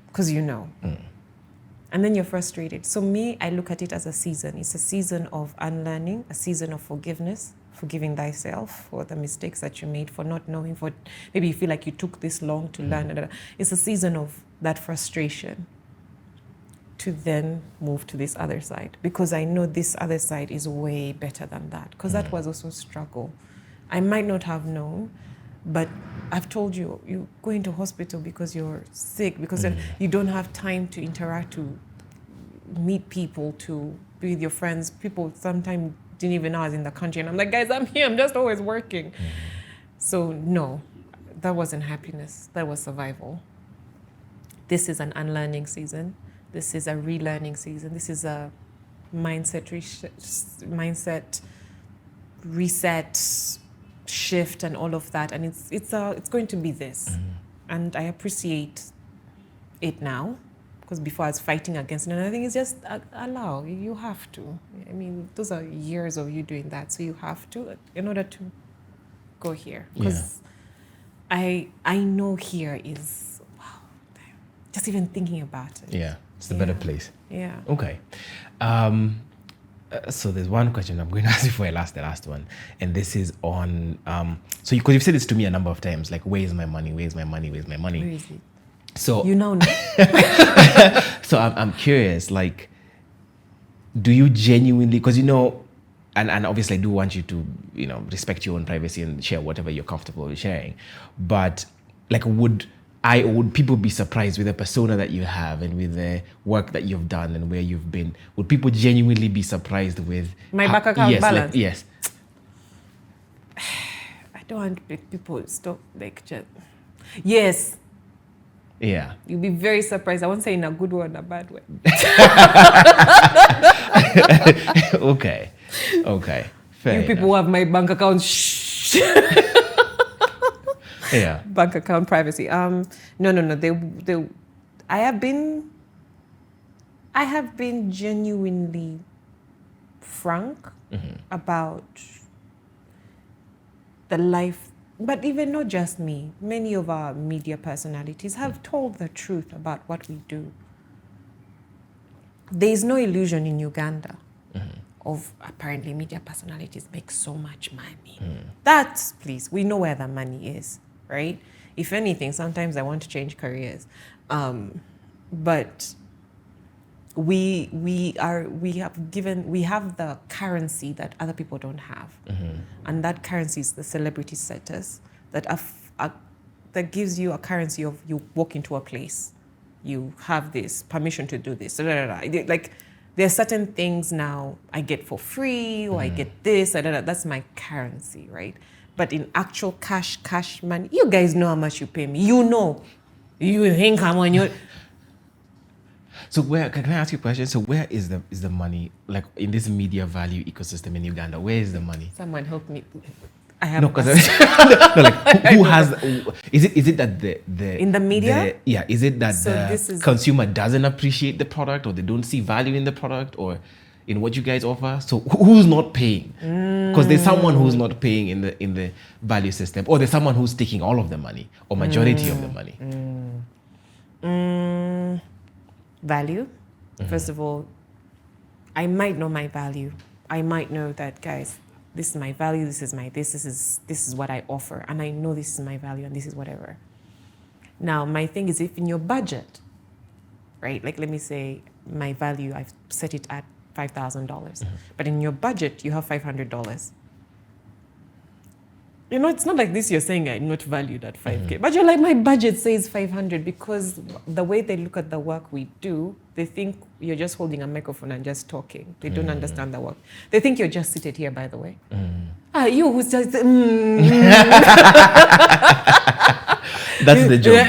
Because you know. And then you're frustrated. So me, I look at it as a season. It's a season of unlearning, a season of forgiveness, forgiving thyself for the mistakes that you made, for not knowing, for maybe you feel like you took this long to learn. It's a season of that frustration to then move to this other side, because I know this other side is way better than that, because that was also struggle. I might not have known, but I've told you, you go into hospital because you're sick, because you don't have time to interact, to meet people, to be with your friends. People sometimes didn't even know I was in the country, and I'm like, guys, I'm here, I'm just always working. So no, that wasn't happiness, that was survival. This is an unlearning season. This is a relearning season. This is a mindset reset, shift, and all of that. And it's going to be this. And I appreciate it now, because before I was fighting against it. And I think it's just allow. You have to. I mean, those are years of you doing that, so you have to in order to go here. Because I know here is just even thinking about it. Yeah. It's a better place. Yeah. Okay. So there's one question I'm going to ask before I ask the last one. And this is on, so because you've said this to me a number of times, like, where's my money? Where's my money? Where's my money? Where is it? So you now know. So I'm curious, like, do you genuinely, because you know, and obviously I do want you to, you know, respect your own privacy and share whatever you're comfortable with sharing. But like, would people be surprised with the persona that you have and with the work that you've done and where you've been? Would people genuinely be surprised with my bank account balance? Yes. I don't want people to stop, like, just, yes. Yeah. You'll be very surprised. I won't say in a good way or in a bad way. Okay. Fair You people who have my bank account, shh. Yeah. Bank account privacy. No. They. I have been genuinely frank about the life, but even not just me. Many of our media personalities have told the truth about what we do. There is no illusion in Uganda of apparently media personalities make so much money. That's, please, we know where the money is. Right? If anything, sometimes I want to change careers, but we have the currency that other people don't have, and that currency is the celebrity status that gives you a currency of, you walk into a place, you have this permission to do this. Like, there are certain things now I get for free, or I get this. That's my currency, right? But in actual cash money, you guys know how much you pay me. You know. You think I'm on your... So where, can I ask you a question? So where is the money, like, in this media value ecosystem in Uganda? Where is the money? Someone help me. I have... No, because who has... Is it that the... In the media? Is it that the consumer doesn't appreciate the product, or they don't see value in the product, or in what you guys offer? So who's not paying? Because there's someone who's not paying in the value system, or there's someone who's taking all of the money, or majority of the money. Value. First of all, I might know my value. I might know that, guys, this is my value, this is what I offer, and I know this is my value and this is whatever. Now, my thing is, if in your budget, right, like, let me say my value, I've set it at $5,000, but in your budget you have $500. You know, it's not like this you're saying I'm not valued at 5K, but you're like, my budget says 500, because the way they look at the work we do, they think you're just holding a microphone and just talking. They don't understand the work. They think you're just seated here, by the way. You who's just... That's the job.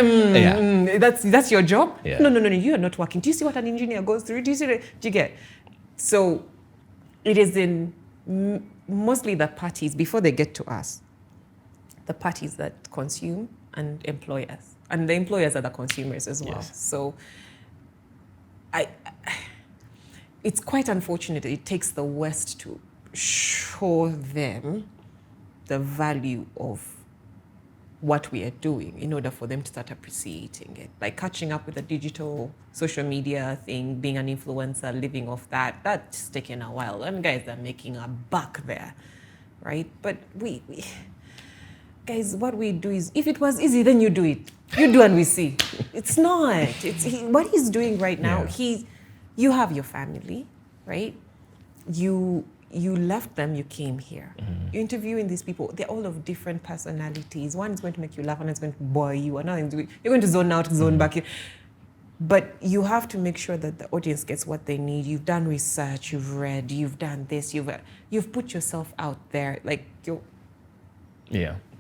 That's your job? Yeah. No, you are not working. Do you see what an engineer goes through? Do you get? So it is in mostly the parties, before they get to us, the parties that consume and employers. And the employers are the consumers as well. Yes. So it's quite unfortunate that it takes the West to show them the value of what we are doing in order for them to start appreciating it. Like catching up with the digital social media thing, being an influencer, living off that, that's taken a while. And guys are making a buck there, right? But we guys, what we do is, if it was easy, then you do it. You do and we see. It's not. What he's doing right now, you have your family, right? You left them, you came here. You're interviewing these people. They're all of different personalities. One is going to make you laugh, one is going to bore you, another is you're going to zone out, zone back in. But you have to make sure that the audience gets what they need. You've done research, you've read, you've done this, you've put yourself out there. Like,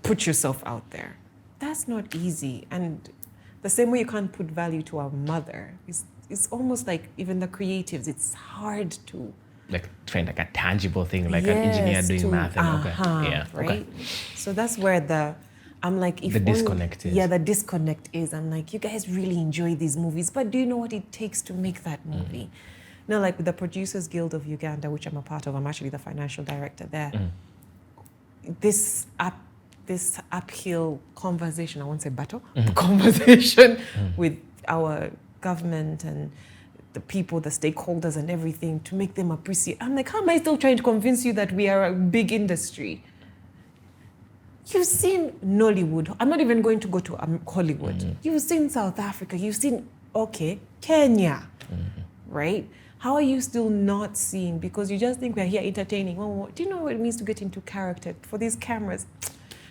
put yourself out there. That's not easy. And the same way you can't put value to our mother, it's almost like even the creatives, it's hard to like find like a tangible thing, like an engineer doing math. Right? So that's where I'm like, if the disconnect is. Yeah, the disconnect is. I'm like, you guys really enjoy these movies, but do you know what it takes to make that movie? Now, like with the Producers Guild of Uganda, which I'm a part of, I'm actually the financial director there. This uphill conversation, I won't say battle, conversation with our government and the people, the stakeholders and everything to make them appreciate. I'm like, how am I still trying to convince you that we are a big industry? You've seen Nollywood. I'm not even going to go to Hollywood. You've seen South Africa. You've seen, Kenya, right? How are you still not seeing? Because you just think we're here entertaining. Oh, do you know what it means to get into character for these cameras?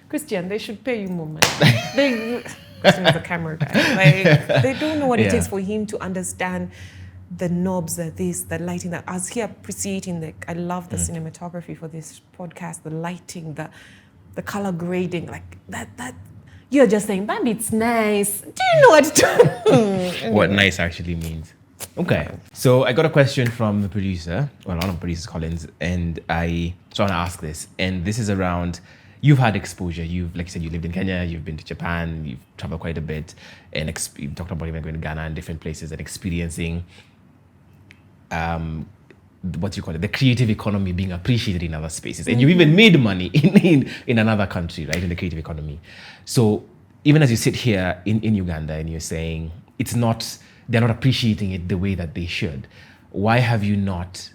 Christian, they should pay you more money. Christian is a camera guy. Like, they don't know what it takes for him to understand the knobs, the lighting, that as he appreciating I love the cinematography for this podcast, the lighting, the color grading, like that you're just saying, Bambi, it's nice. Do you know what what nice actually means? Okay. So I got a question from the producer, well, one of the producers, Collins, and I want to ask this. And this is around, you've had exposure. You've, like you said, you lived in Kenya, you've been to Japan, you've traveled quite a bit, and you talked about even going to Ghana and different places and experiencing what you call it, the creative economy being appreciated in other spaces. And you've even made money in another country, right, in the creative economy. So even as you sit here in Uganda and you're saying they're not appreciating it the way that they should, why have you not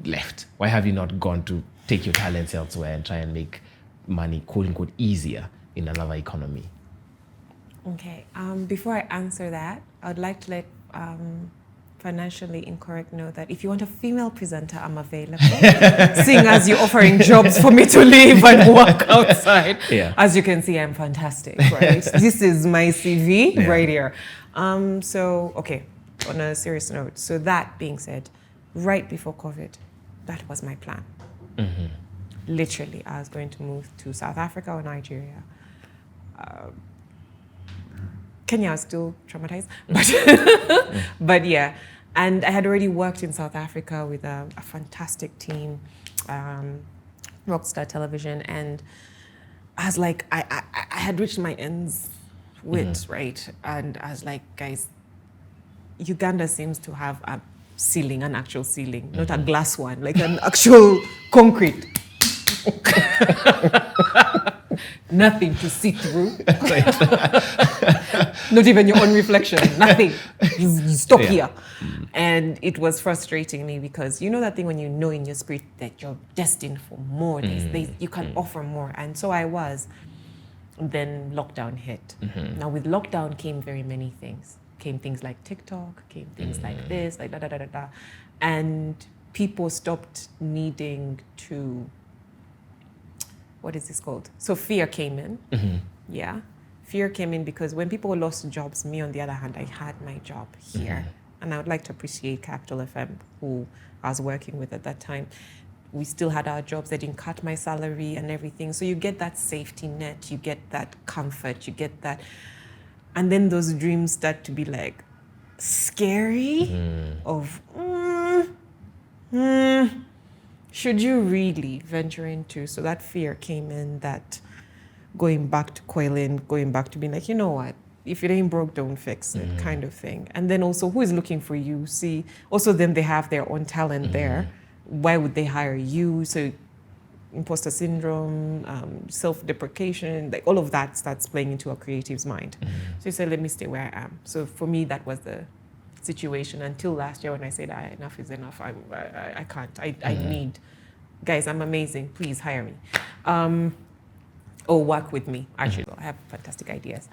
left? Why have you not gone to take your talents elsewhere and try and make money, quote unquote, easier in another economy? Okay. Before I answer that, I would like to let Financially Incorrect know that if you want a female presenter, I'm available. Seeing as you're offering jobs for me to leave and work outside. As you can see, I'm fantastic, right? This is my CV right here. So, okay, on a serious note. So that being said, right before COVID, that was my plan. Literally, I was going to move to South Africa or Nigeria. Kenya was still traumatized, but yeah. And I had already worked in South Africa with a fantastic team, Rockstar Television, and I was like, I had reached my ends with, right? And I was like, guys, Uganda seems to have a ceiling, an actual ceiling, not a glass one, like an actual concrete. Nothing to see through. Not even your own reflection. Nothing. You stop here. And it was frustrating me because you know that thing when you know in your spirit that you're destined for more. You can offer more. And so I was. Then lockdown hit. Now with lockdown came very many things. Came things like TikTok, came things like this, like da. And people stopped needing to, what is this called? So fear came in. Yeah. Fear came in because when people lost jobs, me on the other hand, I had my job here. And I would like to appreciate Capital FM, who I was working with at that time. We still had our jobs. They didn't cut my salary and everything. So you get that safety net, you get that comfort, you get that. And then those dreams start to be like scary of, should you really venture into? So that fear came in that going back to coiling, going back to being like, you know what, if it ain't broke, don't fix it, kind of thing. And then also, who is looking for you? See, also then they have their own talent there. Why would they hire you? So imposter syndrome, self-deprecation, like all of that starts playing into a creative's mind. So you say, let me stay where I am. So for me, that was the situation until last year when I said, enough is enough. I can't. I need, guys, I'm amazing. Please hire me. Or work with me. Actually, I have fantastic ideas.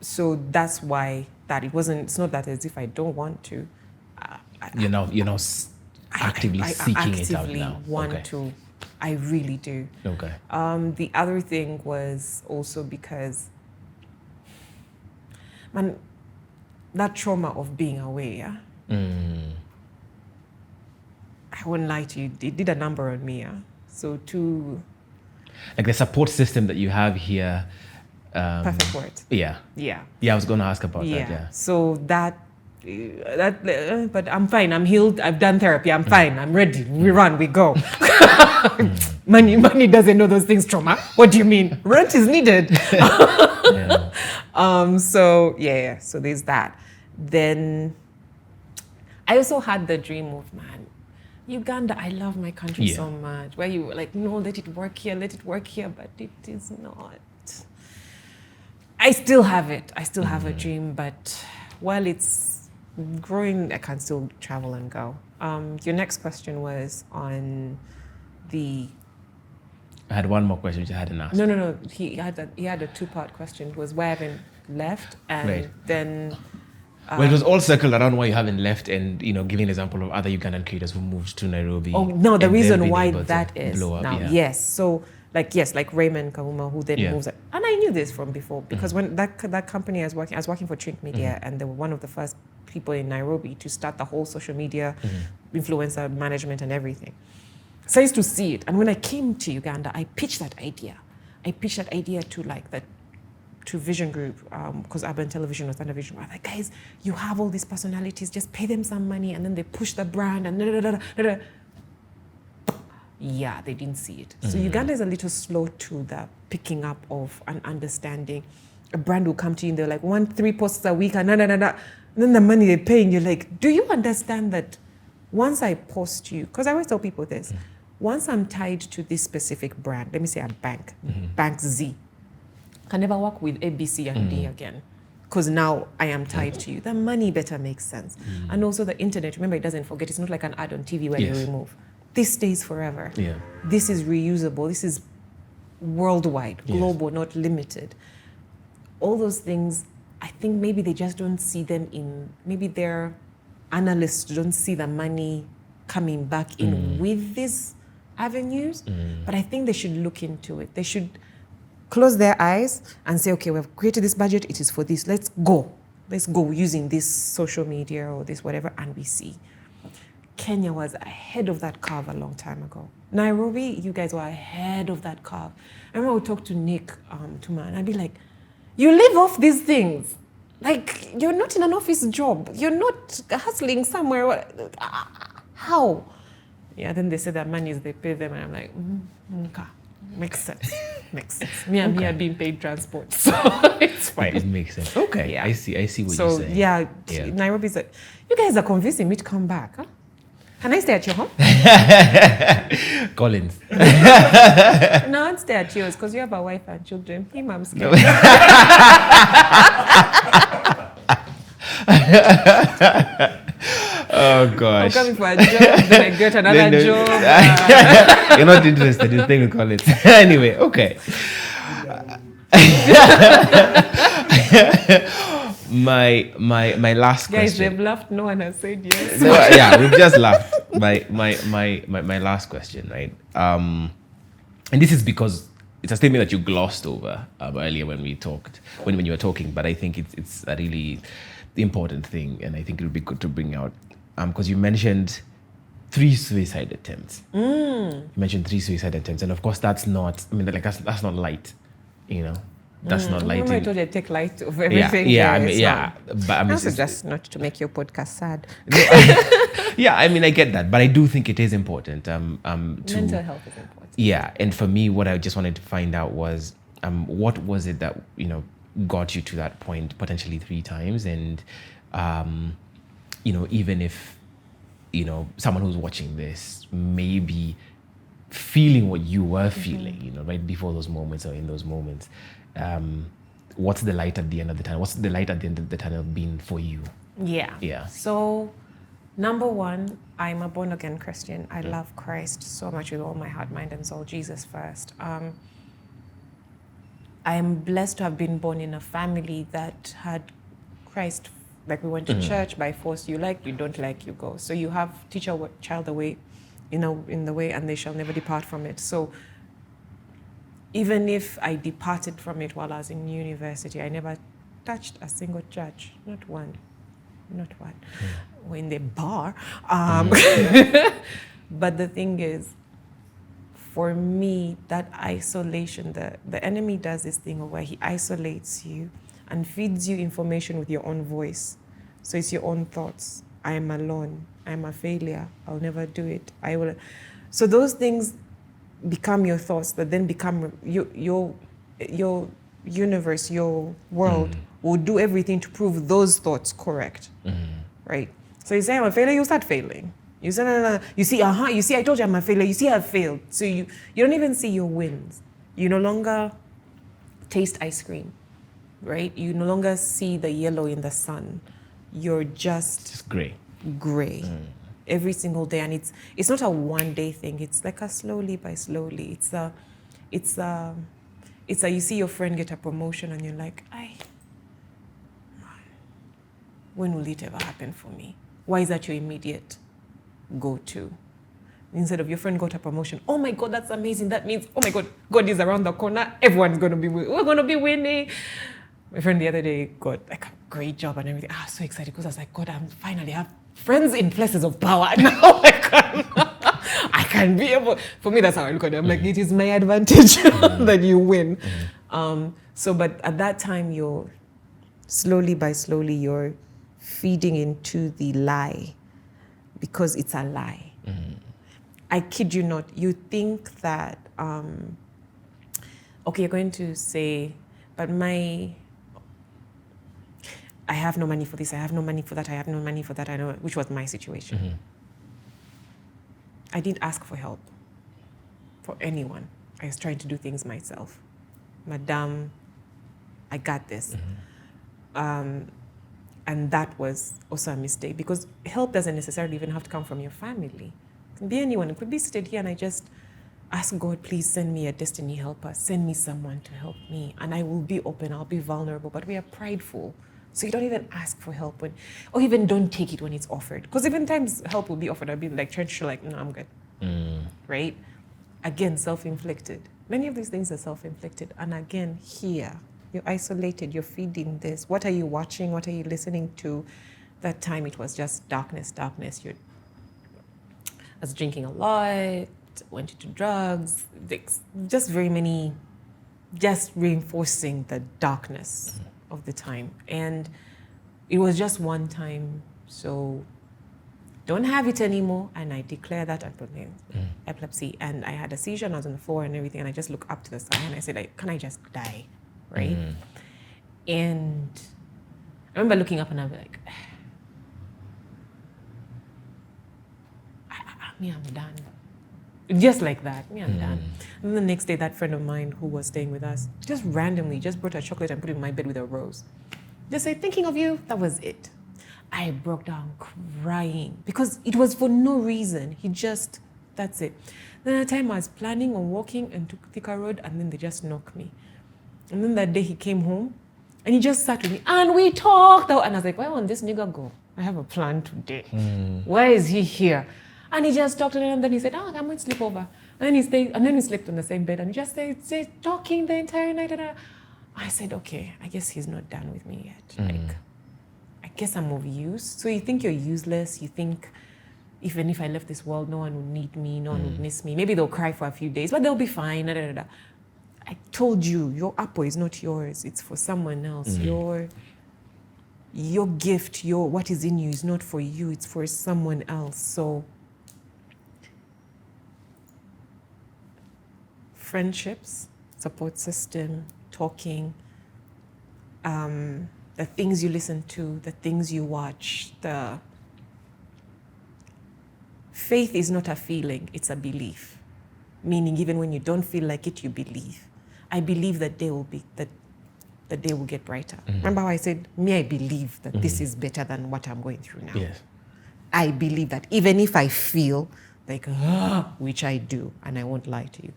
So that's why that it's not that as if I don't want to. You're now actively seeking it out now. I actively want to. I really do. Okay. The other thing was also because, man, that trauma of being away, I wouldn't lie to you, it did a number on me. So like the support system that you have here. Perfect word. Yeah. Yeah. Yeah, I was going to ask about that. Yeah. So but I'm fine. I'm healed. I've done therapy. I'm fine. I'm ready. We run. We go. Money doesn't know those things. Trauma. What do you mean? Rent is needed. So yeah. So there's that. Then I also had the dream of, man, Uganda. I love my country so much. Where you were like, no, let it work here. But it is not. I still have it. I still have a dream, but while it's growing, I can still travel and go. Your next question was on the... I had one more question which I hadn't asked. No. He had a two-part question. It was why I haven't left, and then... well, it was all circled around why you haven't left, and giving an example of other Ugandan creators who moved to Nairobi. Oh no, the reason why that is blow up, now. Yes, so like Raymond Kawuma, who then moves, and I knew this from before because when that company I was working for Trink Media, and they were one of the first people in Nairobi to start the whole social media, influencer management and everything. So I used to see it, and when I came to Uganda, I pitched that idea. To Vision Group, because Urban Television was under Vision. I was like, guys, you have all these personalities, just pay them some money, and then they push the brand, and yeah, they didn't see it. So Uganda is a little slow to the picking up of and understanding. A brand will come to you and they're like, 1-3 posts a week, and then the money they're paying, you're like, do you understand that once I post you, because I always tell people this, once I'm tied to this specific brand, let me say a bank, Bank Z, can never work with A, B, C, and D again. Because now I am tied to you. The money better makes sense. And also the internet, remember, it doesn't forget. It's not like an ad on TV where you remove. This stays forever. Yeah. This is reusable. This is worldwide, global, not limited. All those things, I think maybe they just don't see them maybe their analysts don't see the money coming back in with these avenues. But I think they should look into it. They should close their eyes and say, okay, we've created this budget, it is for this, let's go using this social media or this whatever, and we see. Kenya was ahead of that curve a long time ago. Nairobi, you guys were ahead of that curve. I remember I would talk to Nick Tuma, and I'd be like, you live off these things. Like, you're not in an office job. You're not hustling somewhere. How? Yeah, then they say that money is they pay them, and I'm like, okay. Makes sense. Me and me are being paid transport, so it's fine. It makes sense. Okay, yeah. I see what you're saying. Yeah, Nairobi's like, you guys are convincing me to come back. Huh? Can I stay at your home? Collins. No, I'll stay at yours because you have a wife and children. Him, I'm scared. Oh gosh. I'm coming for a job, then I get another job. You're not interested in staying with Collins. Anyway, okay. My last question. Guys, they've laughed. No one has said yes. No, yeah, we've just laughed. My last question, right? And this is because it's a statement that you glossed over earlier when we talked, when you were talking. But I think it's a really important thing, and I think it would be good to bring out because you mentioned 3 suicide attempts. You mentioned 3 suicide attempts, and of course that's not. I mean, like that's not light, you know. That's not lighting. I thought I'd take light of everything. But I mean, also just not to make your podcast sad. Yeah, I mean, I get that, but I do think it is important. To mental health is important. Yeah, and for me, what I just wanted to find out was, what was it that got you to that point potentially 3 times, and even if someone who's watching this may be feeling what you were feeling, right before those moments or in those moments. What's the light at the end of the tunnel? What's the light at the end of the tunnel been for you? Yeah. So, number 1, I'm a born-again Christian. I love Christ so much with all my heart, mind, and soul. Jesus first. I am blessed to have been born in a family that had Christ. Like, we went to church by force. You like, you don't like, you go. So you have teach your child away, in the way, and they shall never depart from it. So even if I departed from it while I was in university, I never touched a single church, not one. We're in the bar. But the thing is, for me, that isolation, the enemy does this thing where he isolates you and feeds you information with your own voice. So it's your own thoughts. I am alone. I'm a failure. I'll never do it. I will. So those things become your thoughts that then become your universe, your world will do everything to prove those thoughts correct, right? So you say I'm a failure, you start failing. You say no. You see, I told you I'm a failure. You see, I've failed. So you don't even see your wins. You no longer taste ice cream, right? You no longer see the yellow in the sun. You're just gray. Every single day, and it's not a one-day thing. It's like a slowly by slowly. It's a you see your friend get a promotion and you're like, when will it ever happen for me? Why is that your immediate go-to? Instead of your friend got a promotion, oh my God, that's amazing. That means, oh my God, God is around the corner. Everyone's we're gonna be winning. My friend the other day got like a great job and everything. I was so excited because I was like, God, I finally have friends in places of power. Now I can be able. For me, that's how I look at it. I'm like, it is my advantage that you win. But at that time, you're slowly by slowly, you're feeding into the lie because it's a lie. I kid you not. You think that, you're going to say, but I have no money for this, I have no money for that, I have no money for that, I know, which was my situation. I didn't ask for help for anyone. I was trying to do things myself. Madam, I got this. And that was also a mistake because help doesn't necessarily even have to come from your family. It can be anyone. It could be seated here and I just ask God, please send me a destiny helper. Send me someone to help me. And I will be open, I'll be vulnerable, but we are prideful. So you don't even ask for help or even don't take it when it's offered. Because even times help will be offered, I'll be like, church, like, no, I'm good. Right? Again, self-inflicted. Many of these things are self-inflicted. And again, here, you're isolated, you're feeding this. What are you watching? What are you listening to? That time it was just darkness. I was drinking a lot, went into drugs, just very many, just reinforcing the darkness of the time. And it was just one time, so don't have it anymore. And I declare that I put me epilepsy, and I had a seizure and I was on the floor and everything, and I just looked up to the sky and I said, like, can I just die, right? And I remember looking up and I'd be like, I'm done. Just like that, I'm done. And then the next day, that friend of mine who was staying with us just randomly just brought a chocolate and put it in my bed with a rose. Just said, thinking of you, that was it. I broke down crying because it was for no reason. That's it. Then at the time I was planning on walking and took Thika Road, and then they just knocked me. And then that day he came home and he just sat with me and we talked out. And I was like, why won't this nigga go? I have a plan today. Why is he here? And he just talked to them, and then he said, I'm going to sleep over. And then he stayed, and then we slept on the same bed, and he just stayed talking the entire night. And I said, okay, I guess he's not done with me yet. Like, I guess I'm of use. So you think you're useless. You think even if I left this world, no one would need me, no one would miss me. Maybe they'll cry for a few days, but they'll be fine. I told you, your apple is not yours. It's for someone else. Your gift, what is in you is not for you. It's for someone else. So friendships, support system, talking, the things you listen to, the things you watch, faith is not a feeling, it's a belief. Meaning even when you don't feel like it, you believe. I believe that the day will get brighter. Remember how I said, I believe that this is better than what I'm going through now. Yes. I believe that even if I feel like, which I do, and I won't lie to you.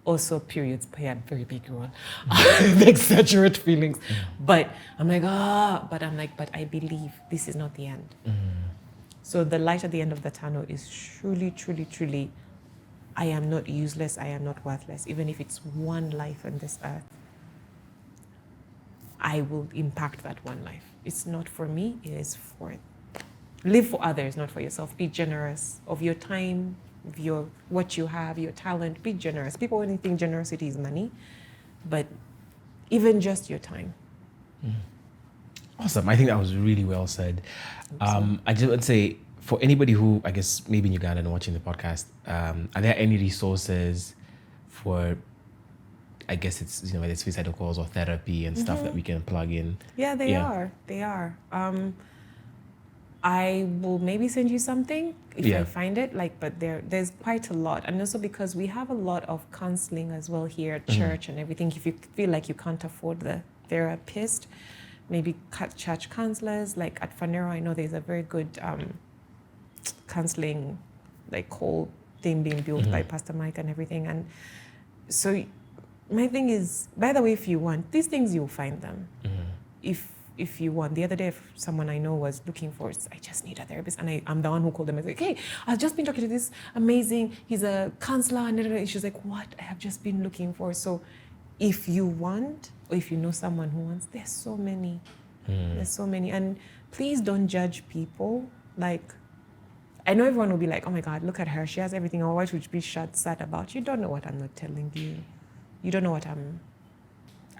Also, periods play a very big role. They exaggerate feelings. But I'm like, but I believe this is not the end. So the light at the end of the tunnel is truly, truly, truly, I am not useless, I am not worthless. Even if it's one life on this earth, I will impact that one life. It's not for me, it is for live for others, not for yourself. Be generous of your time, of what you have, your talent. Be generous. People only think generosity is money, but even just your time. Awesome. I think that was really well said. I just would say, for anybody who, I guess, maybe in Uganda and watching the podcast, are there any resources for, I guess it's, whether it's suicidal calls or therapy and stuff that we can plug in? Yeah, they are. They are. I will maybe send you something if I find it. But there's quite a lot, and also because we have a lot of counseling as well here at church and everything. If you feel like you can't afford the therapist, maybe church counselors. Like at Fanero, I know there's a very good counseling, whole thing being built by Pastor Mike and everything. And so my thing is, by the way, if you want these things, you'll find them. If you want. The other day, someone I know was looking for, I just need a therapist. And I'm the one who called them and said, hey, I've just been talking to this amazing, he's a counselor. And she's like, what? I have just been looking for. So if you want, or if you know someone who wants, there's so many. There's so many. And please don't judge people. I know everyone will be like, oh my God, look at her. She has everything. Or why should she be sad about? You don't know what I'm not telling you. You don't know what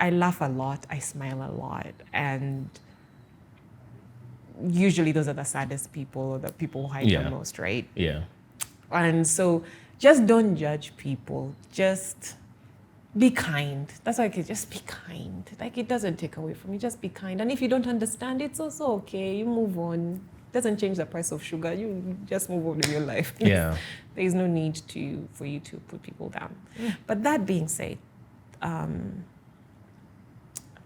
I laugh a lot, I smile a lot, and usually those are the saddest people, the people who hide the most, right? Yeah. And so just don't judge people, just be kind. That's why just be kind. It doesn't take away from you, just be kind. And if you don't understand, it's also okay, you move on. It doesn't change the price of sugar, you just move on with your life. Yeah. There's no need for you to put people down. But that being said,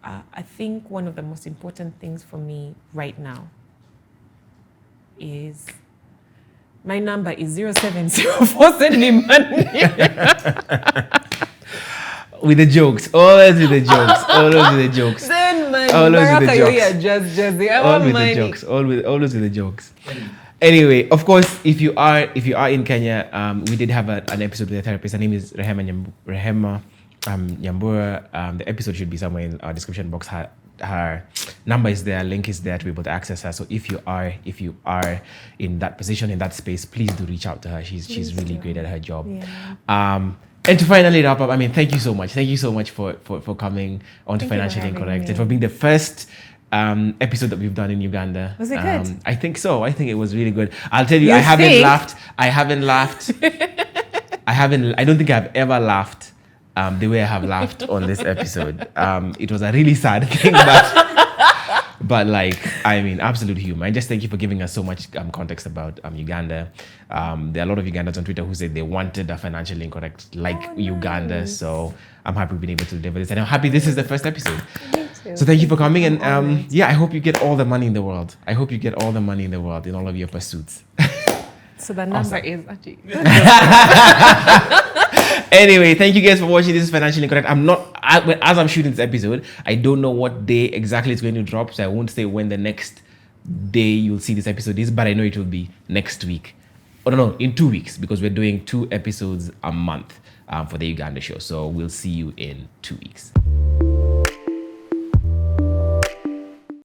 I think one of the most important things for me right now is my number is 0704. Send me money. With the jokes, always with the jokes, always with the jokes. Send money. Always with the Barrack, jokes. you're just I All want with money. the jokes, always with the jokes. Anyway, of course, if you are in Kenya, we did have an episode with a therapist. Her name is Rehema Nyambura. The episode should be somewhere in our description box. Her number is there, link is there to be able to access her. So if you are in that position, in that space, please do reach out to her. She's really great at her job. Yeah. And to finally wrap up, thank you so much. Thank you so much for coming on to Thank you for Financially having Incorrect me. and for being the first episode that we've done in Uganda. Was it good? I think so. I think it was really good. I'll tell you, You I haven't think? laughed. I don't think I've ever laughed the way I have laughed on this episode. It was a really sad thing, but absolute humor. And just thank you for giving us so much context about Uganda. There are a lot of Ugandans on Twitter who said they wanted a Financially Incorrect Uganda. Nice. So I'm happy we've been able to deliver this. And I'm happy this is the first episode. Me too. So thank you for coming. And honored. I hope you get all the money in the world. I hope you get all the money in the world in all of your pursuits. So the number Awesome. is actually. Anyway, thank you guys for watching. This is Financially Incorrect. As I'm shooting this episode, I don't know what day exactly it's going to drop, so I won't say when the next day you'll see this episode is, but I know it will be next week. Oh, no, in 2 weeks, because we're doing 2 episodes a month for the Uganda show. So we'll see you in 2 weeks.